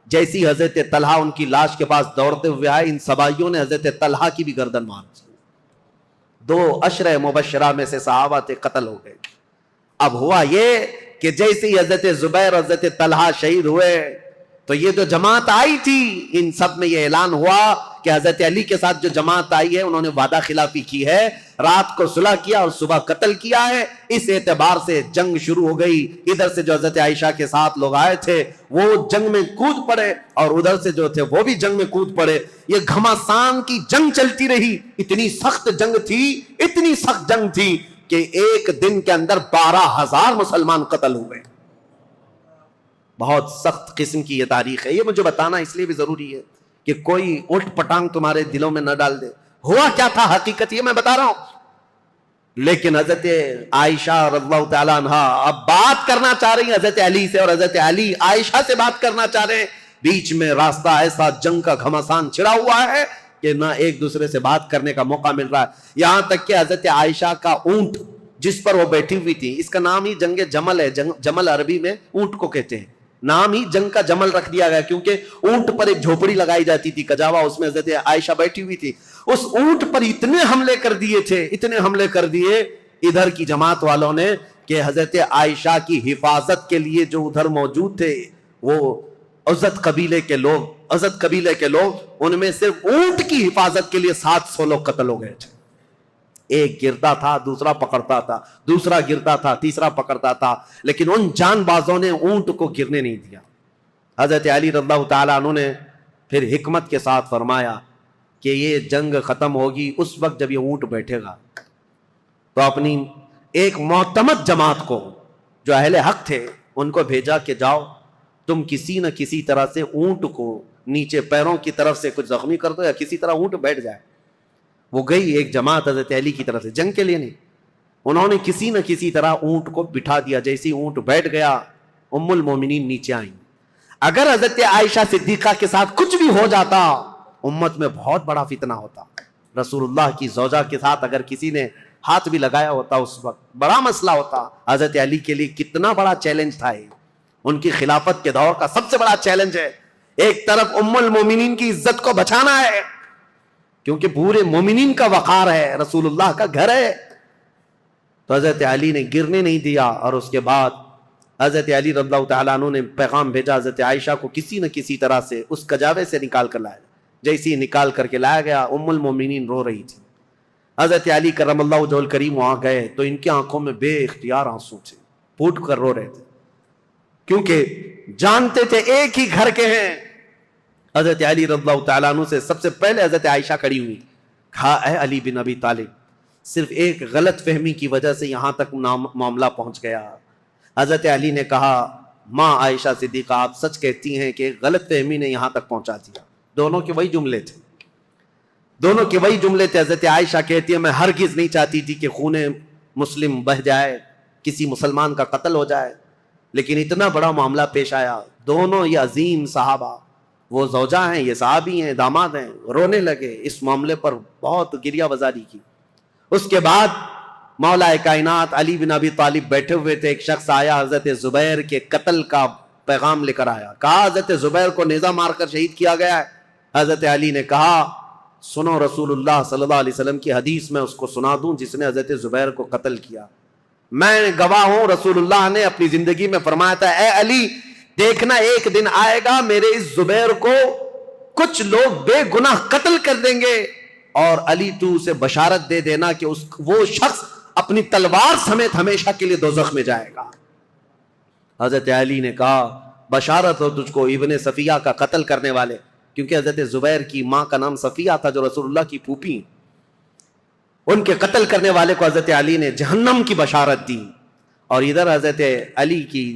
جیسی حضرت طلحہ ان کی لاش کے پاس دوڑتے ہوئے آئے، ان سبائیوں نے حضرت طلحہ کی بھی گردن مار دی۔ 2 عشرہ مبشرہ میں سے صحابہ تھے، قتل ہو گئے۔ اب ہوا یہ کہ جیسے ہی حضرت زبیر اور حضرت طلحہ شہید ہوئے تو یہ جو جماعت آئی تھی ان سب میں یہ اعلان ہوا کہ حضرت علی کے ساتھ جو جماعت آئی ہے انہوں نے وعدہ خلافی کی ہے، رات کو صلح کیا اور صبح قتل کیا ہے۔ اس اعتبار سے جنگ شروع ہو گئی، ادھر سے جو حضرت عائشہ کے ساتھ لوگ آئے تھے وہ جنگ میں کود پڑے اور ادھر سے جو تھے وہ بھی جنگ میں کود پڑے۔ یہ گھماسان کی جنگ چلتی رہی، اتنی سخت جنگ تھی، اتنی سخت جنگ تھی کہ ایک دن کے اندر 12,000 مسلمان قتل ہوئے۔ بہت سخت قسم کی یہ تاریخ ہے، یہ مجھے بتانا اس لیے بھی ضروری ہے کہ کوئی اٹھ پٹانگ تمہارے دلوں میں نہ ڈال دے۔ ہوا کیا تھا حقیقت یہ میں بتا رہا ہوں، لیکن حضرت عائشہ رضی اللہ تعالیٰ عنہا اب بات کرنا چاہ رہی ہیں حضرت علی سے، اور حضرت علی عائشہ سے بات کرنا چاہ رہے ہیں۔ بیچ میں راستہ ایسا جنگ کا گھمسان چھڑا ہوا ہے کہ نہ ایک دوسرے سے بات کرنے کا موقع مل رہا ہے، یہاں تک کہ حضرت عائشہ کا اونٹ جس پر وہ بیٹھی ہوئی تھی، اس کا نام ہی جنگ جمل ہے، جمل عربی میں اونٹ کو کہتے ہیں، نام ہی جنگ کا جمل رکھ دیا گیا کیونکہ اونٹ پر ایک جھوپڑی لگائی جاتی تھی کجاوا، اس میں حضرت عائشہ بیٹھی ہوئی تھی۔ اس اونٹ پر اتنے حملے کر دیے تھے، اتنے حملے کر دیے ادھر کی جماعت والوں نے کہ حضرت عائشہ کی حفاظت کے لیے جو ادھر موجود تھے وہ عزت قبیلے کے لوگ ان میں صرف اونٹ کی حفاظت کے لیے 700 لوگ قتل ہو گئے تھے۔ ایک گرتا تھا، دوسرا پکڑتا تھا، دوسرا گرتا تھا، تیسرا پکڑتا تھا، لیکن ان جان بازوں نے اونٹ کو گرنے نہیں دیا۔ حضرت علی رضی اللہ تعالیٰ عنہ نے پھر حکمت کے ساتھ فرمایا کہ یہ جنگ ختم ہوگی اس وقت جب یہ اونٹ بیٹھے گا، تو اپنی ایک معتمد جماعت کو جو اہل حق تھے ان کو بھیجا کہ جاؤ تم کسی نہ کسی طرح سے اونٹ کو نیچے پیروں کی طرف سے کچھ زخمی کر دو یا کسی طرح اونٹ بیٹھ جائے۔ وہ گئی ایک جماعت حضرت علی کی طرف سے، جنگ کے لیے نہیں، انہوں نے کسی نہ کسی طرح اونٹ کو بٹھا دیا۔ جیسے اونٹ بیٹھ گیا ام المومنین نیچے آئیں۔ اگر حضرت عائشہ صدیقہ کے ساتھ کچھ بھی ہو جاتا امت میں بہت بڑا فتنہ ہوتا۔ رسول اللہ کی زوجہ کے ساتھ اگر کسی نے ہاتھ بھی لگایا ہوتا اس وقت، بڑا مسئلہ ہوتا۔ حضرت علی کے لیے کتنا بڑا چیلنج تھا یہ، ان کی خلافت کے دور کا سب سے بڑا چیلنج ہے۔ ایک طرف ام المومنین کی عزت کو بچانا ہے، کیونکہ پورے مومنین کا وقار ہے، رسول اللہ کا گھر ہے، تو حضرت علی نے گرنے نہیں دیا۔ اور اس کے بعد حضرت علی رضی اللہ تعالیٰ عنہ نے پیغام بھیجا حضرت عائشہ کو کسی نہ کسی طرح سے اس کجاوے سے نکال کر لایا۔ جیسے ہی نکال کر کے لایا گیا، ام المومنین رو رہی تھی۔ حضرت علی کرم اللہ وجہہ الکریم وہاں گئے تو ان کی آنکھوں میں بے اختیار آنسو تھے، پھوٹ کر رو رہے تھے، کیونکہ جانتے تھے ایک ہی گھر کے ہیں۔ حضرت علی رضی اللہ تعالیٰ عنہ سے سب سے پہلے حضرت عائشہ کھڑی ہوئی، کہا اے علی بن ابی طالب، صرف ایک غلط فہمی کی وجہ سے یہاں تک معاملہ پہنچ گیا۔ حضرت علی نے کہا ماں عائشہ صدیقہ آپ سچ کہتی ہیں کہ غلط فہمی نے یہاں تک پہنچا دیا۔ دونوں کے وہی جملے تھے، دونوں کے وہی جملے تھے۔ حضرت عائشہ کہتی ہے میں ہرگز نہیں چاہتی تھی کہ خون مسلم بہہ جائے، کسی مسلمان کا قتل ہو جائے، لیکن اتنا بڑا معاملہ پیش آیا۔ دونوں یہ عظیم صحابہ، وہ زوجہ ہیں، یہ صحابی ہیں، داماد ہیں، رونے لگے، اس معاملے پر بہت گریہ وزاری کی۔ اس کے بعد مولا کائنات علی بن ابی طالب بیٹھے ہوئے تھے، ایک شخص آیا حضرت زبیر کے قتل کا پیغام لے کر آیا، کہا حضرت زبیر کو نیزہ مار کر شہید کیا گیا ہے۔ حضرت علی نے کہا سنو رسول اللہ صلی اللہ علیہ وسلم کی حدیث میں اس کو سنا دوں جس نے حضرت زبیر کو قتل کیا۔ میں گواہ ہوں، رسول اللہ نے اپنی زندگی میں فرمایا تھا اے علی دیکھنا ایک دن آئے گا میرے اس زبیر کو کچھ لوگ بے گناہ قتل کر دیں گے، اور علی تو اسے بشارت دے دینا کہ وہ شخص اپنی تلوار سمیت ہمیشہ کے لیے دوزخ میں جائے گا۔ حضرت علی نے کہا بشارت ہو تجھ کو ابن صفیہ کا قتل کرنے والے، کیونکہ حضرت زبیر کی ماں کا نام صفیہ تھا جو رسول اللہ کی پھوپھی، ان کے قتل کرنے والے کو حضرت علی نے جہنم کی بشارت دی۔ اور ادھر حضرت علی کی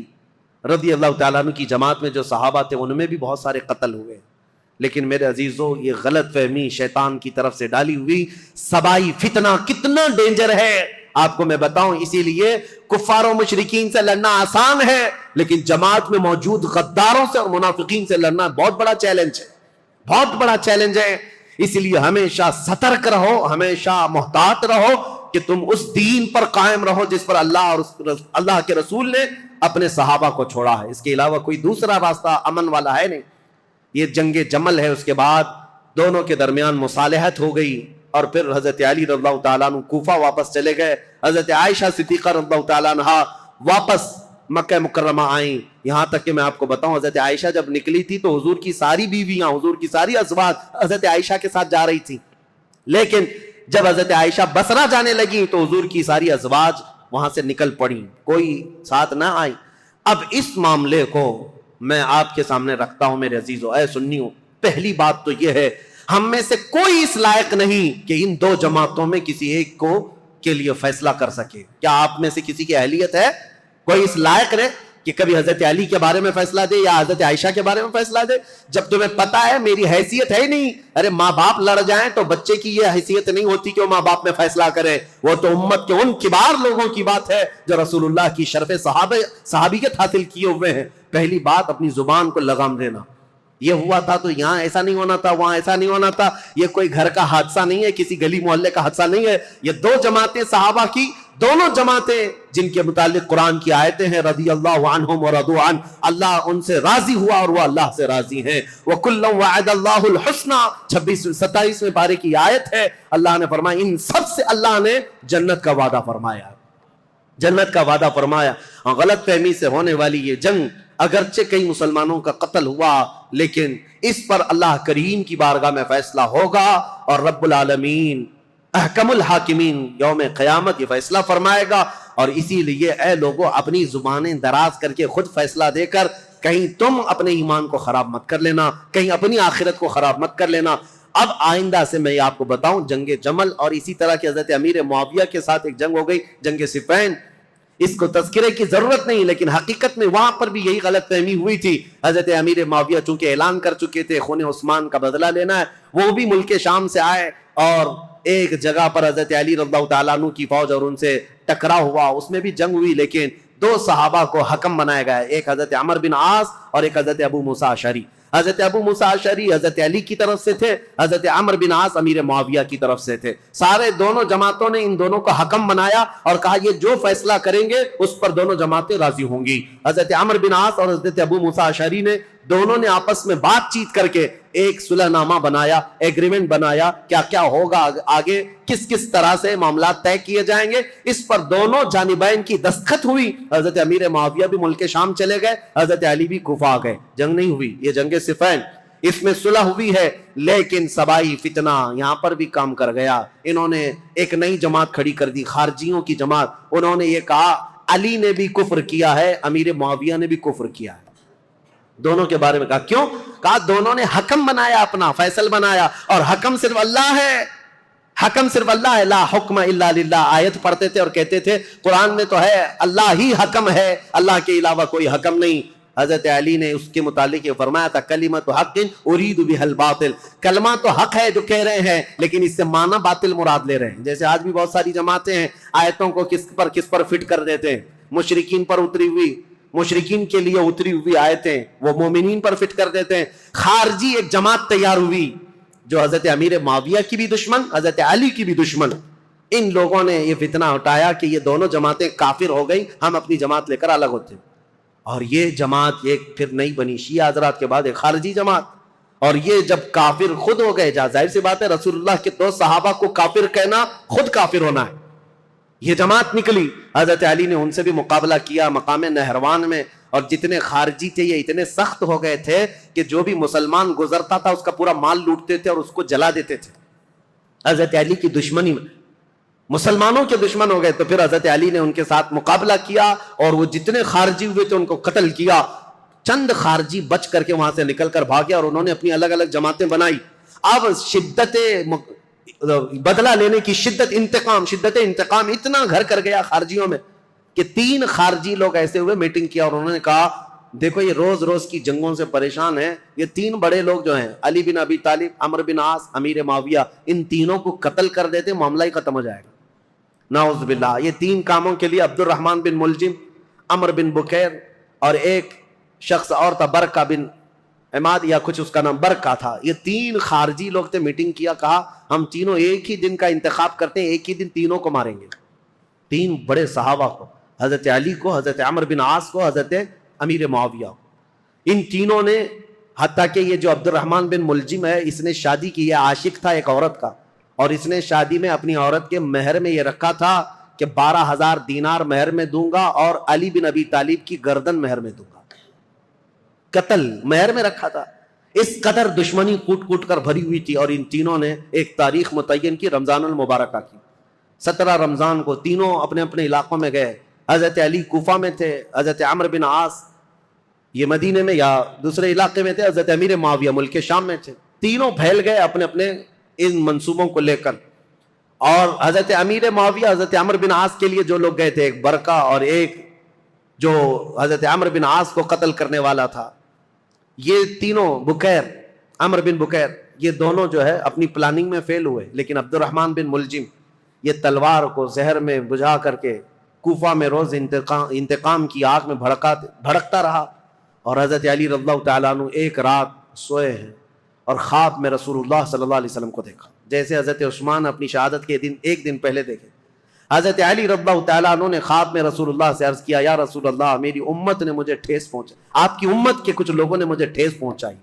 رضی اللہ تعالیٰ عنہ کی جماعت میں جو صحابہ تھے ان میں بھی بہت سارے قتل ہوئے۔ لیکن میرے عزیزو یہ غلط فہمی شیطان کی طرف سے ڈالی ہوئی سبائی فتنہ کتنا ڈینجر ہے آپ کو میں بتاؤں۔ اسی لیے کفار و مشرکین سے لڑنا آسان ہے، لیکن جماعت میں موجود غداروں سے اور منافقین سے لڑنا بہت بڑا چیلنج ہے، بہت بڑا چیلنج ہے۔ اسی لیے ہمیشہ سترک رہو، ہمیشہ محتاط رہو کہ تم اس دین پر قائم رہو جس پر اللہ اور اللہ کے رسول نے اپنے صحابہ کو چھوڑا ہے۔ اس کے علاوہ کوئی دوسرا راستہ امن والا ہے نہیں۔ یہ جنگ جمل ہے، اس کے بعد دونوں کے درمیان مصالحت ہو گئی، اور پھر حضرت علی رضی اللہ تعالیٰ عنہ کوفہ واپس چلے گئے، حضرت عائشہ صدیقہ رضی اللہ تعالیٰ عنہ واپس مکہ مکرمہ آئیں۔ یہاں تک کہ میں آپ کو بتاؤں حضرت عائشہ جب نکلی تھی تو حضور کی ساری بیویاں، حضور کی ساری ازواج حضرت عائشہ کے ساتھ جا رہی تھی، لیکن جب حضرت عائشہ بصرہ جانے لگی تو حضور کی ساری ازواج وہاں سے نکل پڑی، کوئی ساتھ نہ آئی۔ اب اس معاملے کو میں آپ کے سامنے رکھتا ہوں میرے عزیزو، اے سنیو، پہلی بات تو یہ ہے ہم میں سے کوئی اس لائق نہیں کہ ان دو جماعتوں میں کسی ایک کو کے لیے فیصلہ کر سکے۔ کیا آپ میں سے کسی کی اہلیت ہے؟ کوئی اس لائق ہے کہ کبھی حضرت علی کے بارے میں فیصلہ دے یا حضرت عائشہ کے بارے میں فیصلہ دے؟ جب تمہیں پتا ہے میری حیثیت ہے نہیں، ارے ماں باپ لڑ جائیں تو بچے کی یہ حیثیت نہیں ہوتی کہ وہ ماں باپ میں فیصلہ کرے، وہ تو امت کے ان کبار لوگوں کی بات ہے جو رسول اللہ کی شرف صحابیت حاصل کیے ہوئے ہیں۔ پہلی بات اپنی زبان کو لگام دینا، یہ ہوا تھا تو یہاں ایسا نہیں ہونا تھا، وہاں ایسا نہیں ہونا تھا، یہ کوئی گھر کا حادثہ نہیں ہے، کسی گلی محلے کا حادثہ نہیں ہے، یہ دو جماعتیں صحابہ کی، دونوں جماعتیں جن کے متعلق قرآن کی آیتیں ہیں رضی اللہ عنہم ورضوا عنہ، اللہ ان سے راضی ہوا اور وہ اللہ سے راضی ہیں۔ وَكُلًّا وَعَدَ اللَّهُ الْحُسْنَى 27ویں پارے کی آیت ہے، اللہ نے فرمایا ان سب سے اللہ نے جنت کا وعدہ فرمایا، جنت کا وعدہ فرمایا۔ غلط فہمی سے ہونے والی یہ جنگ اگرچہ کئی مسلمانوں کا قتل ہوا، لیکن اس پر اللہ کریم کی بارگاہ میں فیصلہ ہوگا، اور رب العالمین احکم الحاکمین یوم قیامت یہ فیصلہ فرمائے گا۔ اور اسی لیے اے لوگوں اپنی زبانیں دراز کر کے خود فیصلہ دے کر کہیں تم اپنے ایمان کو خراب مت کر لینا، کہیں اپنی آخرت کو خراب مت کر لینا۔ اب آئندہ سے میں آپ کو بتاؤں جنگ جمل اور اسی طرح کی حضرت امیر معاویہ کے ساتھ ایک جنگ ہو گئی، جنگ صفین، اس کو تذکرے کی ضرورت نہیں، لیکن حقیقت میں وہاں پر بھی یہی غلط فہمی ہوئی تھی۔ حضرت امیر معاویہ چونکہ اعلان کر چکے تھے خون عثمان کا بدلہ لینا ہے، وہ بھی ملک شام سے آئے اور ایک جگہ پر حضرت علی رضی اللہ تعالیٰ عنہ کی فوج اور ان سے ٹکراؤ ہوا، اس میں بھی جنگ ہوئی، لیکن دو صحابہ کو حکم بنایا گیا، ایک حضرت عمر بن عاص اور ایک حضرت ابو موسیٰ اشعری۔ حضرت ابو موسیٰ اشعری حضرت علی کی طرف سے تھے, حضرت عمرو بن عاص امیر معاویہ کی طرف سے تھے. سارے دونوں جماعتوں نے ان دونوں کو حکم بنایا اور کہا یہ جو فیصلہ کریں گے اس پر دونوں جماعتیں راضی ہوں گی. حضرت عمرو بن عاص اور حضرت ابو موسیٰ اشعری نے دونوں نے آپس میں بات چیت کر کے ایک صلح نامہ بنایا, ایگریمنٹ بنایا, کیا کیا ہوگا آگے, کس کس طرح سے معاملات طے کیے جائیں گے. اس پر دونوں جانبین کی دستخط ہوئی. حضرت امیر معاویہ بھی ملک شام چلے گئے, حضرت علی بھی کوفہ آ گئے. جنگ نہیں ہوئی, یہ جنگ صفین, اس میں صلح ہوئی ہے, لیکن سبائی فتنہ یہاں پر بھی کام کر گیا. انہوں نے ایک نئی جماعت کھڑی کر دی, خارجیوں کی جماعت. انہوں نے یہ کہا علی نے بھی کفر کیا ہے, امیر معاویہ نے بھی کفر کیا ہے. دونوں کے بارے میں کہا, کیوں؟ کہا دونوں نے حکم بنایا, اپنا فیصل بنایا, اور حکم صرف اللہ ہے, حکم صرف اللہ ہے. لا حکم الا للہ آیت پڑھتے تھے اور کہتے تھے قرآن میں تو ہے اللہ ہی حکم ہے, اللہ کے علاوہ کوئی حکم نہیں. حضرت علی نے اس کے متعلق یہ فرمایا تھا کلمۃ حق ارید بها الباطل, کلمہ تو حق ہے جو کہہ رہے ہیں, لیکن اس سے معنی باطل مراد لے رہے ہیں. جیسے آج بھی بہت ساری جماعتیں ہیں آیتوں کو کس پر فٹ کر دیتے ہیں. مشرکین پر اتری ہوئی, مشرکین کے لیے اتری ہوئی آیتیں وہ مومنین پر فٹ کر دیتے ہیں. خارجی ایک جماعت تیار ہوئی جو حضرت امیر معاویہ کی بھی دشمن, حضرت علی کی بھی دشمن. ان لوگوں نے یہ فتنہ اٹھایا کہ یہ دونوں جماعتیں کافر ہو گئی, ہم اپنی جماعت لے کر الگ ہوتے. اور یہ جماعت ایک پھر نئی بنی, شیعہ حضرات کے بعد ایک خارجی جماعت. اور یہ جب کافر خود ہو گئے, ظاہر سی بات ہے رسول اللہ کے دو صحابہ کو کافر کہنا خود کافر ہونا ہے. یہ جماعت نکلی, حضرت علی نے ان سے بھی مقابلہ کیا مقام نہروان میں. اور جتنے خارجی تھے یہ اتنے سخت ہو گئے تھے کہ جو بھی مسلمان گزرتا تھا اس کا پورا مال لوٹتے تھے اور اس کو جلا دیتے تھے. حضرت علی کی دشمنی میں مسلمانوں کے دشمن ہو گئے. تو پھر حضرت علی نے ان کے ساتھ مقابلہ کیا اور وہ جتنے خارجی ہوئے تھے ان کو قتل کیا. چند خارجی بچ کر کے وہاں سے نکل کر بھاگے اور انہوں نے اپنی الگ الگ جماعتیں بنائی. اب شدت بدلہ لینے کی شدت انتقام اتنا گھر کر گیا خارجیوں میں کہ 3 خارجی لوگ ایسے ہوئے, میٹنگ کیا اور انہوں نے کہا دیکھو یہ روز روز کی جنگوں سے پریشان ہیں, یہ 3 بڑے لوگ جو ہیں علی بن ابی طالب, عمرو بن عاص, امیر معاویہ, ان تینوں کو قتل کر دیتے معاملہ ہی ختم ہو جائے گا. نعوذ باللہ. یہ 3 کاموں کے لیے عبد الرحمن بن ملجم, عمرو بن بکیر اور ایک شخص اور تھا برکہ بن عماد یا کچھ اس کا نام برکہ تھا. یہ 3 خارجی لوگ تھے, میٹنگ کیا, کہا ہم تینوں ایک ہی دن کا انتخاب کرتے ہیں, ایک ہی دن تینوں کو ماریں گے. 3 بڑے صحابہ کو, حضرت علی کو, حضرت عمرو بن عاص کو, حضرت امیر معاویہ کو. ان تینوں نے, حتیٰ کہ یہ جو عبد الرحمن بن ملجم ہے اس نے شادی کی, یہ عاشق تھا ایک عورت کا, اور اس نے شادی میں اپنی عورت کے مہر میں یہ رکھا تھا کہ 12,000 دینار مہر میں دوں گا اور علی بن ابی طالب کی گردن مہر میں دوں گا. قتل مہر میں رکھا تھا. اس قدر دشمنی کوٹ کوٹ کر بھری ہوئی تھی. اور ان تینوں نے ایک تاریخ متعین کی, رمضان المبارکہ کی. 17 رمضان کو تینوں اپنے اپنے علاقوں میں گئے. حضرت علی کوفہ میں تھے, حضرت عمرو بن عاص یہ مدینے میں یا دوسرے علاقے میں تھے, حضرت امیر معاویہ ملک شام میں تھے. تینوں پھیل گئے اپنے اپنے ان منصوبوں کو لے کر. اور حضرت امیر معاویہ حضرت عمرو بن عاص کے لیے جو لوگ گئے تھے, ایک برکہ اور ایک جو حضرت عمرو بن عاص کو قتل کرنے والا تھا, یہ تینوں بکیر, عمرو بن بکیر, یہ دونوں جو ہے اپنی پلاننگ میں فیل ہوئے. لیکن عبد الرحمن بن ملجم یہ تلوار کو زہر میں بجھا کر کے کوفہ میں روز انتقام کی آگ میں بھڑکتا رہا. اور حضرت علی رضی اللہ تعالیٰ عنہ ایک رات سوئے ہیں اور خواب میں رسول اللہ صلی اللہ علیہ وسلم کو دیکھا, جیسے حضرت عثمان اپنی شہادت کے دن ایک دن پہلے دیکھے. حضرت علی رضی اللہ تعالیٰ عنہ نے خواب میں رسول اللہ سے عرض کیا, یا رسول اللہ میری امت نے مجھے ٹھیس پہنچائی, آپ کی امت کے کچھ لوگوں نے مجھے ٹھیس پہنچائی.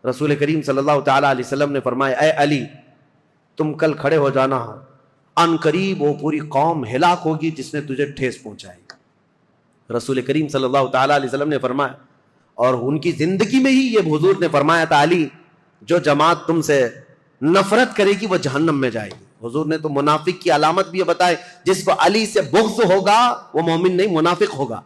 رسول کریم صلی اللہ تعالیٰ علیہ وسلم نے فرمایا, اے علی تم کل کھڑے ہو جانا, ان قریب وہ پوری قوم ہلاک ہوگی جس نے تجھے ٹھیس پہنچائی. رسول کریم صلی اللہ تعالیٰ علیہ وسلم نے فرمایا, اور ان کی زندگی میں ہی یہ حضور نے فرمایا تھا, علی جو جماعت تم سے نفرت کرے گی وہ جہنم میں جائے گی. حضور نے تو منافق کی علامت بھی بتائے, جس کو علی سے بغض ہوگا وہ مومن نہیں منافق ہوگا,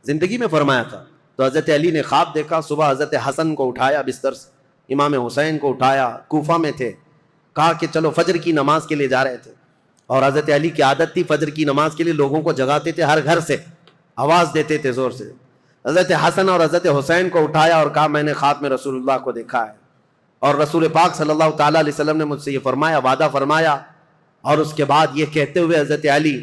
زندگی میں فرمایا تھا. تو حضرت علی نے خواب دیکھا, صبح حضرت حسن کو اٹھایا بستر سے, امام حسین کو اٹھایا, کوفہ میں تھے, کہا کہ چلو فجر کی نماز کے لیے جا رہے تھے. اور حضرت علی کی عادت تھی فجر کی نماز کے لیے لوگوں کو جگاتے تھے, ہر گھر سے آواز دیتے تھے زور سے. حضرت حسن اور حضرت حسین کو اٹھایا اور کہا میں نے خواب میں رسول اللہ کو دیکھا ہے, اور رسول پاک صلی اللہ تعالیٰ علیہ وسلم نے مجھ سے یہ فرمایا, وعدہ فرمایا. اور اس کے بعد یہ کہتے ہوئے حضرت علی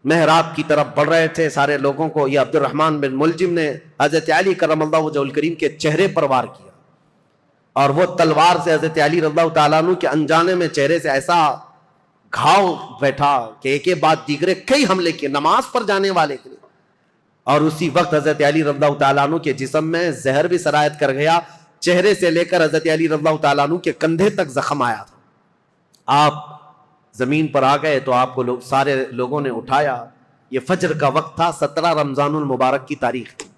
محراب کی طرف بڑھ رہے تھے سارے لوگوں کو، یہ عبد الرحمن بن ملجم نے حضرت علی کرم اللہ وجہہ الکریم کے چہرے پر وار کیا، اور وہ تلوار سے حضرت علی رضی اللہ تعالیٰ عنہ کے انجانے میں چہرے سے ایسا گھاؤ بیٹھا کہ ایک ایک بعد دیگرے کئی حملے کیے نماز پر جانے والے کے لیے، اور اسی وقت حضرت علی رضی اللہ تعالیٰ عنہ کے جسم میں زہر بھی سرایت کر گیا، چہرے سے لے کر حضرت علی رضی اللہ تعالیٰ عنہ کے کندھے تک زخم آیا تھا۔ آپ زمین پر آ گئے تو آپ کو سارے لوگوں نے اٹھایا، یہ فجر کا وقت تھا، 17 رمضان المبارک کی تاریخ تھی،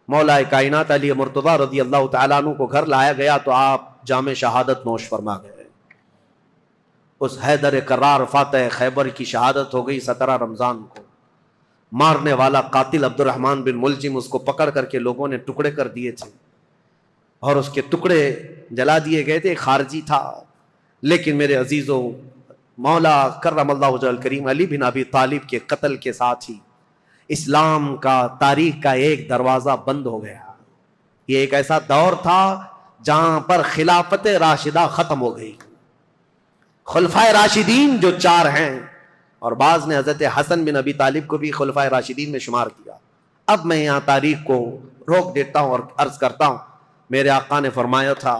مولا کائنات علی مرتضیٰ رضی اللہ تعالیٰ عنہ کو گھر لایا گیا تو آپ جام شہادت نوش فرما گئے۔ اس حیدر کرار فاتح خیبر کی شہادت ہو گئی 17 رمضان کو۔ مارنے والا قاتل عبد الرحمن بن ملجم، اس کو پکڑ کر کے لوگوں نے ٹکڑے کر دیے تھے اور اس کے ٹکڑے جلا دیے گئے تھے، خارجی تھا۔ لیکن میرے عزیزوں، مولا کرم اللہ وجہ الکریم علی بن ابی طالب کے قتل کے ساتھ ہی اسلام کا تاریخ کا ایک دروازہ بند ہو گیا۔ یہ ایک ایسا دور تھا جہاں پر خلافت راشدہ ختم ہو گئی۔ خلفائے راشدین جو 4 ہیں، اور بعض نے حضرت حسن بن ابی طالب کو بھی خلفائے راشدین میں شمار کیا۔ اب میں یہاں تاریخ کو روک دیتا ہوں اور عرض کرتا ہوں، میرے آقا نے فرمایا تھا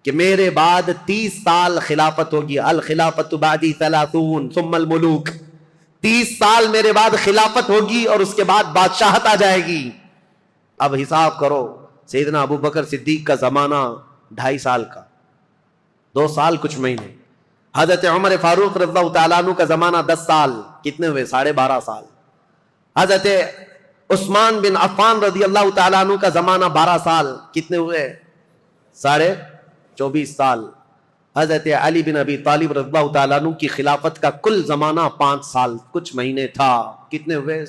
کہ میرے بعد 30 سال خلافت ہوگی، الخلافت بعدی 30 ثم الملوک، 30 سال میرے بعد خلافت ہوگی اور اس کے بعد بادشاہت آ جائے گی۔ اب حساب کرو، سیدنا ابو بکر صدیق کا زمانہ 2.5 سال کا، 2 سال کچھ مہینے۔ حضرت عمر فاروق رضی اللہ تعالیٰ عنہ کا زمانہ 10 سال، کتنے ہوئے؟ 12.5 سال۔ حضرت عثمان بن عفان رضی اللہ تعالیٰ عنہ کا زمانہ 12 سال، کتنے ہوئے؟ 24 سال۔ حضرت علی بن ابی طالب رضی اللہ تعالیٰ عنہ کی خلافت کا کل زمانہ 5 سال کچھ مہینے تھا، کتنے ہوئے؟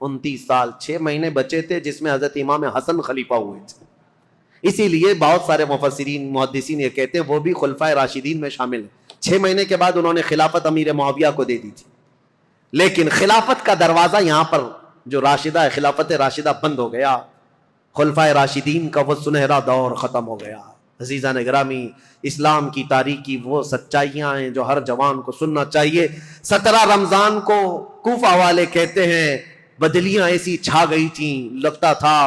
29 سال۔ 6 مہینے بچے تھے جس میں حضرت امام حسن خلیفہ ہوئے تھے۔ اسی لیے بہت سارے مفسرین محدثین یہ کہتے ہیں وہ بھی خلفائے راشدین میں شامل ہیں۔ 6 مہینے کے بعد انہوں نے خلافت امیر معاویہ کو دے دی تھی، لیکن خلافت کا دروازہ یہاں پر جو راشدہ ہے، خلافت راشدہ بند ہو گیا، خلفائے راشدین کا وہ سنہرا دور ختم ہو گیا۔ عزیزان گرامی، اسلام کی تاریخ کی وہ سچائیاں ہیں جو ہر جوان کو سننا چاہیے۔ 17 رمضان کو کوفہ والے کہتے ہیں بدلیاں ایسی چھا گئی تھیں، لگتا تھا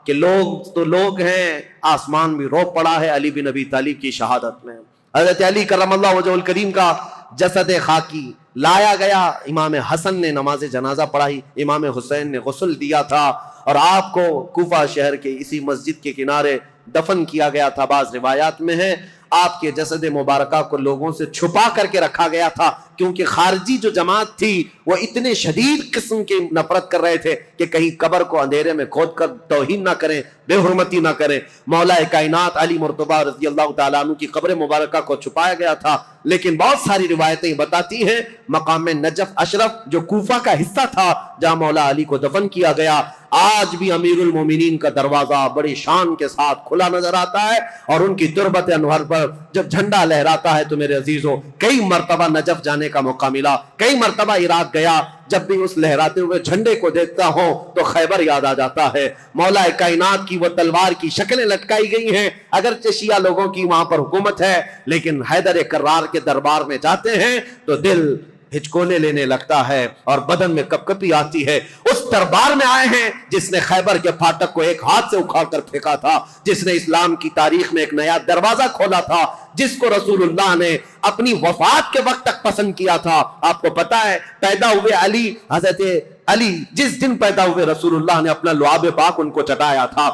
کہ لوگ تو لوگ ہیں، آسمان بھی رو پڑا ہے علی بن ابی طالب کی شہادت میں۔ حضرت علی کرم اللہ وجہ الکریم کا جسد خاکی لایا گیا، امام حسن نے نماز جنازہ پڑھائی، امام حسین نے غسل دیا تھا، اور آپ کو کوفہ شہر کے اسی مسجد کے کنارے دفن کیا گیا تھا۔ بعض روایات میں ہے آپ کے جسد مبارکہ کو لوگوں سے چھپا کر کے رکھا گیا تھا، کیونکہ خارجی جو جماعت تھی وہ اتنے شدید قسم کی نفرت کر رہے تھے کہ کہیں قبر کو اندھیرے میں کھود کر توہین نہ کریں، بے حرمتی نہ کریں۔ مولا کائنات علی مرتضیٰ رضی اللہ تعالیٰ عنہ کی قبر مبارکہ کو چھپایا گیا تھا، لیکن بہت ساری روایتیں بتاتی ہیں مقام نجف اشرف جو کوفہ کا حصہ تھا جہاں مولا علی کو دفن کیا گیا، آج بھی امیر المومنین کا دروازہ بڑی شان کے ساتھ کھلا نظر آتا ہے، اور ان کی تربت انور پر جب جھنڈا لہراتا ہے تو میرے عزیزوں کئی مرتبہ نجف جانے کا موقع ملا، کئی مرتبہ عراق گیا، جب بھی اس لہراتے ہوئے جھنڈے کو دیکھتا ہوں تو خیبر یاد آ جاتا ہے۔ مولا کائنات کی وہ تلوار کی شکلیں لٹکائی گئی ہیں، اگرچہ شیعہ لوگوں کی وہاں پر حکومت ہے، لیکن حیدر کرار کے دربار میں جاتے ہیں تو دل ہچکونے لینے لگتا ہے اور بدن میں کپکپی آتی ہے۔ اس دربار میں آئے ہیں جس نے خیبر کے پھاٹک کو ایک ہاتھ سے اکھاڑ کر پھینکا تھا، جس نے اسلام کی تاریخ میں ایک نیا دروازہ کھولا تھا، جس کو رسول اللہ نے اپنی وفات کے وقت تک پسند کیا تھا۔ آپ کو پتا ہے پیدا ہوئے علی، حضرت علی جس دن پیدا ہوئے رسول اللہ نے اپنا لعاب پاک ان کو چٹایا تھا۔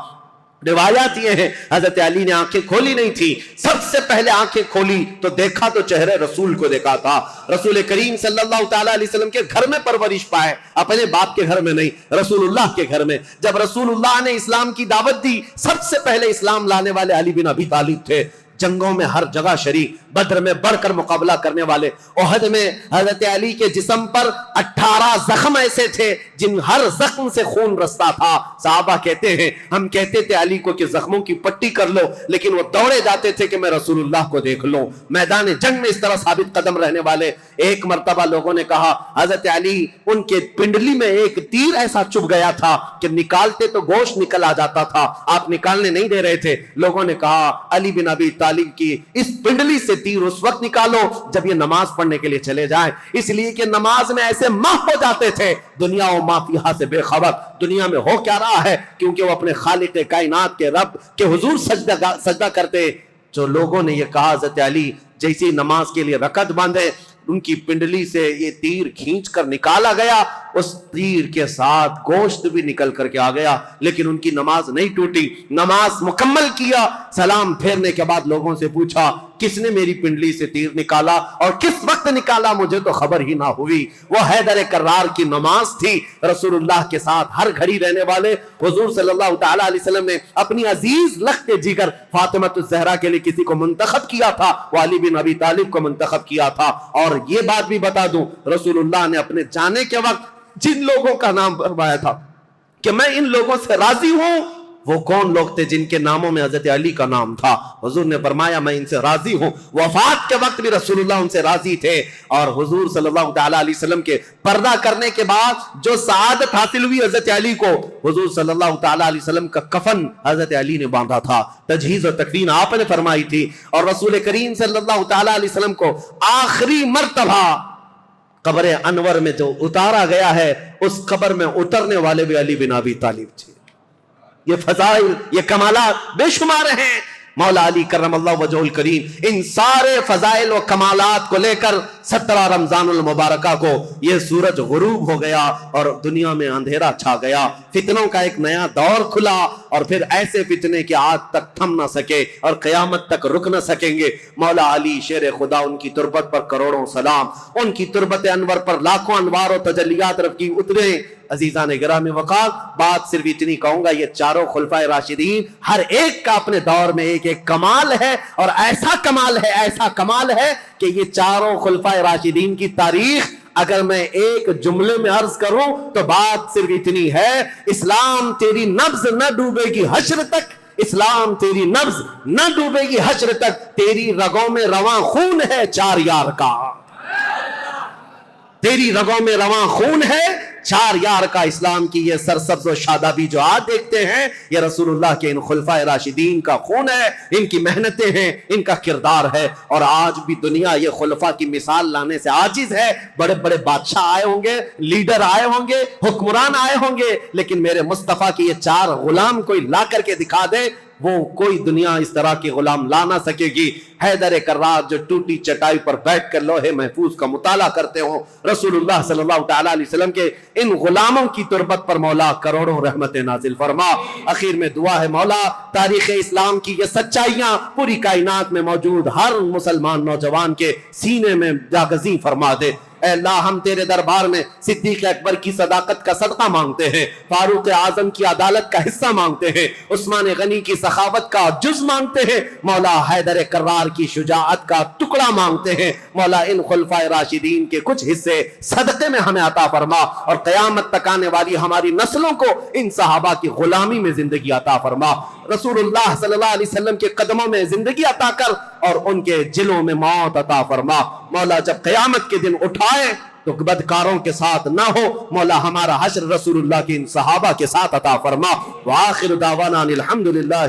روایات یہ ہیں حضرت علی نے آنکھیں کھولی نہیں تھی، سب سے پہلے آنکھیں کھولی تو دیکھا تو چہرے رسول کو دیکھا تھا۔ رسول کریم صلی اللہ تعالیٰ علیہ وسلم کے گھر میں پرورش پائے، اپنے باپ کے گھر میں نہیں، رسول اللہ کے گھر میں۔ جب رسول اللہ نے اسلام کی دعوت دی، سب سے پہلے اسلام لانے والے علی بن ابی طالب تھے۔ جنگوں میں ہر جگہ شریک، بدر میں بڑھ کر مقابلہ کرنے والے، احد میں حضرت علی کے جسم پر 18 زخم ایسے تھے جن ہر زخم سے خون رستا تھا۔ صحابہ کہتے ہیں ہم کہتے تھے علی کو کہ زخموں کی پٹی کر لو، لیکن وہ دوڑے جاتے تھے کہ میں رسول اللہ کو دیکھ لوں۔ میدان جنگ میں اس طرح ثابت قدم رہنے والے۔ ایک مرتبہ لوگوں نے کہا حضرت علی ان کے پنڈلی میں ایک تیر ایسا چبھ گیا تھا کہ نکالتے تو گوشت نکل آ جاتا تھا، آپ نکالنے نہیں دے رہے تھے۔ لوگوں نے کہا علی بن ابی طالب طالب کی اس پنڈلی سے تیر اس وقت نکالو جب یہ نماز پڑھنے کے لیے چلے جائیں، اس لیے کہ نماز میں ایسے محو ہو جاتے تھے، دنیا و ما فیہا سے بے خبر، دنیا میں ہو کیا رہا ہے، کیونکہ وہ اپنے خالق کائنات کے رب کے حضور سجدہ کرتے۔ جو لوگوں نے یہ کہا حضرت علی جیسی نماز کے لیے رکعت باندھے، ان کی پنڈلی سے یہ تیر کھینچ کر نکالا گیا، اس تیر کے ساتھ گوشت بھی نکل کر کے آ گیا، لیکن ان کی نماز نہیں ٹوٹی، نماز مکمل کیا۔ سلام پھیرنے کے بعد لوگوں سے پوچھا کس نے میری پنڈلی سے تیر نکالا اور کس وقت نکالا، مجھے تو خبر ہی نہ ہوئی۔ وہ حیدر کرار کی نماز تھی، رسول اللہ کے ساتھ ہر گھڑی رہنے والے حضور صلی اللہ تعالی علیہ وسلم نے اپنی عزیز لخت جگر فاطمہ الزہرا کے لیے کسی کو منتخب کیا تھا، وہ علی بن ابی طالب کو منتخب کیا تھا۔ اور یہ بات بھی بتا دوں، رسول اللہ نے اپنے جانے کے وقت جن لوگوں کا نام فرمایا تھا کہ میں ان لوگوں سے راضی ہوں، وہ کون لوگ تھے جن کے ناموں میں حضرت علی کا نام تھا؟ حضور نے فرمایا میں ان سے راضی ہوں۔ وفات کے وقت بھی رسول اللہ ان سے راضی تھے، اور حضور صلی اللہ تعالی علیہ وسلم کے پردہ کرنے کے بعد جو سعادت حاصل ہوئی حضرت علی کو، حضور صلی اللہ تعالی علیہ وسلم کا کفن حضرت علی نے باندھا تھا، تجہیز و تکفین آپ نے فرمائی تھی، اور رسول کریم صلی اللہ تعالی علیہ وسلم کو آخری مرتبہ قبر انور میں جو اتارا گیا ہے، اس قبر میں اترنے والے بھی علی بن ابی طالب تھے۔ یہ فضائل، یہ کمالات بے شمار ہیں۔ مولا علی کرم اللہ وجہہ الکریم ان سارے فضائل و کمالات کو لے کر 17 رمضان المبارکہ کو یہ سورج غروب ہو گیا اور دنیا میں اندھیرا چھا گیا، فتنوں کا ایک نیا دور کھلا، اور پھر ایسے فتنے کہ آج تک تھم نہ سکے اور قیامت تک رک نہ سکیں گے۔ مولا علی شیر خدا، ان کی تربت پر کروڑوں سلام، ان کی تربت انور پر لاکھوں انوار و تجلیات رب کی اترے۔ عزیزان گرامی وقار، بات صرف اتنی کہوں گا، یہ چاروں خلفائے راشدین ہر ایک کا اپنے دور میں ایک ایک کمال ہے، اور ایسا کمال ہے کہ یہ چاروں خلفائے راشدین کی تاریخ اگر میں ایک جملے میں عرض کروں تو بات صرف اتنی ہے: اسلام تیری نبض نہ ڈوبے گی حشر تک، اسلام تیری نبض نہ ڈوبے گی حشر تک، تیری رگوں میں رواں خون ہے چار یار کا، تیری رگوں میں رواں خون ہے چار یار کا۔ اسلام کی یہ سرسبز و شادابی جو آج دیکھتے ہیں، یہ رسول اللہ کے ان خلفائے راشدین کا خون ہے، ان کی محنتیں ہیں، ان کا کردار ہے، اور آج بھی دنیا یہ خلفاء کی مثال لانے سے عاجز ہے۔ بڑے بڑے بادشاہ آئے ہوں گے، لیڈر آئے ہوں گے، حکمران آئے ہوں گے، لیکن میرے مصطفیٰ کی یہ چار غلام کوئی لا کر کے دکھا دے، وہ کوئی دنیا اس طرح کے غلام لا نہ سکے گی۔ حیدر کرار جو ٹوٹی چٹائی پر بیٹھ کر لوح محفوظ کا مطالعہ کرتے ہوں، رسول اللہ صلی اللہ تعالی علیہ وسلم کے ان غلاموں کی تربت پر مولا کروڑوں رحمت نازل فرما۔ اخیر میں دعا ہے مولا تاریخ اسلام کی یہ سچائیاں پوری کائنات میں موجود ہر مسلمان نوجوان کے سینے میں جاگزیں فرما دے۔ اے اللہ، ہم تیرے دربار میں صدیق اکبر کی صداقت کا صدقہ مانگتے ہیں، فاروق اعظم کی عدالت کا حصہ مانگتے ہیں، عثمان غنی کی سخاوت کا جز مانگتے ہیں، مولا حیدر کرار کی شجاعت کا ٹکڑا مانگتے ہیں۔ مولا ان خلفائے راشدین کے کچھ حصے صدقے میں ہمیں عطا فرما، اور قیامت تک آنے والی ہماری نسلوں کو ان صحابہ کی غلامی میں زندگی عطا فرما۔ رسول اللہ صلی اللہ علیہ وسلم کے قدموں میں زندگی عطا کر اور ان کے جلوں میں موت عطا فرما۔ مولا جب قیامت کے دن اٹھائے تو بدکاروں کے ساتھ نہ ہو، مولا ہمارا حشر رسول اللہ کے ان صحابہ کے ساتھ عطا فرما۔ وآخر دعوانا الحمدللہ۔